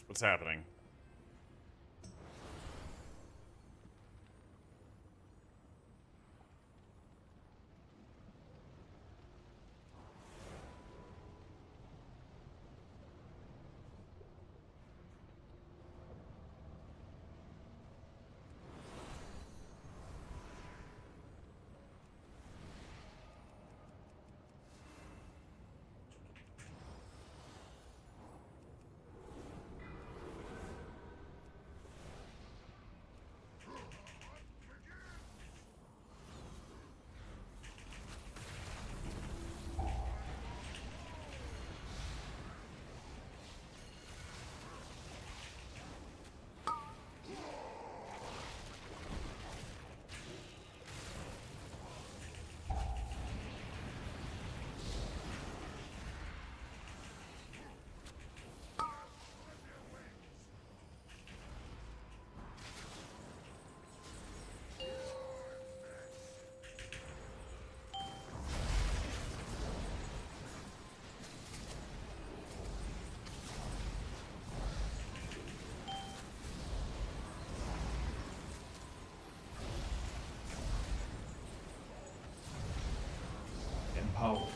What's happening? Empower.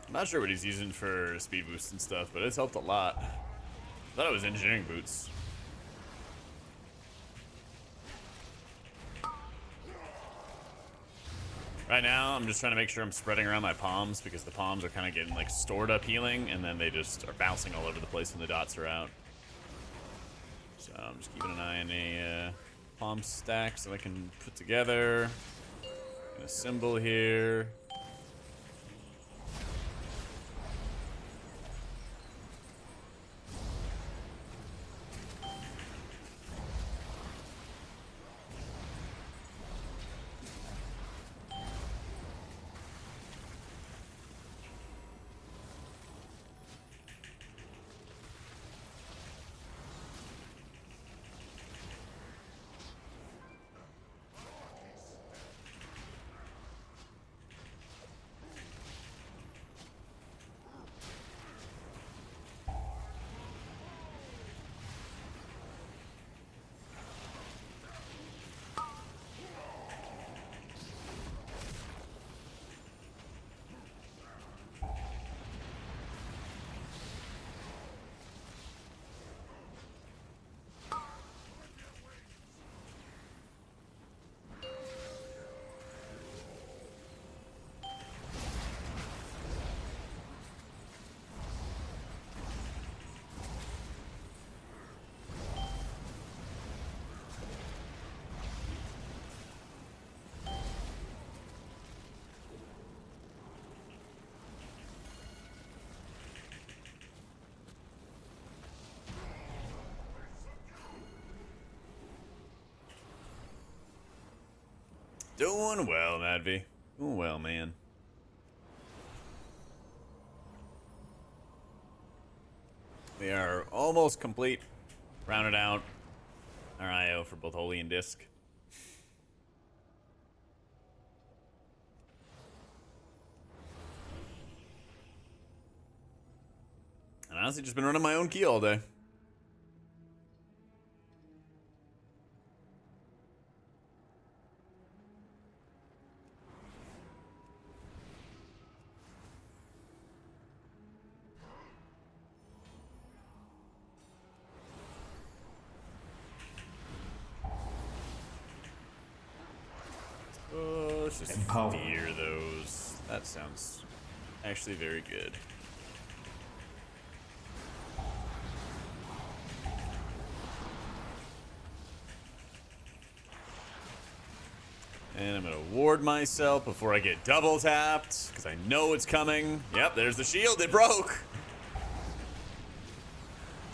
I'm not sure what he's using for speed boost and stuff, but it's helped a lot. I thought it was engineering boots. Right now, I'm just trying to make sure I'm spreading around my palms because the palms are kind of getting like stored up healing, and then they just are bouncing all over the place when the dots are out. So I'm just keeping an eye on a palm stack so I can put together. And a symbol here. Doing well, Madvi. Doing well, man. We are almost complete. Rounded out our IO for both Holy and Disc. And honestly, just been running my own key all day. just Empower. fear those. That sounds actually very good. And I'm gonna ward myself before I get double tapped, because I know it's coming. Yep, there's the shield, it broke.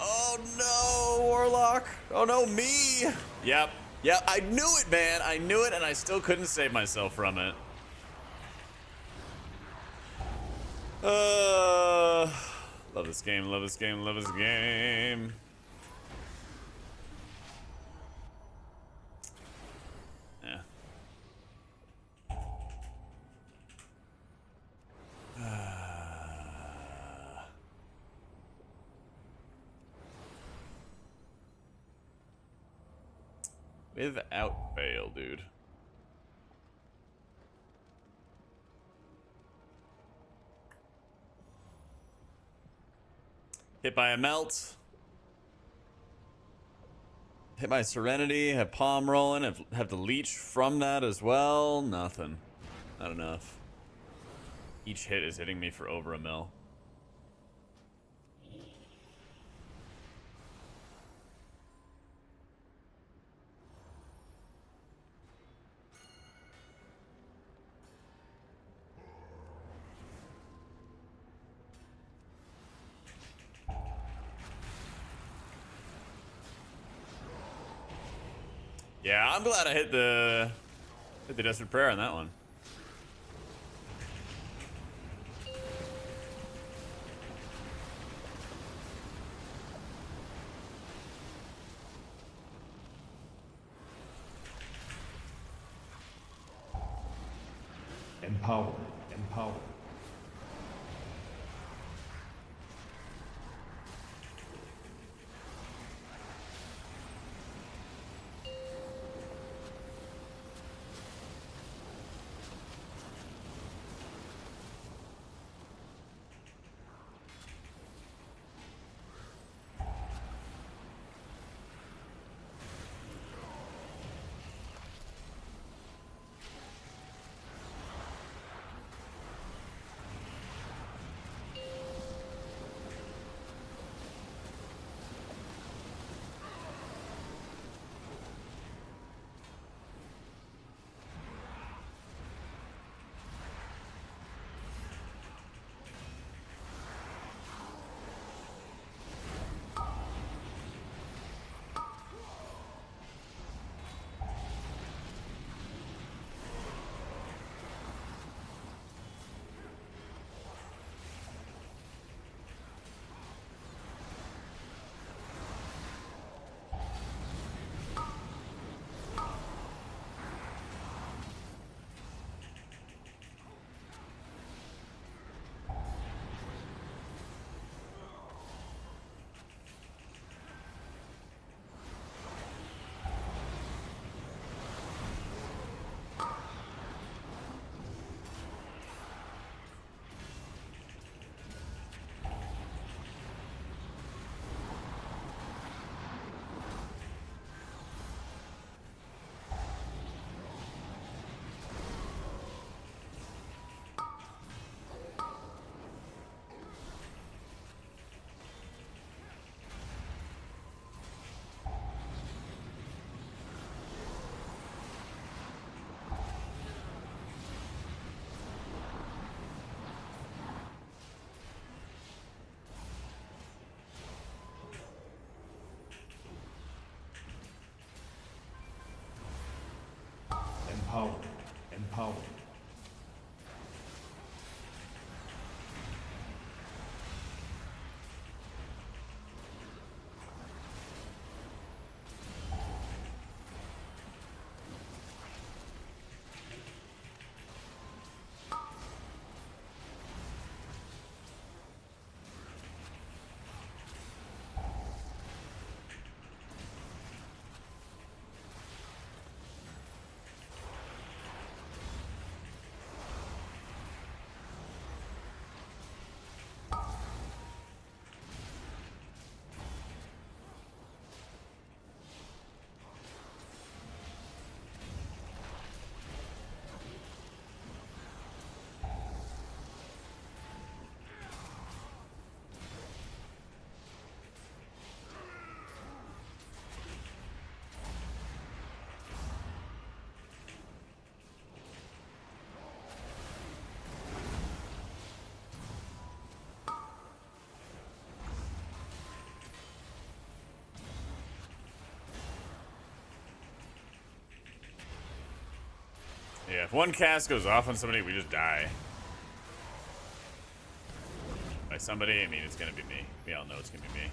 Oh no, Warlock. Oh no, me. Yep, I knew it, man. I knew it, and I still couldn't save myself from it. Love this game, love this game, love this game. Yeah. Without fail, dude. Hit by a melt. Hit by Serenity. Have Palm rolling. Have the leech from that as well. Nothing. Not enough. Each hit is hitting me for over a mil. Yeah, I'm glad I hit the Desperate Prayer on that one. Empower. Empower. Empower. Empower. Yeah, if one cast goes off on somebody, we just die. By somebody, I mean it's gonna be me. We all know it's gonna be me.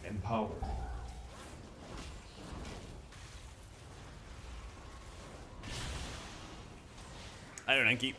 Empowered. I don't know, keep.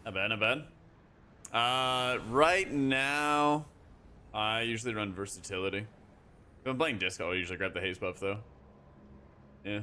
Not bad, not bad. Right now, I usually run versatility. If I'm playing disc, I'll usually grab the haste buff though. Yeah.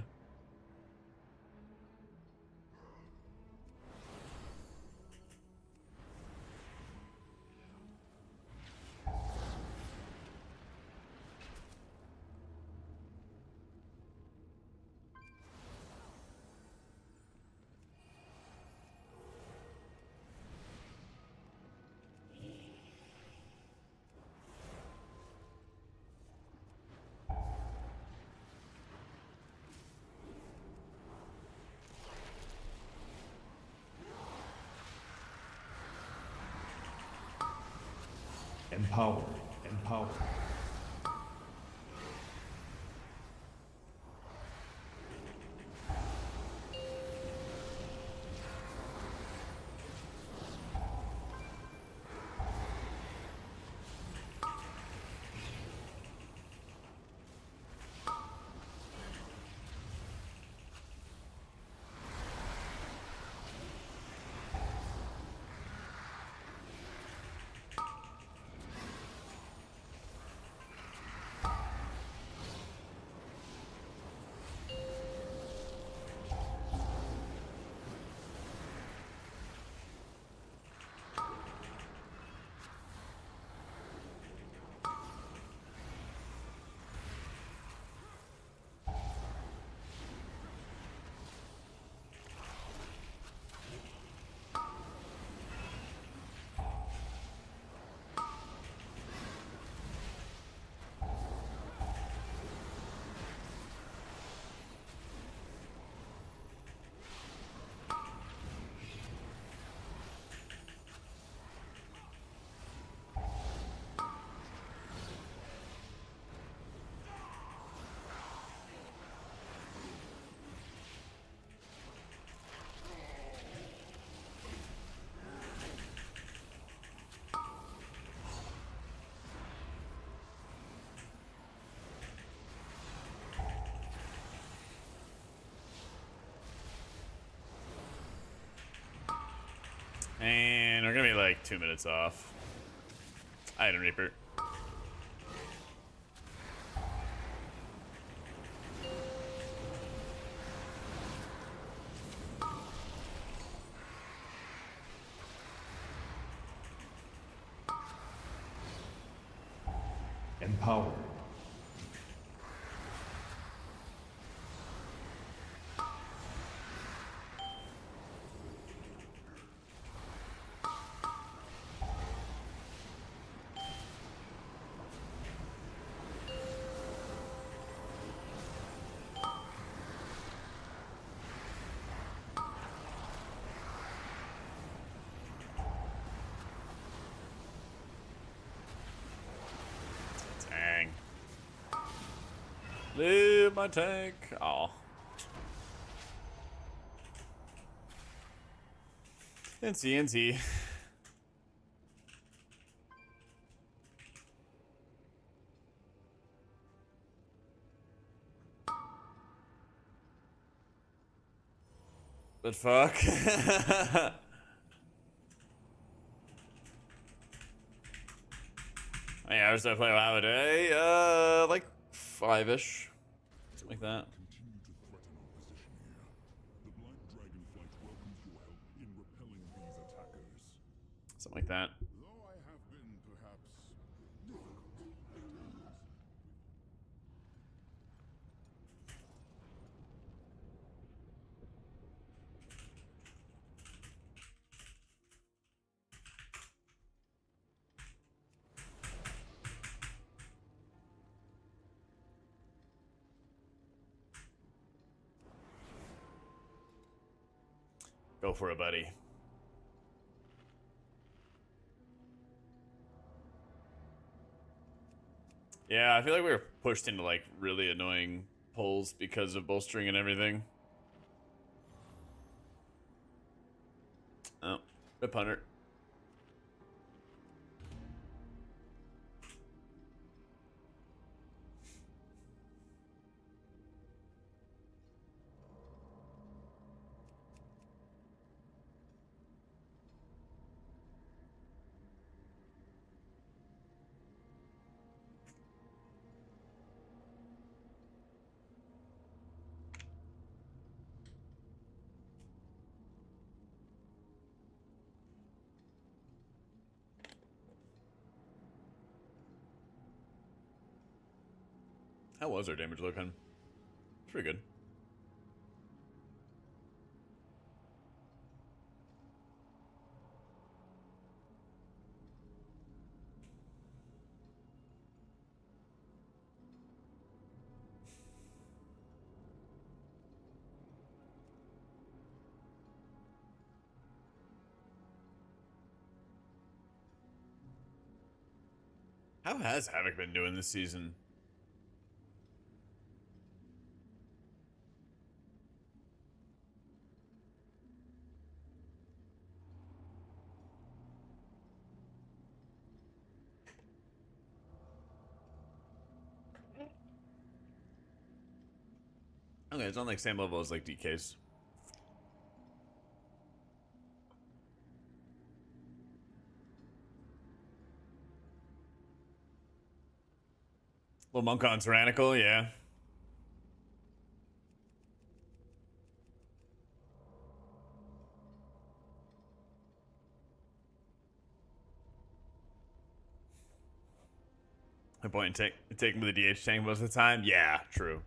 Empowered. Empowered. And we're gonna be like 2 minutes off. Item Reaper. Empowered. Dang. Leave my tank. Oh. NC. But fuck. How many hours do I play WoW a day? Like 5-ish. Something like that. Continue to threaten our position here. The Black Dragonflight welcomes your help in repelling these attackers. Something like that. Though I have been perhaps difficult at times. Go for it, buddy. Yeah, I feel like we were pushed into like really annoying pulls because of bolstering and everything. Oh, rip Hunter. How was our damage looking? It's pretty good. How has Havoc been doing this season? Okay, it's on like same level as like DK's. Little monk on Tyrannical, yeah. No point in taking with the DH tank most of the time. Yeah, true.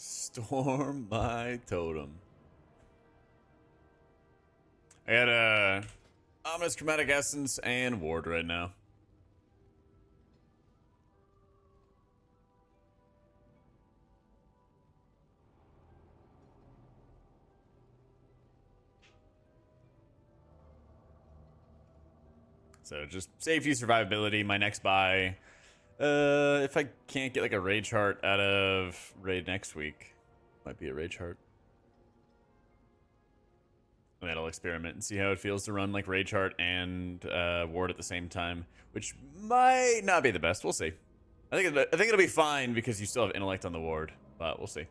Storm my totem. I got a Ominous Chromatic Essence and Ward right now. So just safety, survivability. My next buy. If I can't get like a rage heart out of raid next week, might be a rage heart. And then I'll experiment and see how it feels to run like rage heart and ward at the same time, which might not be the best. We'll see. I think it'll be fine because you still have intellect on the ward, but we'll see.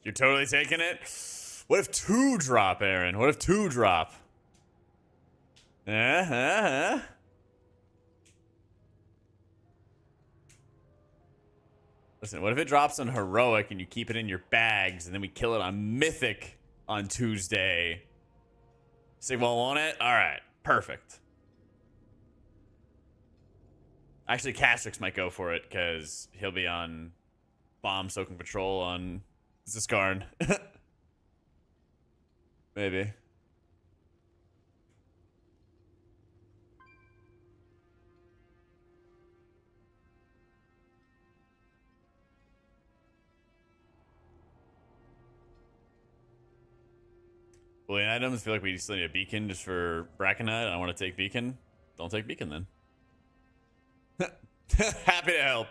You're totally taking it? What if 2 drop, Aaron? What if 2 drop? Listen, what if it drops on Heroic and you keep it in your bags and then we kill it on Mythic on Tuesday? Sigma want it? Alright, perfect. Actually, Castrix might go for it because he'll be on Bomb Soaking Patrol on Ziskarn. Maybe. Bullion items, I feel like we still need a beacon just for Brackenite. I want to take beacon. Don't take beacon then. Happy to help.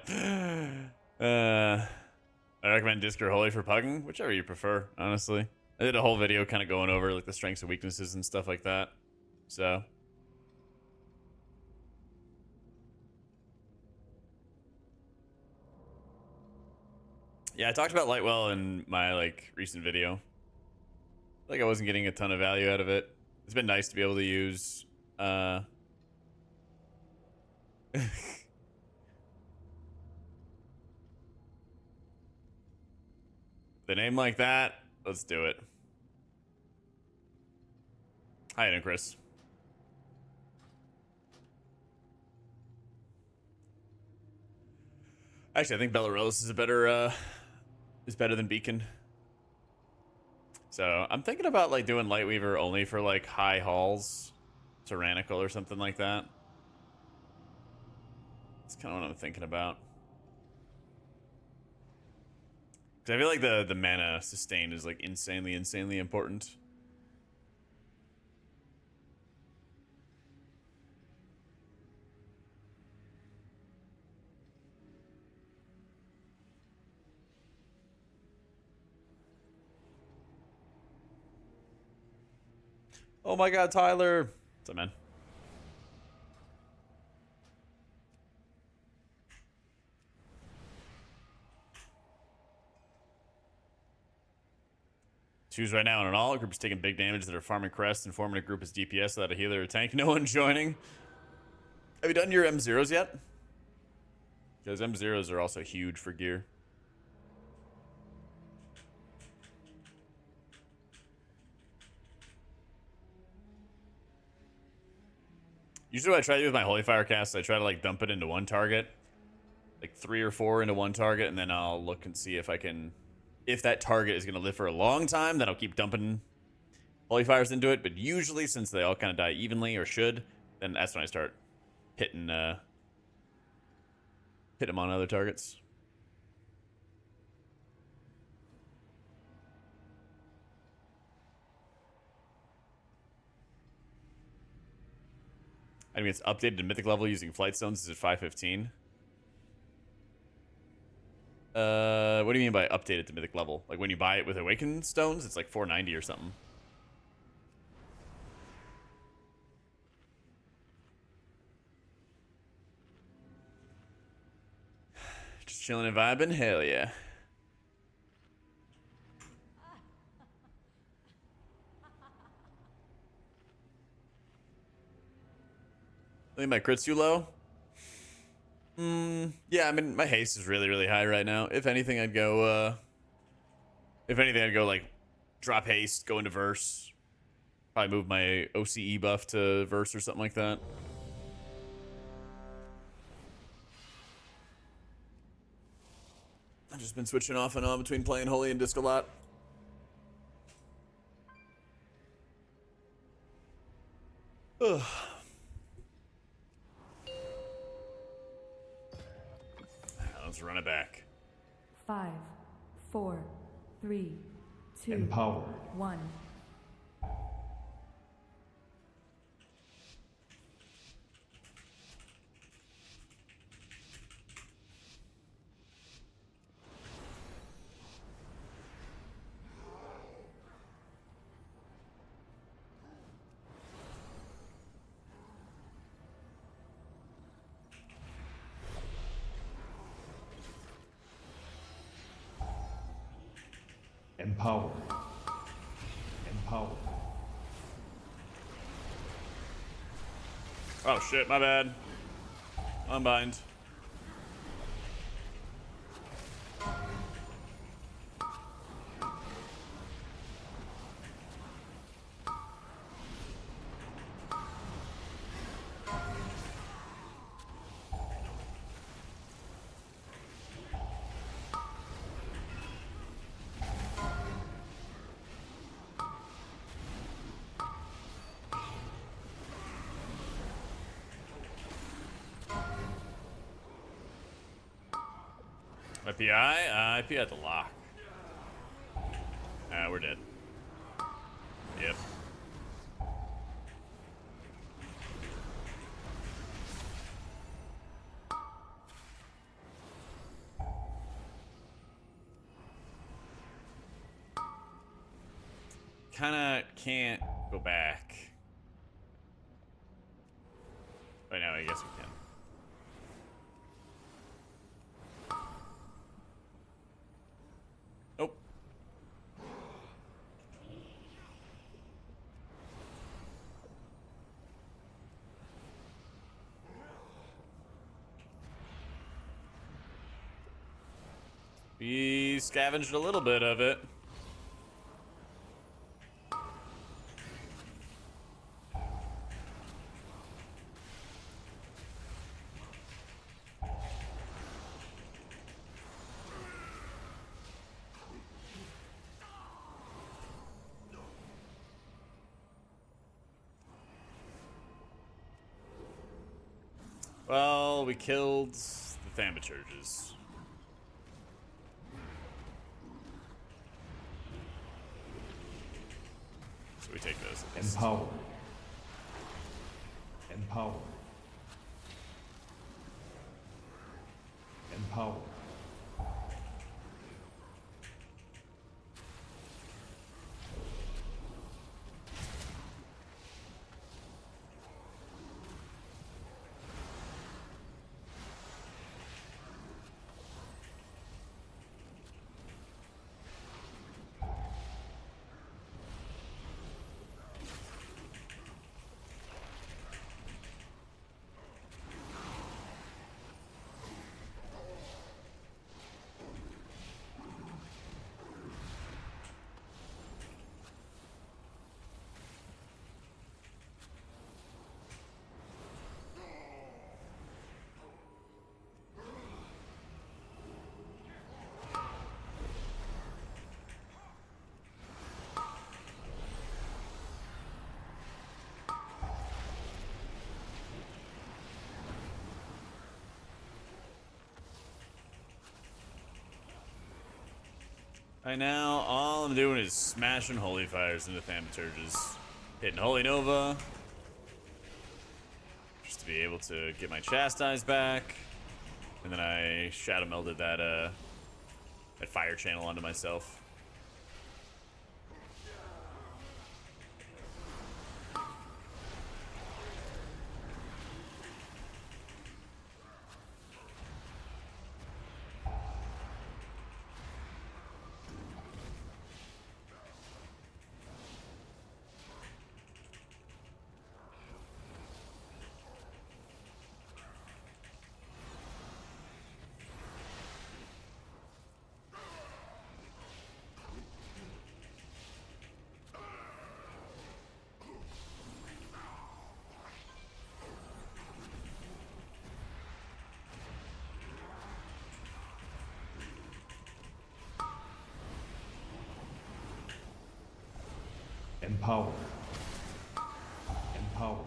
I recommend Disc or Holy for pugging, whichever you prefer, honestly. I did a whole video kind of going over like the strengths and weaknesses and stuff like that. So. Yeah, I talked about Lightwell in my like recent video. Like I wasn't getting a ton of value out of it. It's been nice to be able to use the name like that. Let's do it. Hi, Chris. Actually, I think Belarus is a better is better than Beacon. So I'm thinking about like doing Lightweaver only for like high halls, tyrannical or something like that. That's kind of what I'm thinking about. Because I feel like the mana sustain is like insanely important. Oh my god, Tyler. What's up, man? Choose right now on an all. Group is taking big damage that are farming crests and forming a group as DPS without a healer or tank. No one joining. Have you done your M0s yet? Because M0s are also huge for gear. Usually what I try to do with my Holy Fire cast, I try to like dump it into one target. Like 3 or 4 into one target, and then I'll look and see if I can... If that target is going to live for a long time, then I'll keep dumping Holy Fires into it. But usually, since they all kind of die evenly, or should, then that's when I start hitting them on other targets. I mean, it's updated to Mythic level using Flight Stones. Is it 515? What do you mean by updated to Mythic level? Like when you buy it with Awakened Stones, it's like 490 or something. Just chilling and vibing? Hell yeah. I think my crit's too low. Yeah, I mean, my haste is really high right now. If anything, I'd go, like, drop haste, go into verse. Probably move my OCE buff to verse or something like that. I've just been switching off and on between playing Holy and Disc a lot. Let's run it back. 5, 4, 3, 2, Empowered. 1. Empowered. Empowered. Oh shit, my bad. Unbind. My PI? I PI'd the lock. We're dead. Yep. Kinda can't go back. Right now, I guess we can. Nope. We scavenged a little bit of it. Well, we killed the thaumaturges. So we take those. At least. Empowered. Empowered. Empowered. Right now, all I'm doing is smashing holy fires into thaumaturges. Hitting Holy Nova. Just to be able to get my chastise back. And then I shadow melded that fire channel onto myself. Empowered. Empowered.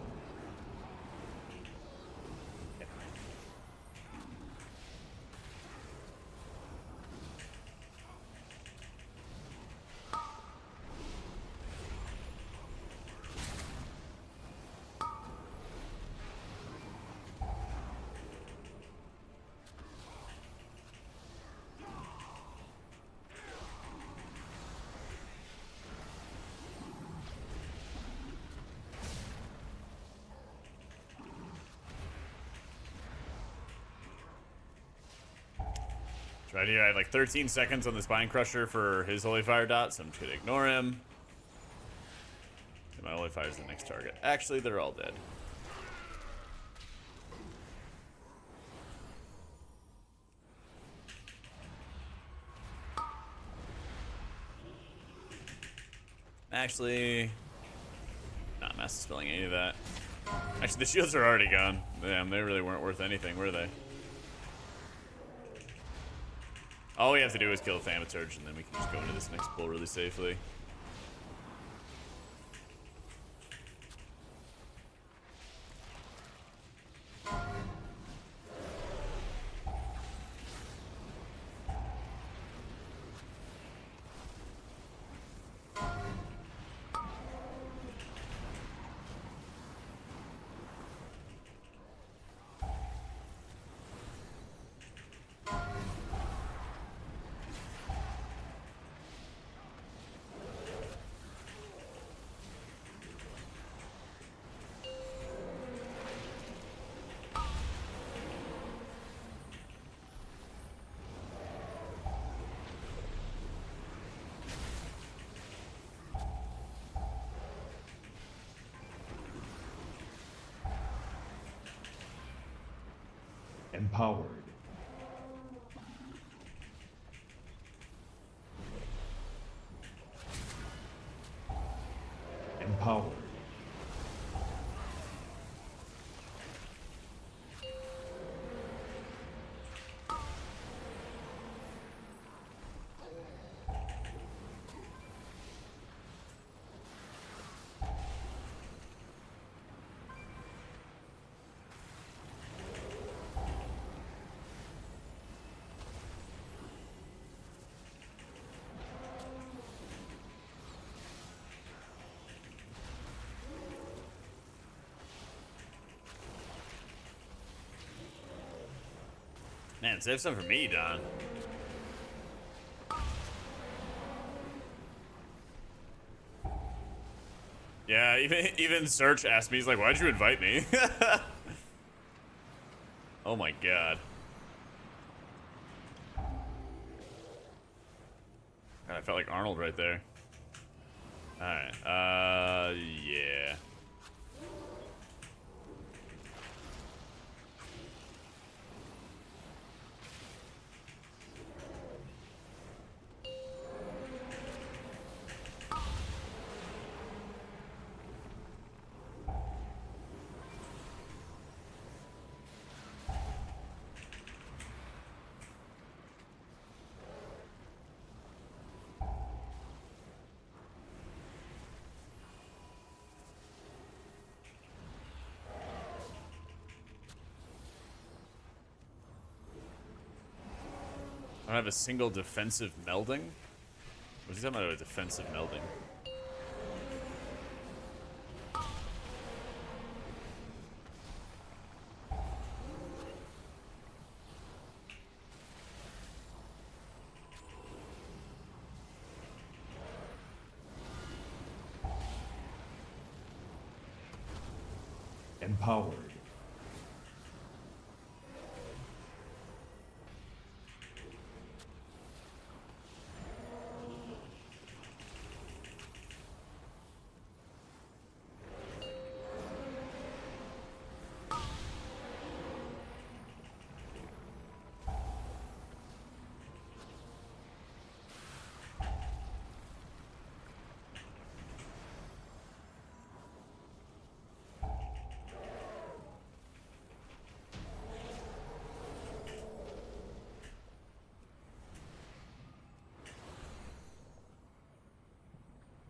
Right here, I have like 13 seconds on the Spine Crusher for his Holy Fire dot, so I'm just gonna ignore him. And my Holy Fire is the next target. Actually, they're all dead. Actually, not mass dispelling any of that. Actually, the shields are already gone. Damn, they really weren't worth anything, were they? All we have to do is kill Thaumaturge, and then we can just go into this next pull really safely. Empowered. Empowered. Man, save some for me, Don. Yeah, even Search asked me, he's like, why'd you invite me? Oh my god. God, I felt like Arnold right there. Alright, yeah. I don't have a single defensive melding? What's he talking about, a defensive melding? Empowered.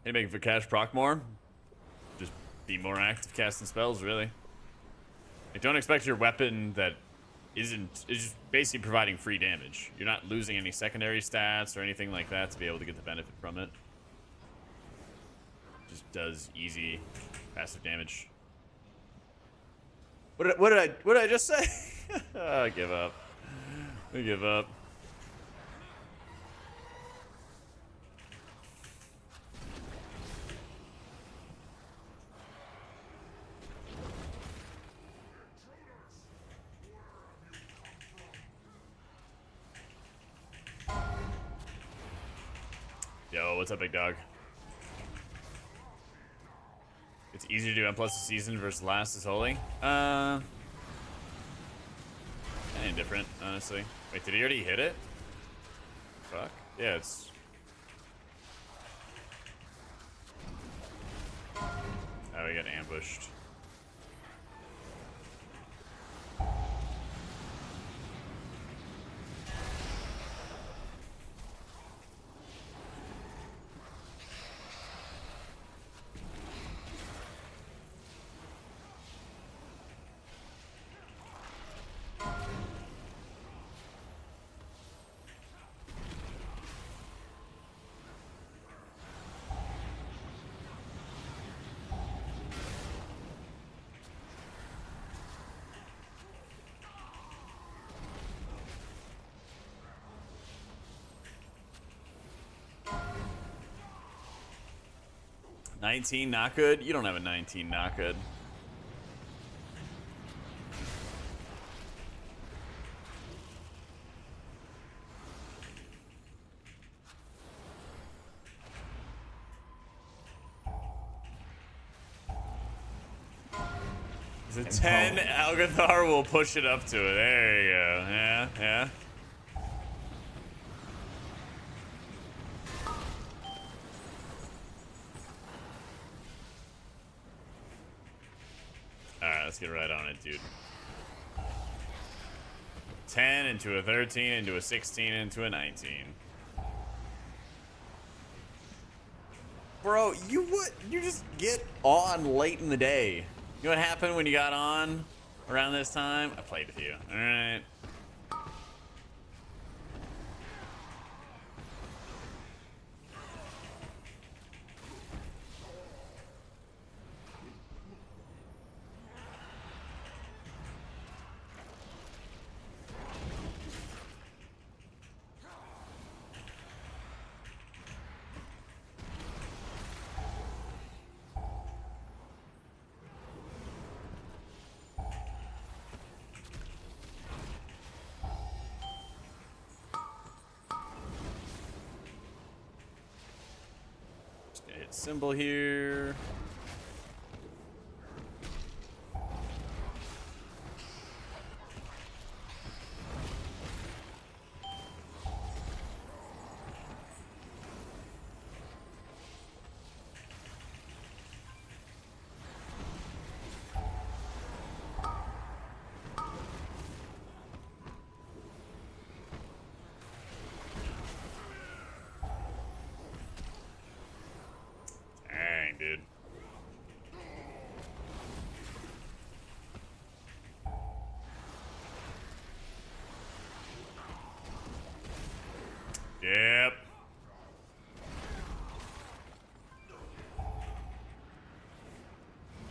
Hey, making for cash proc more? Just be more active casting spells, really. Like, don't expect your weapon that is just basically providing free damage. You're not losing any secondary stats or anything like that to be able to get the benefit from it. Just does easy passive damage. What did I just say? I give up. I give up. Yo, what's up, big dog? It's easier to do M+ this season versus last is holy. Any different, honestly. Wait, did he already hit it? Fuck. Yeah, it's... Oh, he got ambushed. $19 not good? You don't have a 19 not good. Is it 10? Algathar will push it up to it. There you go. Yeah, yeah. Alright, let's get right on it, dude. 10 into a 13, into a 16, into a 19. Bro, you just get on late in the day. You know what happened when you got on around this time? I played with you. Alright. Hit symbol here. Dang, dude. Yep.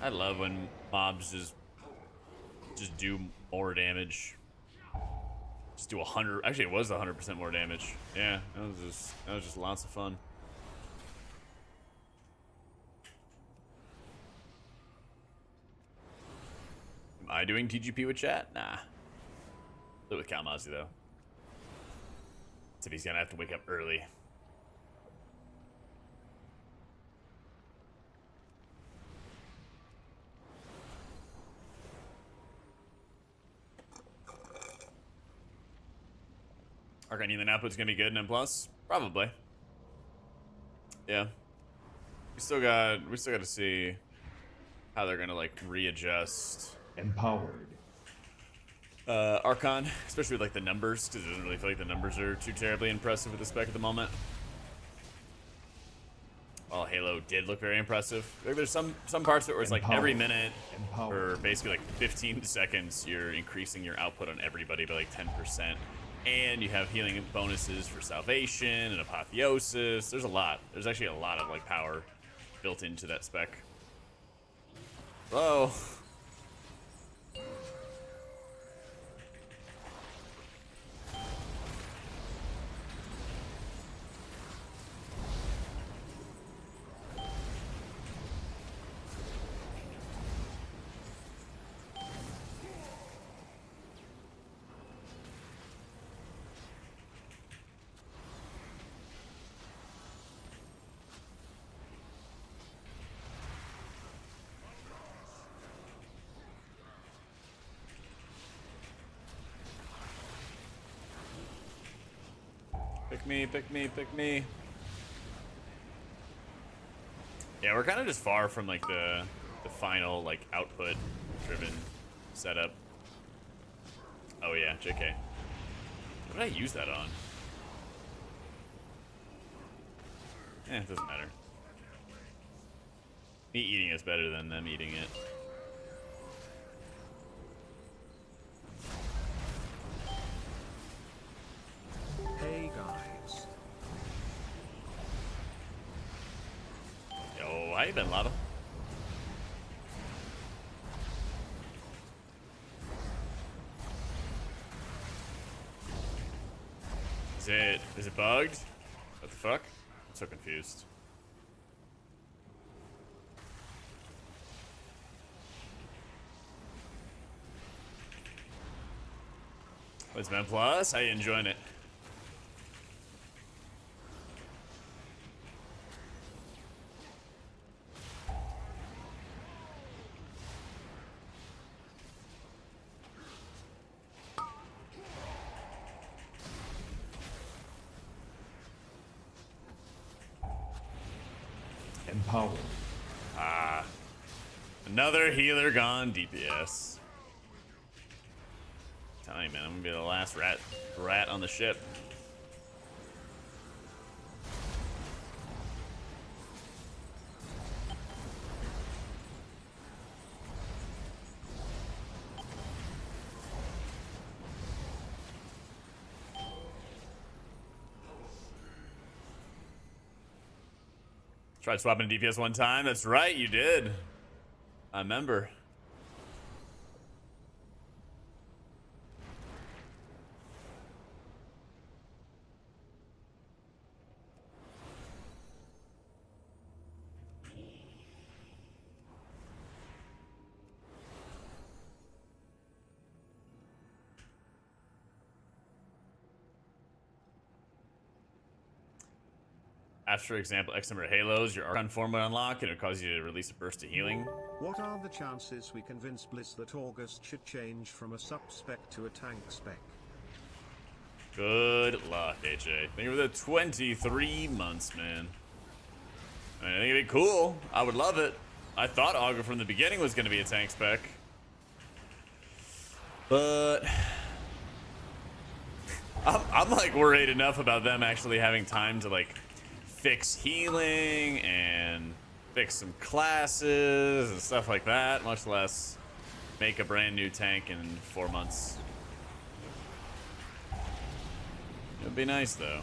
I love when mobs just do more damage. Just do 100. Actually, it was 100% more damage. Yeah, that was just lots of fun. Am I doing TGP with chat? Nah. Do it with Kalmazi though. So he's gonna have to wake up early. Arcane Healing output's gonna be good in M+? Probably. Yeah. We still got to see how they're gonna like readjust Empowered. Archon, especially with like the numbers, because it doesn't really feel like the numbers are too terribly impressive with the spec at the moment. While Halo did look very impressive. Like there's some parts of it where it's like every minute for basically like 15 seconds you're increasing your output on everybody by like 10%. And you have healing bonuses for salvation and apotheosis. There's a lot. There's actually a lot of like power built into that spec. Whoa. Pick me, pick me, pick me. Yeah, we're kind of just far from like the final like output driven setup. Oh yeah, JK. What did I use that on? It doesn't matter. Me eating is better than them eating it. Hey guys. Yo, how you been, Lava? Is it bugged? What the fuck? I'm so confused. What's Mythic Plus? How you enjoying it? Empower. Ah. Another healer gone DPS. Telling you, man, I'm gonna be the last rat on the ship. Tried swapping DPS one time. That's right, you did. I remember. After, for example, X number of halos, your Archon form will unlock and it'll cause you to release a burst of healing. What are the chances we convince Bliss that August should change from a sub-spec to a tank spec? Good luck, HA. Thank you for the 23 months, man. I mean, I think it'd be cool. I would love it. I thought Augur from the beginning was going to be a tank spec. But I'm like worried enough about them actually having time to like fix healing and fix some classes and stuff like that, much less make a brand new tank in 4 months. It would be nice though.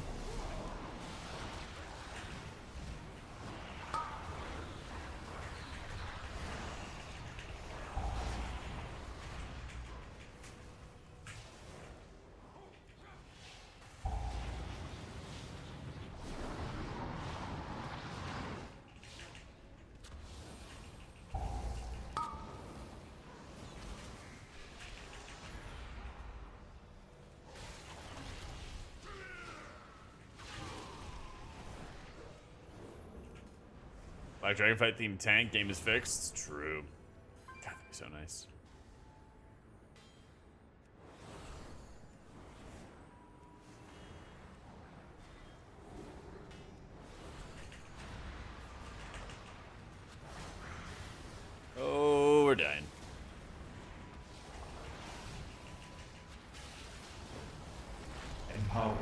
Like Dragonfight themed tank game is fixed. It's true. God, that'd be so nice. Oh, we're dying. Empower.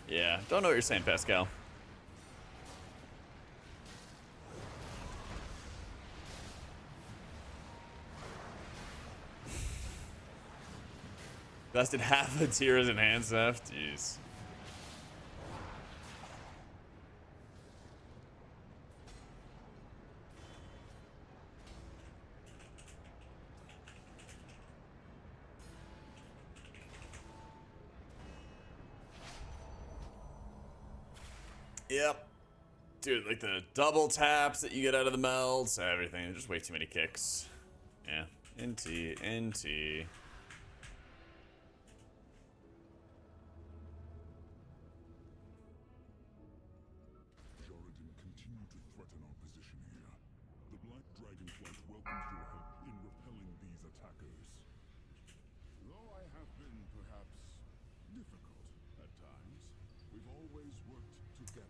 Yeah, don't know what you're saying, Pascal. Lasted half a tier as enhanced theft? Jeez. Yep. Dude, like the double taps that you get out of the melts, everything. Just way too many kicks. Yeah. NT, NT. Jordan continue to threaten our position here. The Black Dragonflight welcomes your help in repelling these attackers. Though I have been perhaps difficult at times, we've always worked together.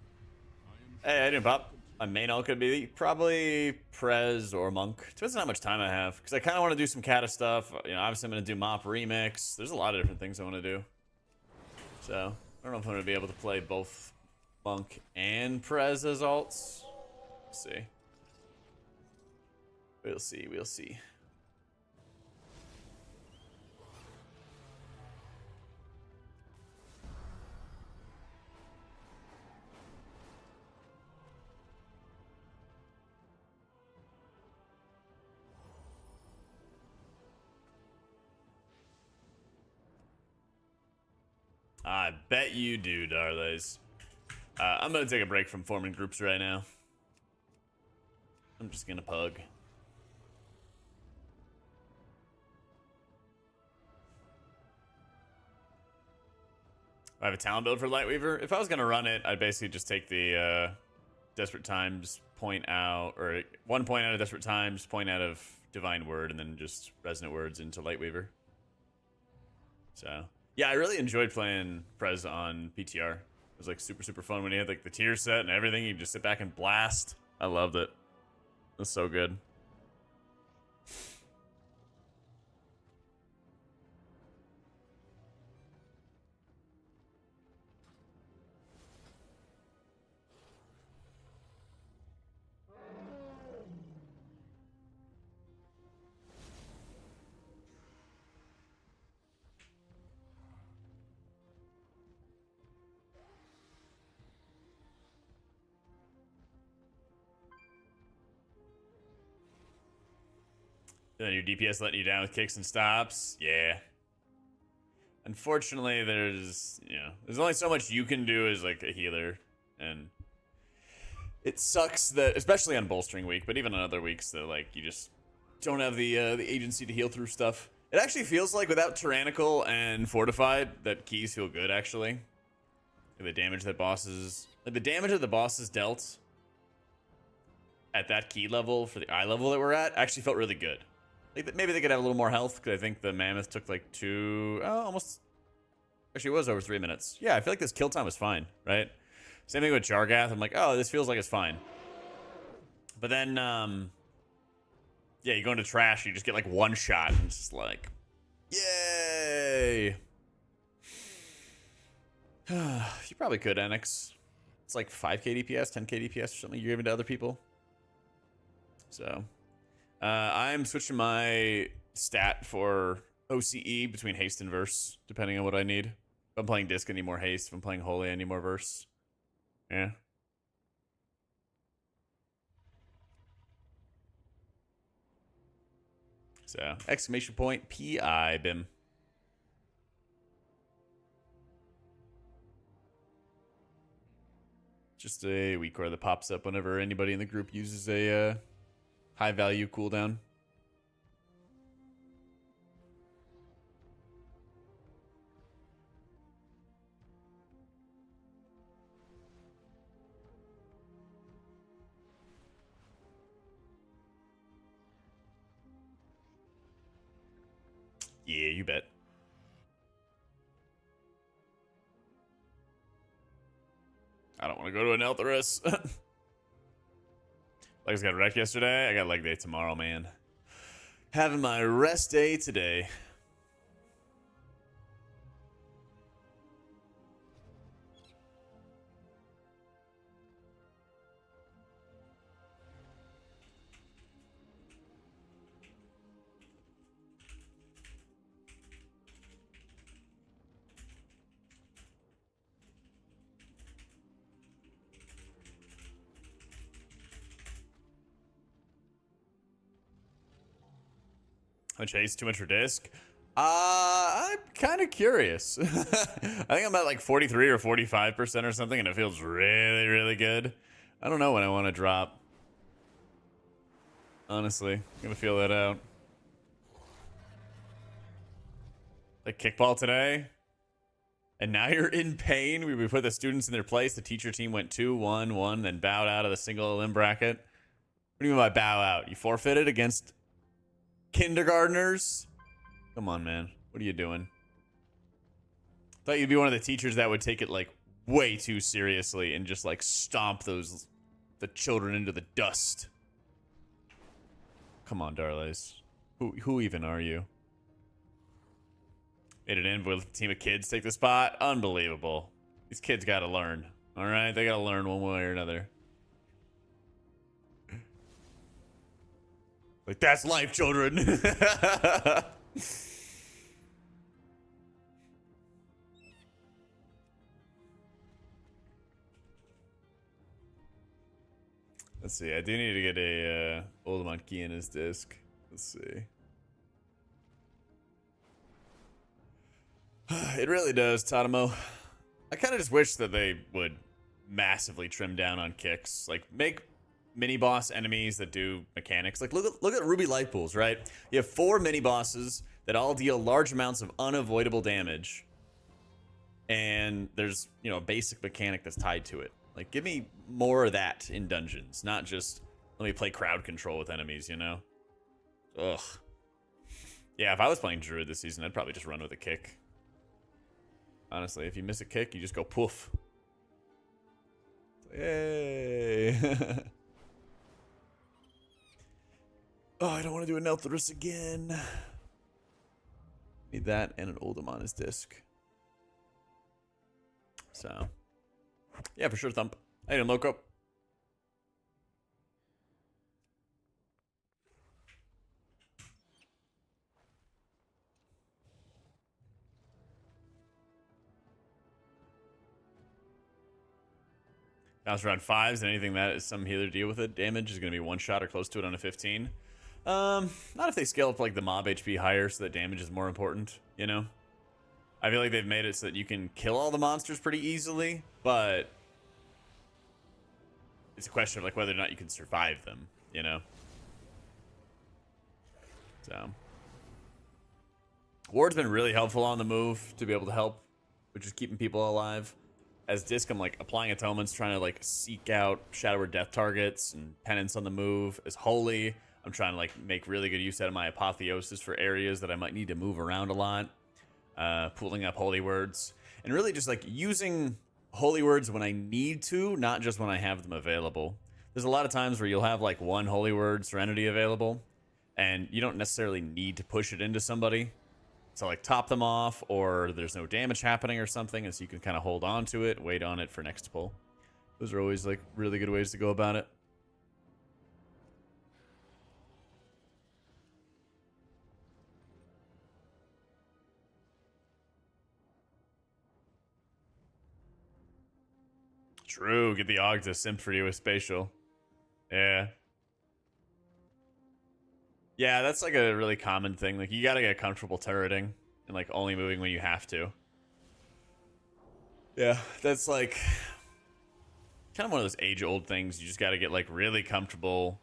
Hey, I didn't pop. My main ult could be probably Prez or Monk. Depends on how much time I have, because I kind of want to do some Kata stuff. You know, obviously I'm going to do Mop Remix. There's a lot of different things I want to do. So, I don't know if I'm going to be able to play both Monk and Prez as alts. We'll see. We'll see, we'll see. I bet you do, Darlays. I'm gonna take a break from forming groups right now. I'm just gonna pug. I have a talent build for Lightweaver. If I was gonna run it, I'd basically just take the Desperate Times point out, or 1 point out of Desperate Times, point out of Divine Word, and then just Resonant Words into Lightweaver. So yeah, I really enjoyed playing Prez on PTR. It was like super, super fun when he had like the tier set and everything. You just sit back and blast. I loved it. It was so good. Then your DPS letting you down with kicks and stops. Yeah. Unfortunately, there's only so much you can do as like a healer, and it sucks that, especially on bolstering week, but even on other weeks, that like you just don't have the agency to heal through stuff. It actually feels like without Tyrannical and Fortified, that keys feel good actually. The damage that bosses, like the damage that the bosses dealt at that key level for the eye level that we're at, actually felt really good. Like maybe they could have a little more health, because I think the Mammoth took like almost, actually it was over 3 minutes. Yeah, I feel like this kill time was fine, right? Same thing with Jargath. I'm like, oh, this feels like it's fine. But then, yeah, you go into trash, you just get like one shot, and it's just like, yay! You probably could, Enix. It's like 5k DPS, 10k DPS or something you're giving to other people. So I'm switching my stat for OCE between haste and verse, depending on what I need. If I'm playing disc, I need more haste. If I'm playing holy, I need more verse. Yeah. So, exclamation point, PI, BIM. Just a weak core that pops up whenever anybody in the group uses a high value cooldown. Yeah, you bet. I don't want to go to an Eltherus. Legs got wrecked yesterday. I got leg day tomorrow, man. Having my rest day today. How much haste? Too much for disc? I'm kind of curious. I think I'm at like 43 or 45% or something, and it feels really, really good. I don't know when I want to drop. Honestly, I'm gonna feel that out. Like kickball today, and now you're in pain. We put the students in their place. The teacher team went 2-1-1, then bowed out of the single limb bracket. What do you mean by bow out? You forfeited against kindergartners? Come on, man. What are you doing? Thought you'd be one of the teachers that would take it like way too seriously and just like stomp the children into the dust. Come on, darlings. Who even are you? Made it in with a team of kids take the spot. Unbelievable. These kids gotta learn. All right, they gotta learn one way or another. Like, that's life, children. Let's see. I do need to get a Oldemon key in his disc. Let's see. It really does, Tadamo. I kind of just wish that they would massively trim down on kicks. Like, make mini boss enemies that do mechanics. Like, look at Ruby Light Pools, right? You have 4 mini bosses that all deal large amounts of unavoidable damage. And there's, you know, a basic mechanic that's tied to it. Like, give me more of that in dungeons, not just let me play crowd control with enemies, you know? Ugh. Yeah, if I was playing Druid this season, I'd probably just run with a kick. Honestly, if you miss a kick, you just go poof. Yay. Oh, I don't want to do a Nelthrus again. Need that and an Oldemon as disc. So, yeah, for sure, Thump. Hey, Loco. Bounce around 5s, and anything that is some healer deal with it. Damage is going to be 1 shot or close to it on a 15. Not if they scale up like the mob HP higher so that damage is more important, you know? I feel like they've made it so that you can kill all the monsters pretty easily, but it's a question of like whether or not you can survive them, you know? So Ward's been really helpful on the move to be able to help, which is keeping people alive. As Disc, I'm like applying atonements, trying to like seek out Shadow or Death targets and penance on the move. As Holy, I'm trying to like make really good use out of my Apotheosis for areas that I might need to move around a lot. Pulling up Holy Words. And really just like using Holy Words when I need to, not just when I have them available. There's a lot of times where you'll have like 1 Holy Word Serenity available, and you don't necessarily need to push it into somebody. So like top them off, or there's no damage happening or something, and so you can kind of hold on to it, wait on it for next pull. Those are always like really good ways to go about it. True, get the Aug to simp for you with spatial. Yeah. Yeah, that's like a really common thing. Like, you gotta get comfortable turreting and like only moving when you have to. Yeah, that's like kind of one of those age-old things. You just gotta get like really comfortable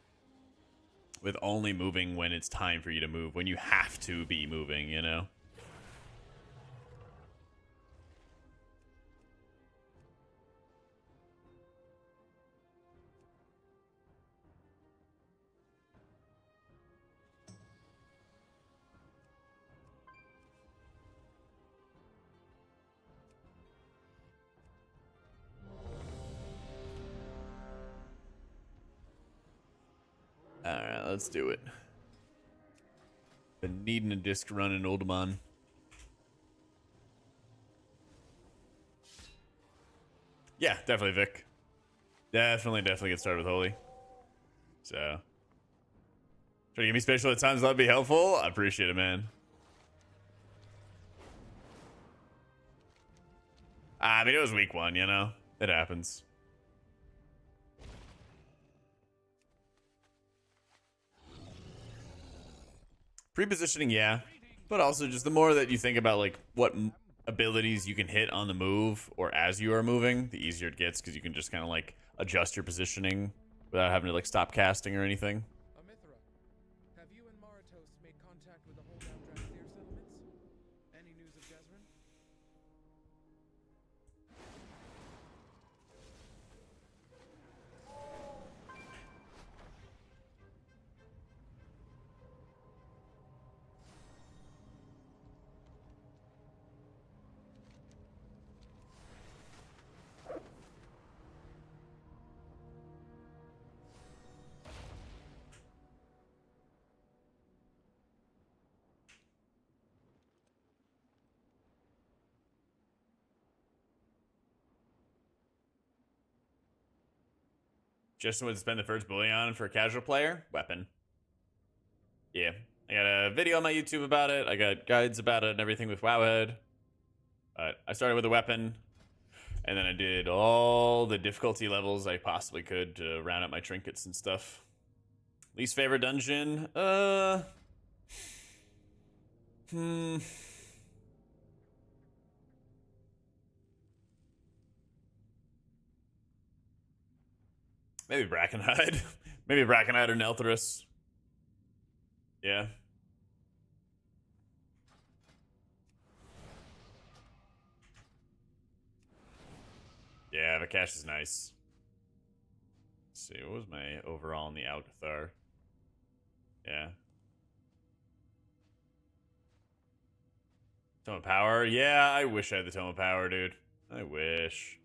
with only moving when it's time for you to move, when you have to be moving, you know? Alright, let's do it. Been needing a disc run in Oldemon. Yeah, definitely Vic. Definitely get started with Holy. So, try to give me spatial at times, that'd be helpful. I appreciate it, man. I mean, it was week 1, you know? It happens. Pre-positioning, yeah. But also just the more that you think about like what abilities you can hit on the move or as you are moving, the easier it gets, because you can just kind of like adjust your positioning without having to like stop casting or anything. Amithra, have you and Maratos made contact with the holdout Dractyr settlements? Any news of Jezrin? Justin would spend the first bullion for a casual player. Weapon. Yeah. I got a video on my YouTube about it. I got guides about it and everything with Wowhead. But I started with a weapon. And then I did all the difficulty levels I possibly could to round out my trinkets and stuff. Least favorite dungeon? Maybe Brackenhide. Maybe Brackenhide or Nelthorus. Yeah. Yeah, the cache is nice. Let's see, what was my overall in the Alcathar? Yeah. Tome of Power? Yeah, I wish I had the Tome of Power, dude. I wish.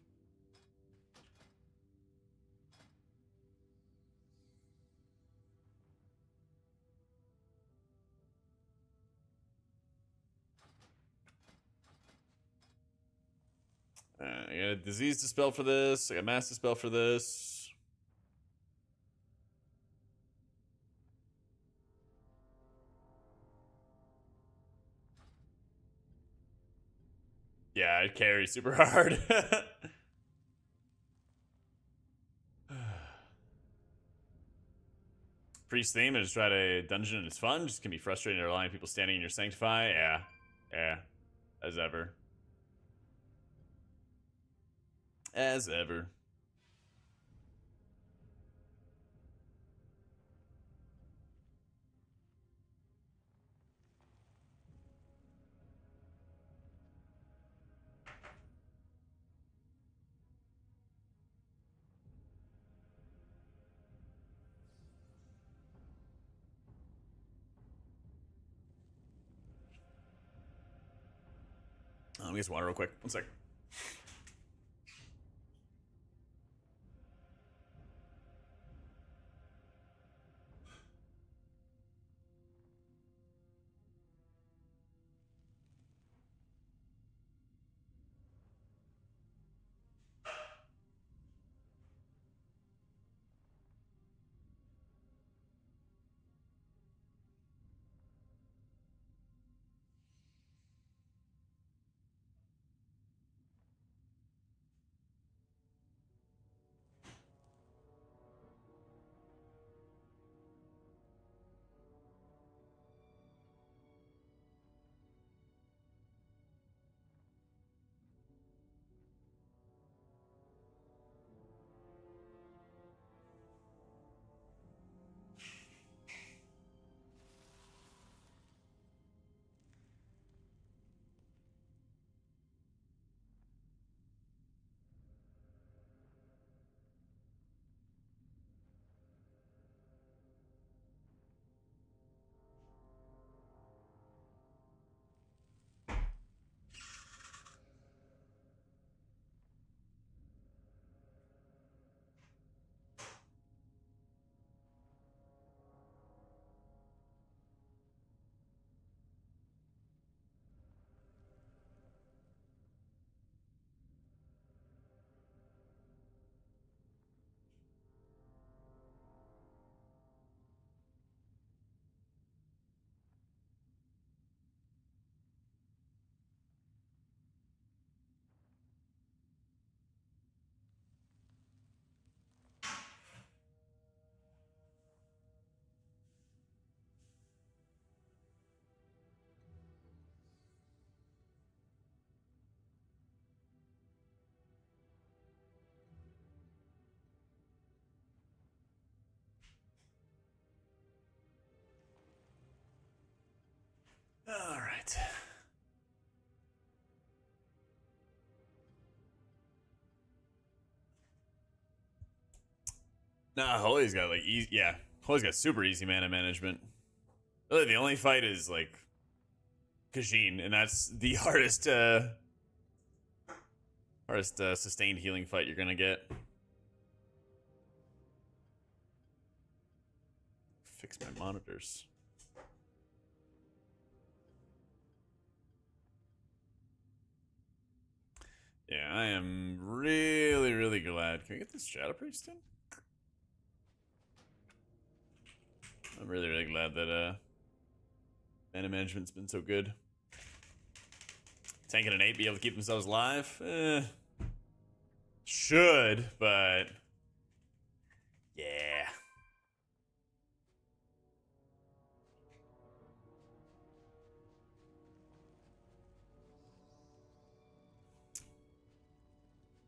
I got a Disease Dispel for this. I got Mass Dispel for this. Yeah, it carries super hard. Priest theme, I just tried a dungeon and it's fun. Just can be frustrating to rely on people standing in your Sanctify. Yeah. Yeah. As ever. As ever. Let me get some water real quick. One sec. Nah, Holy's got like easy. Yeah, Holy's got super easy mana management. Really, the only fight is like Kajin, and that's the hardest sustained healing fight you're gonna get. Fix my monitors. Yeah, I am really, really glad. Can we get this Shadow Priest in? I'm really, really glad that mana management's been so good. Tank and an 8 be able to keep themselves alive? Should, but yeah.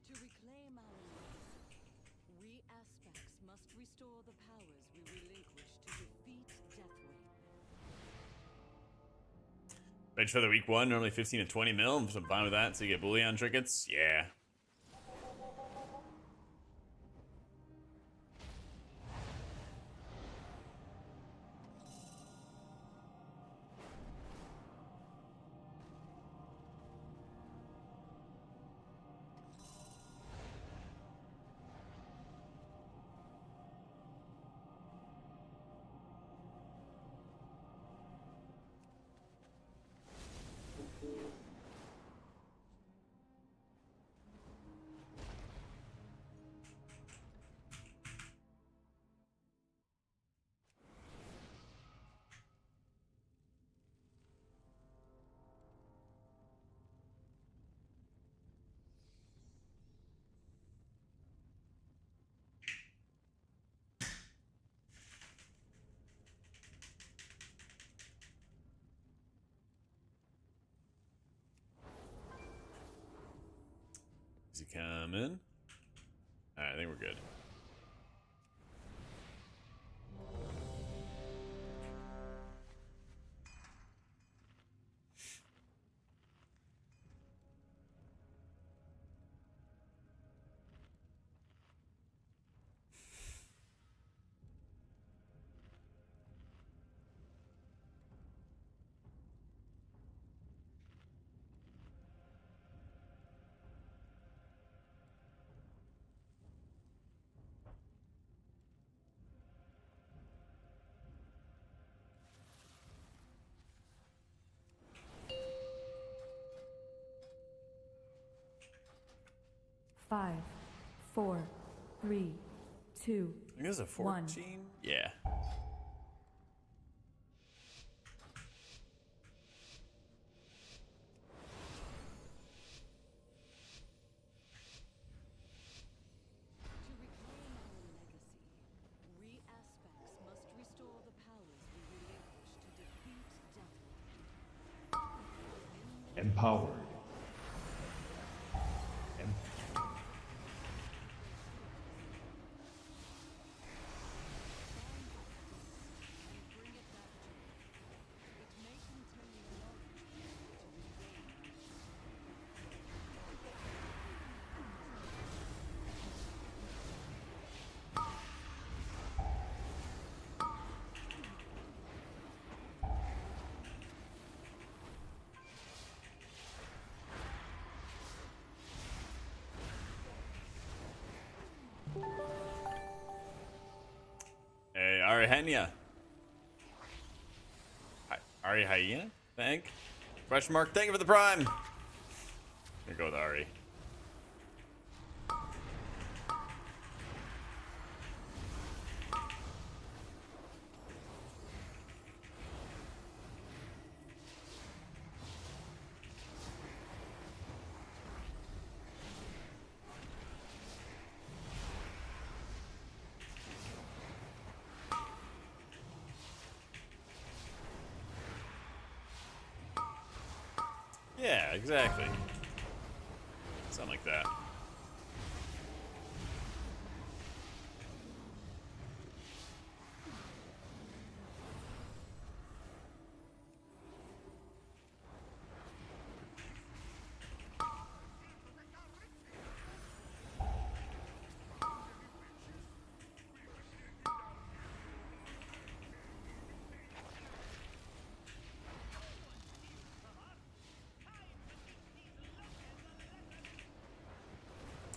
To reclaim our legacy, we aspects must restore the powers we relinquished to defeat Deathwing. Bench for the week 1, normally 15 to 20 mil. So I'm fine with that. So you get bullion trinkets. Yeah. Is he coming? Alright, I think we're good. Five, four, three, two, I think this is a 14? one. Yeah. To reclaim our legacy, we aspects must restore the powers we relinquished to defeat Deathwing. Empowered. Bring it back to me. It may contain knowledge to regain our Hey, Ari Hyena. Ari Hyena? Thank. Question mark. Thank you for the prime. Gonna go with Ari. Yeah, exactly. Something like that.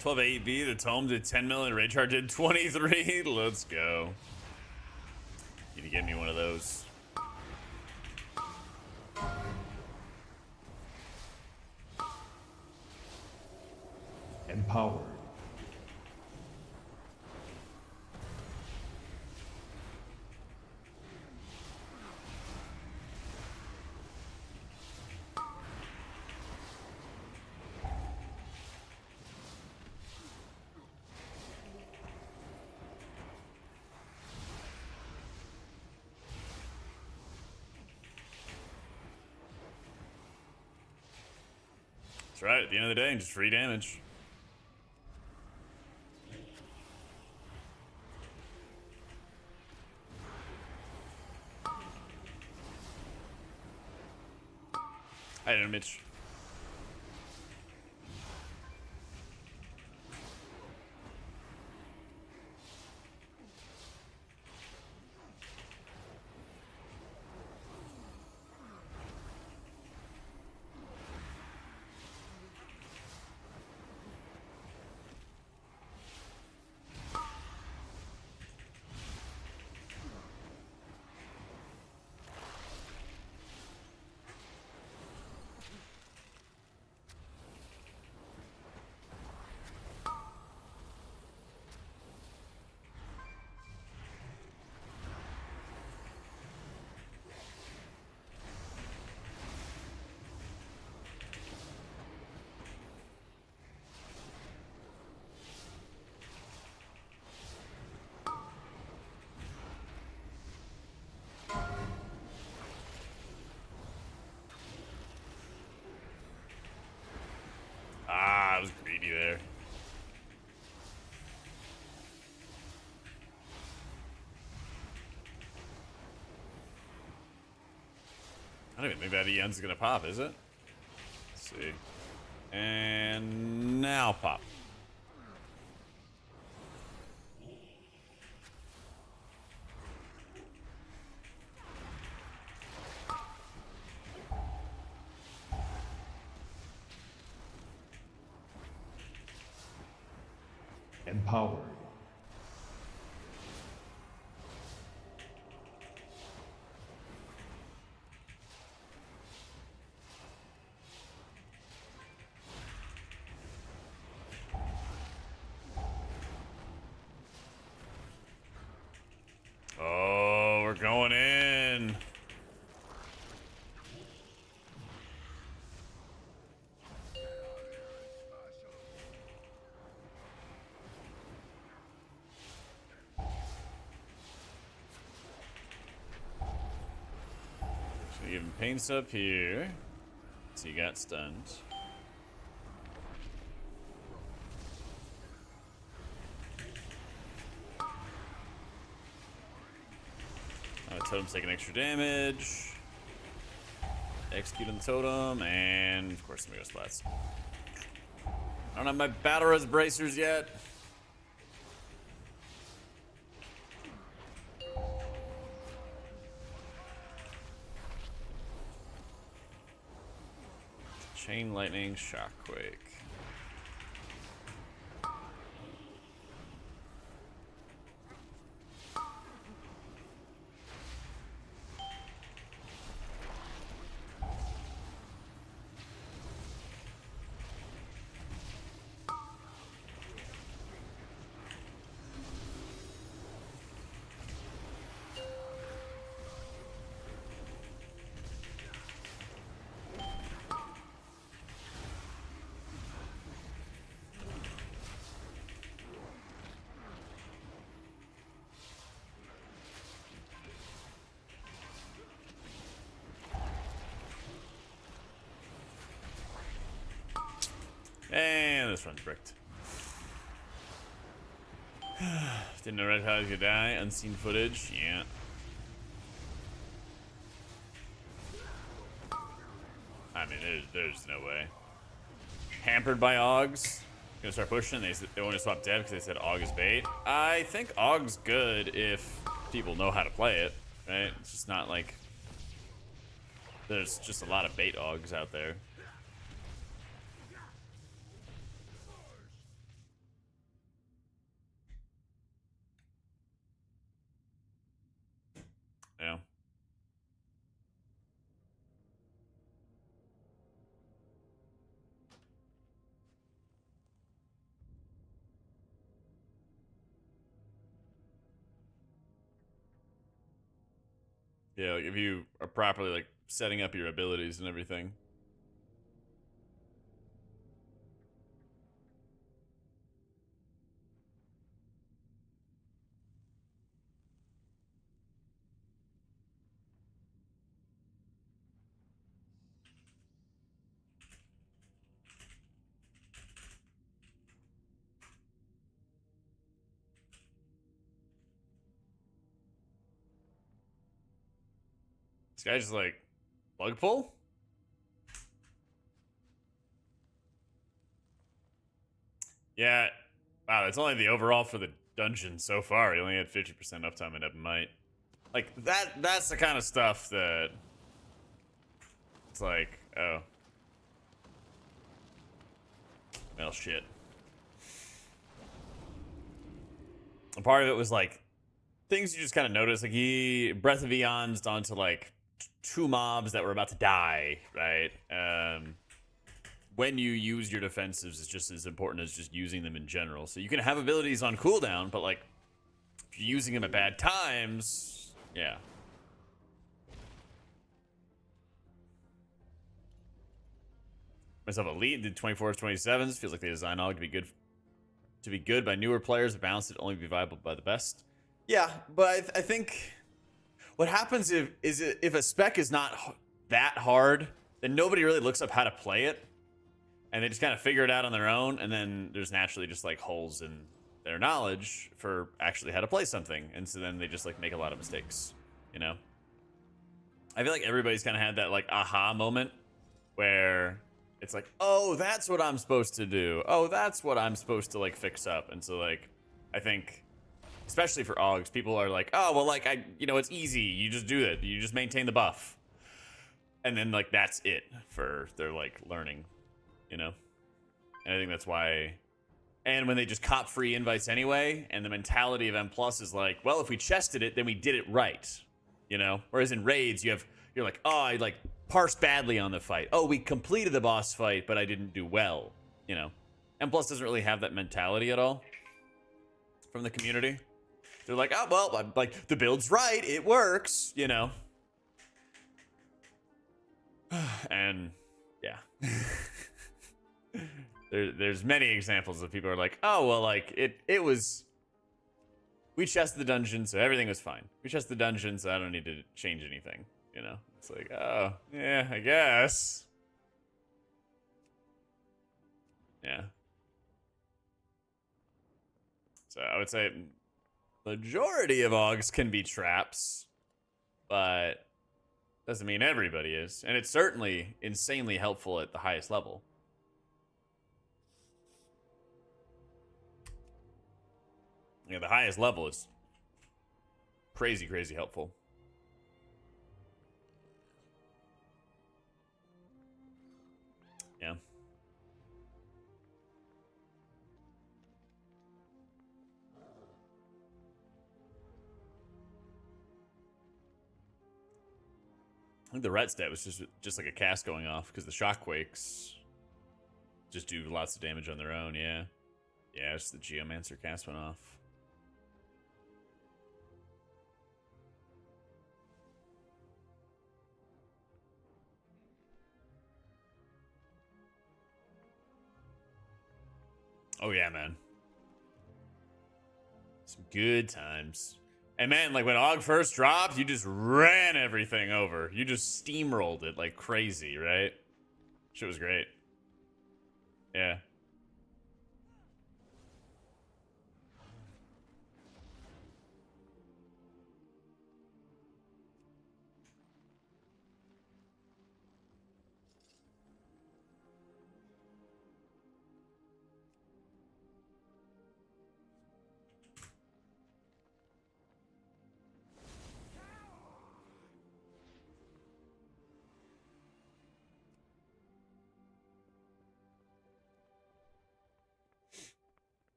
12 AEB, the tome did 10 million, raid charge did 23. Let's go. Need to get me one of those. Empowered. That's right, at the end of the day, just free damage. I don't know, Mitch. Ah, I was greedy there. I don't even think that EN's gonna pop, is it? Let's see. And now pop. Empowered. Oh, we're going in. So give him paints up here. So you got stunned. Totem's taking extra damage. Execute on the totem, and of course, Amigo splats. I don't have my battle res bracers yet. Chain lightning, shockquake. And this one's bricked. Didn't know Red Hot could die. Unseen footage. Yeah. I mean, there's no way. Hampered by Augs. Gonna start pushing. They want to swap dev because they said Aug is bait. I think Aug's good if people know how to play it, right? It's just not like there's just a lot of bait Augs out there. Yeah, like if you are properly like setting up your abilities and everything. This guy's just like bug pull? Yeah. Wow, that's only the overall for the dungeon so far. He only had 50% uptime at Might. Like that's the kind of stuff that it's like, oh. Well shit. And part of it was like things you just kind of notice, like he Breath of Eon's onto like two mobs that were about to die, right? When you use your defensives is just as important as just using them in general. So you can have abilities on cooldown, but like if you're using them at bad times, yeah. Myself elite did 24s, 27s. Feels like the design log to be good by newer players, but balanced it only be viable by the best. Yeah, but I think what happens if a spec is not that hard, then nobody really looks up how to play it, and they just kind of figure it out on their own, and then there's naturally just like holes in their knowledge for actually how to play something, and so then they just like make a lot of mistakes, you know? I feel like everybody's kind of had that like aha moment where it's like, oh, that's what I'm supposed to do. Oh, that's what I'm supposed to like fix up. And so like, I think, especially for Augs, people are like, oh, well, like it's easy. You just do it. You just maintain the buff. And then like, that's it for their like learning, you know? And I think that's why, and when they just cop free invites anyway, and the mentality of M Plus is like, well, if we chested it, then we did it right, you know? Whereas in raids, you're like, oh, I like parsed badly on the fight. Oh, we completed the boss fight, but I didn't do well, you know? M Plus doesn't really have that mentality at all from the community. They're like, oh, well, like the build's right, it works, you know? And yeah. There's many examples of people who are like, oh, well, like we chested the dungeon, so everything was fine. We chested the dungeon, so I don't need to change anything, you know? It's like, oh, yeah, I guess. Yeah. So I would say majority of Augs can be traps, but doesn't mean everybody is. And it's certainly insanely helpful at the highest level. Yeah, the highest level is crazy, crazy helpful. Yeah. I think the ret stat was just like a cast going off because the shockquakes just do lots of damage on their own, yeah. Yeah, it's the Geomancer cast went off. Oh yeah, man. Some good times. And man, like when Og first dropped, you just ran everything over. You just steamrolled it like crazy, right? Shit was great. Yeah.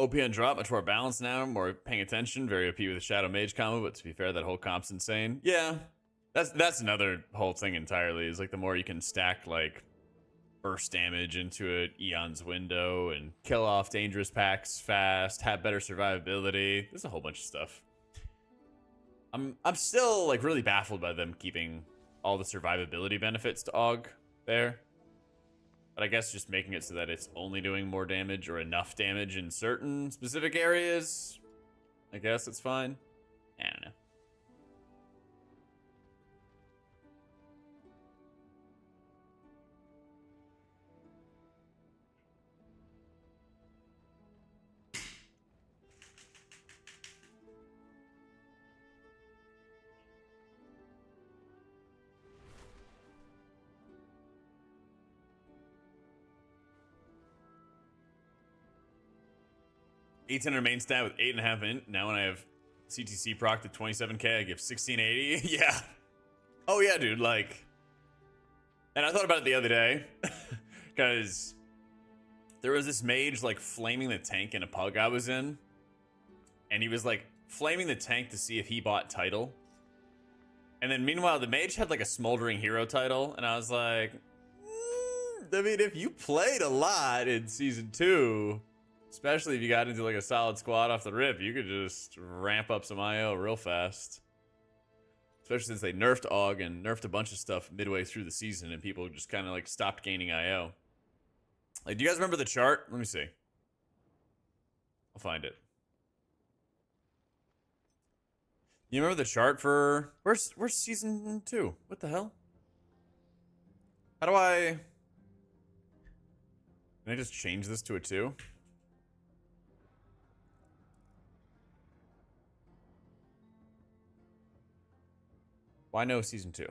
OP on drop, much more balanced now, more paying attention, very OP with the Shadow Mage combo, but to be fair, that whole comp's insane. Yeah, that's another whole thing entirely, is like the more you can stack like burst damage into an Eon's window and kill off dangerous packs fast, have better survivability. There's a whole bunch of stuff. I'm still like really baffled by them keeping all the survivability benefits to AUG there. But I guess just making it so that it's only doing more damage or enough damage in certain specific areas, I guess it's fine. I don't know. $800 main stat with 8.5 int. Now when I have CTC proc to 27k, I give 1680. Yeah. Oh yeah, dude. Like, and I thought about it the other day because there was this mage like flaming the tank in a pug I was in, and he was like flaming the tank to see if he bought title. And then meanwhile, the mage had like a smoldering hero title, and I was like, I mean, if you played a lot in season 2. Especially if you got into like a solid squad off the rip, you could just ramp up some IO real fast. Especially since they nerfed AUG and nerfed a bunch of stuff midway through the season and people just kind of like stopped gaining IO. Like, do you guys remember the chart? Let me see. I'll find it. You remember the chart for... Where's season 2? What the hell? How do I... Can I just change this to a 2? Why no season 2?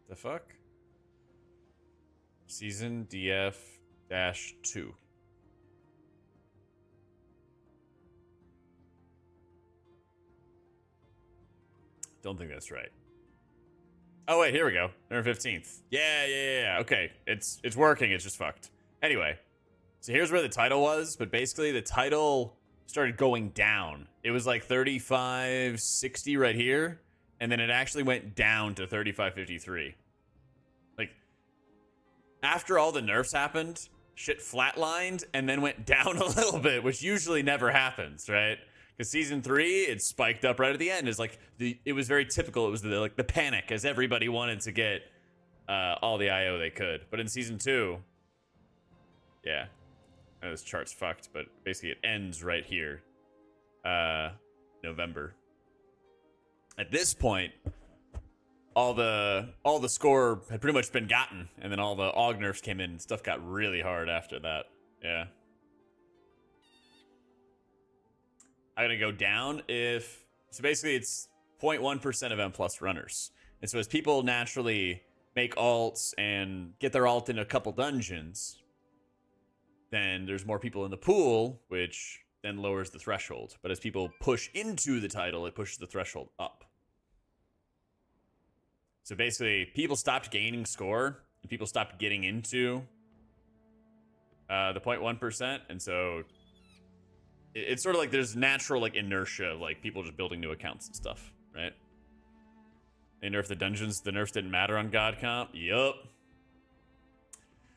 The fuck? Season DF-2. Don't think that's right. Oh wait, here we go. November 15th. Yeah. Okay, it's working. It's just fucked. Anyway, so here's where the title was, but basically the title started going down. It was like 3560 right here, and then it actually went down to 3553. Like, after all the nerfs happened, shit flatlined and then went down a little bit, which usually never happens, right? Because season 3, it spiked up right at the end. It's like it was very typical. It was the panic as everybody wanted to get all the IO they could. But in season 2, yeah. I know this chart's fucked, but basically it ends right here. November. At this point, all the score had pretty much been gotten, and then all the AUG nerfs came in and stuff got really hard after that. Yeah. I'm gonna go down if... So basically it's 0.1% of M plus runners. And so as people naturally make alts and get their alt in a couple dungeons, then there's more people in the pool, which then lowers the threshold. But as people push into the title, it pushes the threshold up. So basically, people stopped gaining score, and people stopped getting into the 0.1%, and so it's sort of like there's natural like inertia of like people just building new accounts and stuff, right? They nerfed the dungeons. The nerfs didn't matter on God Comp. Yup.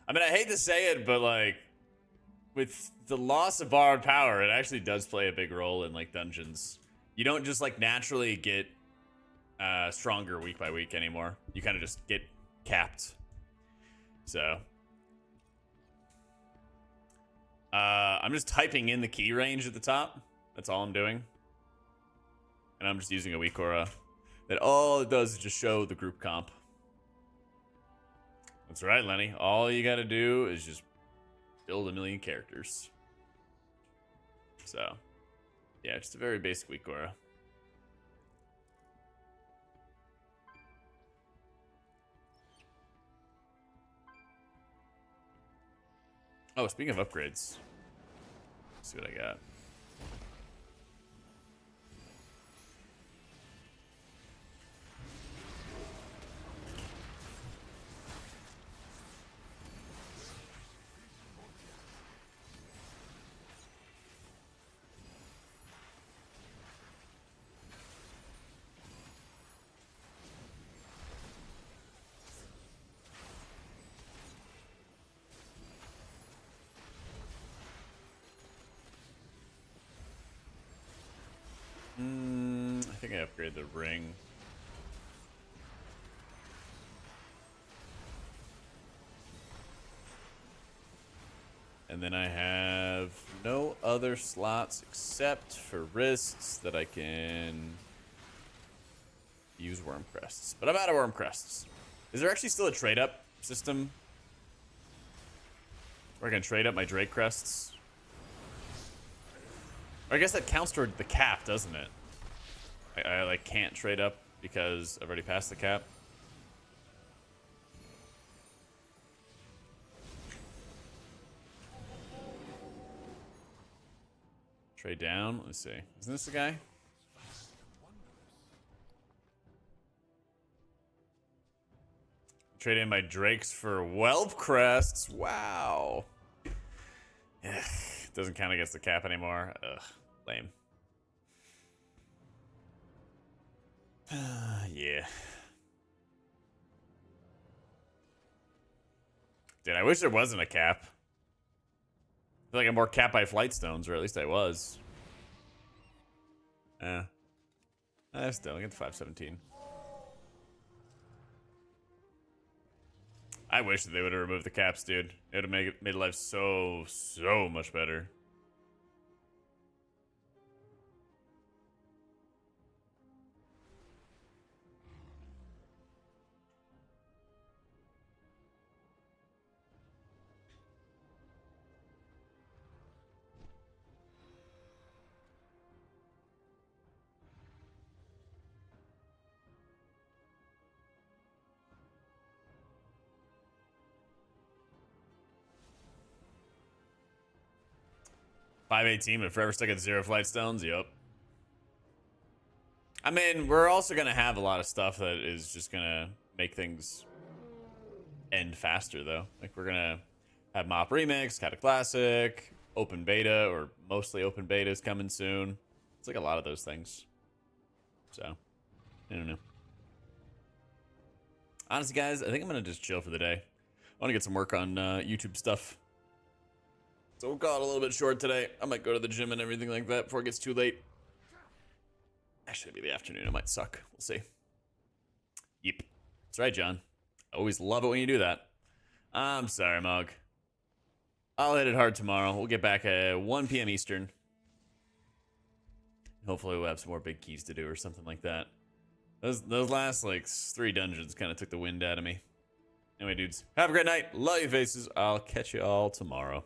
I mean, I hate to say it, but like, with the loss of borrowed power, it actually does play a big role in like dungeons. You don't just like naturally get stronger week by week anymore. You kind of just get capped. So I'm just typing in the key range at the top. That's all I'm doing. And I'm just using a weak aura that all it does is just show the group comp. That's right, Lenny. All you gotta do is just build a million characters. So, yeah, just a very basic weak aura. Oh, speaking of upgrades, let's see what I got. I think I upgrade the ring. And then I have no other slots except for wrists that I can use worm crests. But I'm out of worm crests. Is there actually still a trade up system where I can trade up my Drake crests? Or I guess that counts toward the cap, doesn't it? I like can't trade up because I've already passed the cap. Trade down. Let's see. Isn't this the guy? Trade in my Drakes for Whelp crests. Wow. Ugh, doesn't count against the cap anymore. Ugh, lame. Yeah. Dude, I wish there wasn't a cap. I feel like I'm more capped by flight stones, or at least I was. Still, I get the 517. I wish that they would have removed the caps, dude. It would have made life so much better. $518 and forever stuck at 0 flight stones. Yep. I mean, we're also gonna have a lot of stuff that is just gonna make things end faster, though. Like we're gonna have Mop Remix, Kata Classic, Open Beta, or mostly Open Beta is coming soon. It's like a lot of those things. So, I don't know. Honestly, guys, I think I'm gonna just chill for the day. I want to get some work on YouTube stuff. So we'll call it a little bit short today. I might go to the gym and everything like that before it gets too late. Actually, it'll be the afternoon. It might suck. We'll see. Yep. That's right, John. I always love it when you do that. I'm sorry, Mog. I'll hit it hard tomorrow. We'll get back at 1 p.m. Eastern. Hopefully we'll have some more big keys to do or something like that. Those last, like, 3 dungeons kind of took the wind out of me. Anyway, dudes, have a great night. Love you, faces. I'll catch you all tomorrow.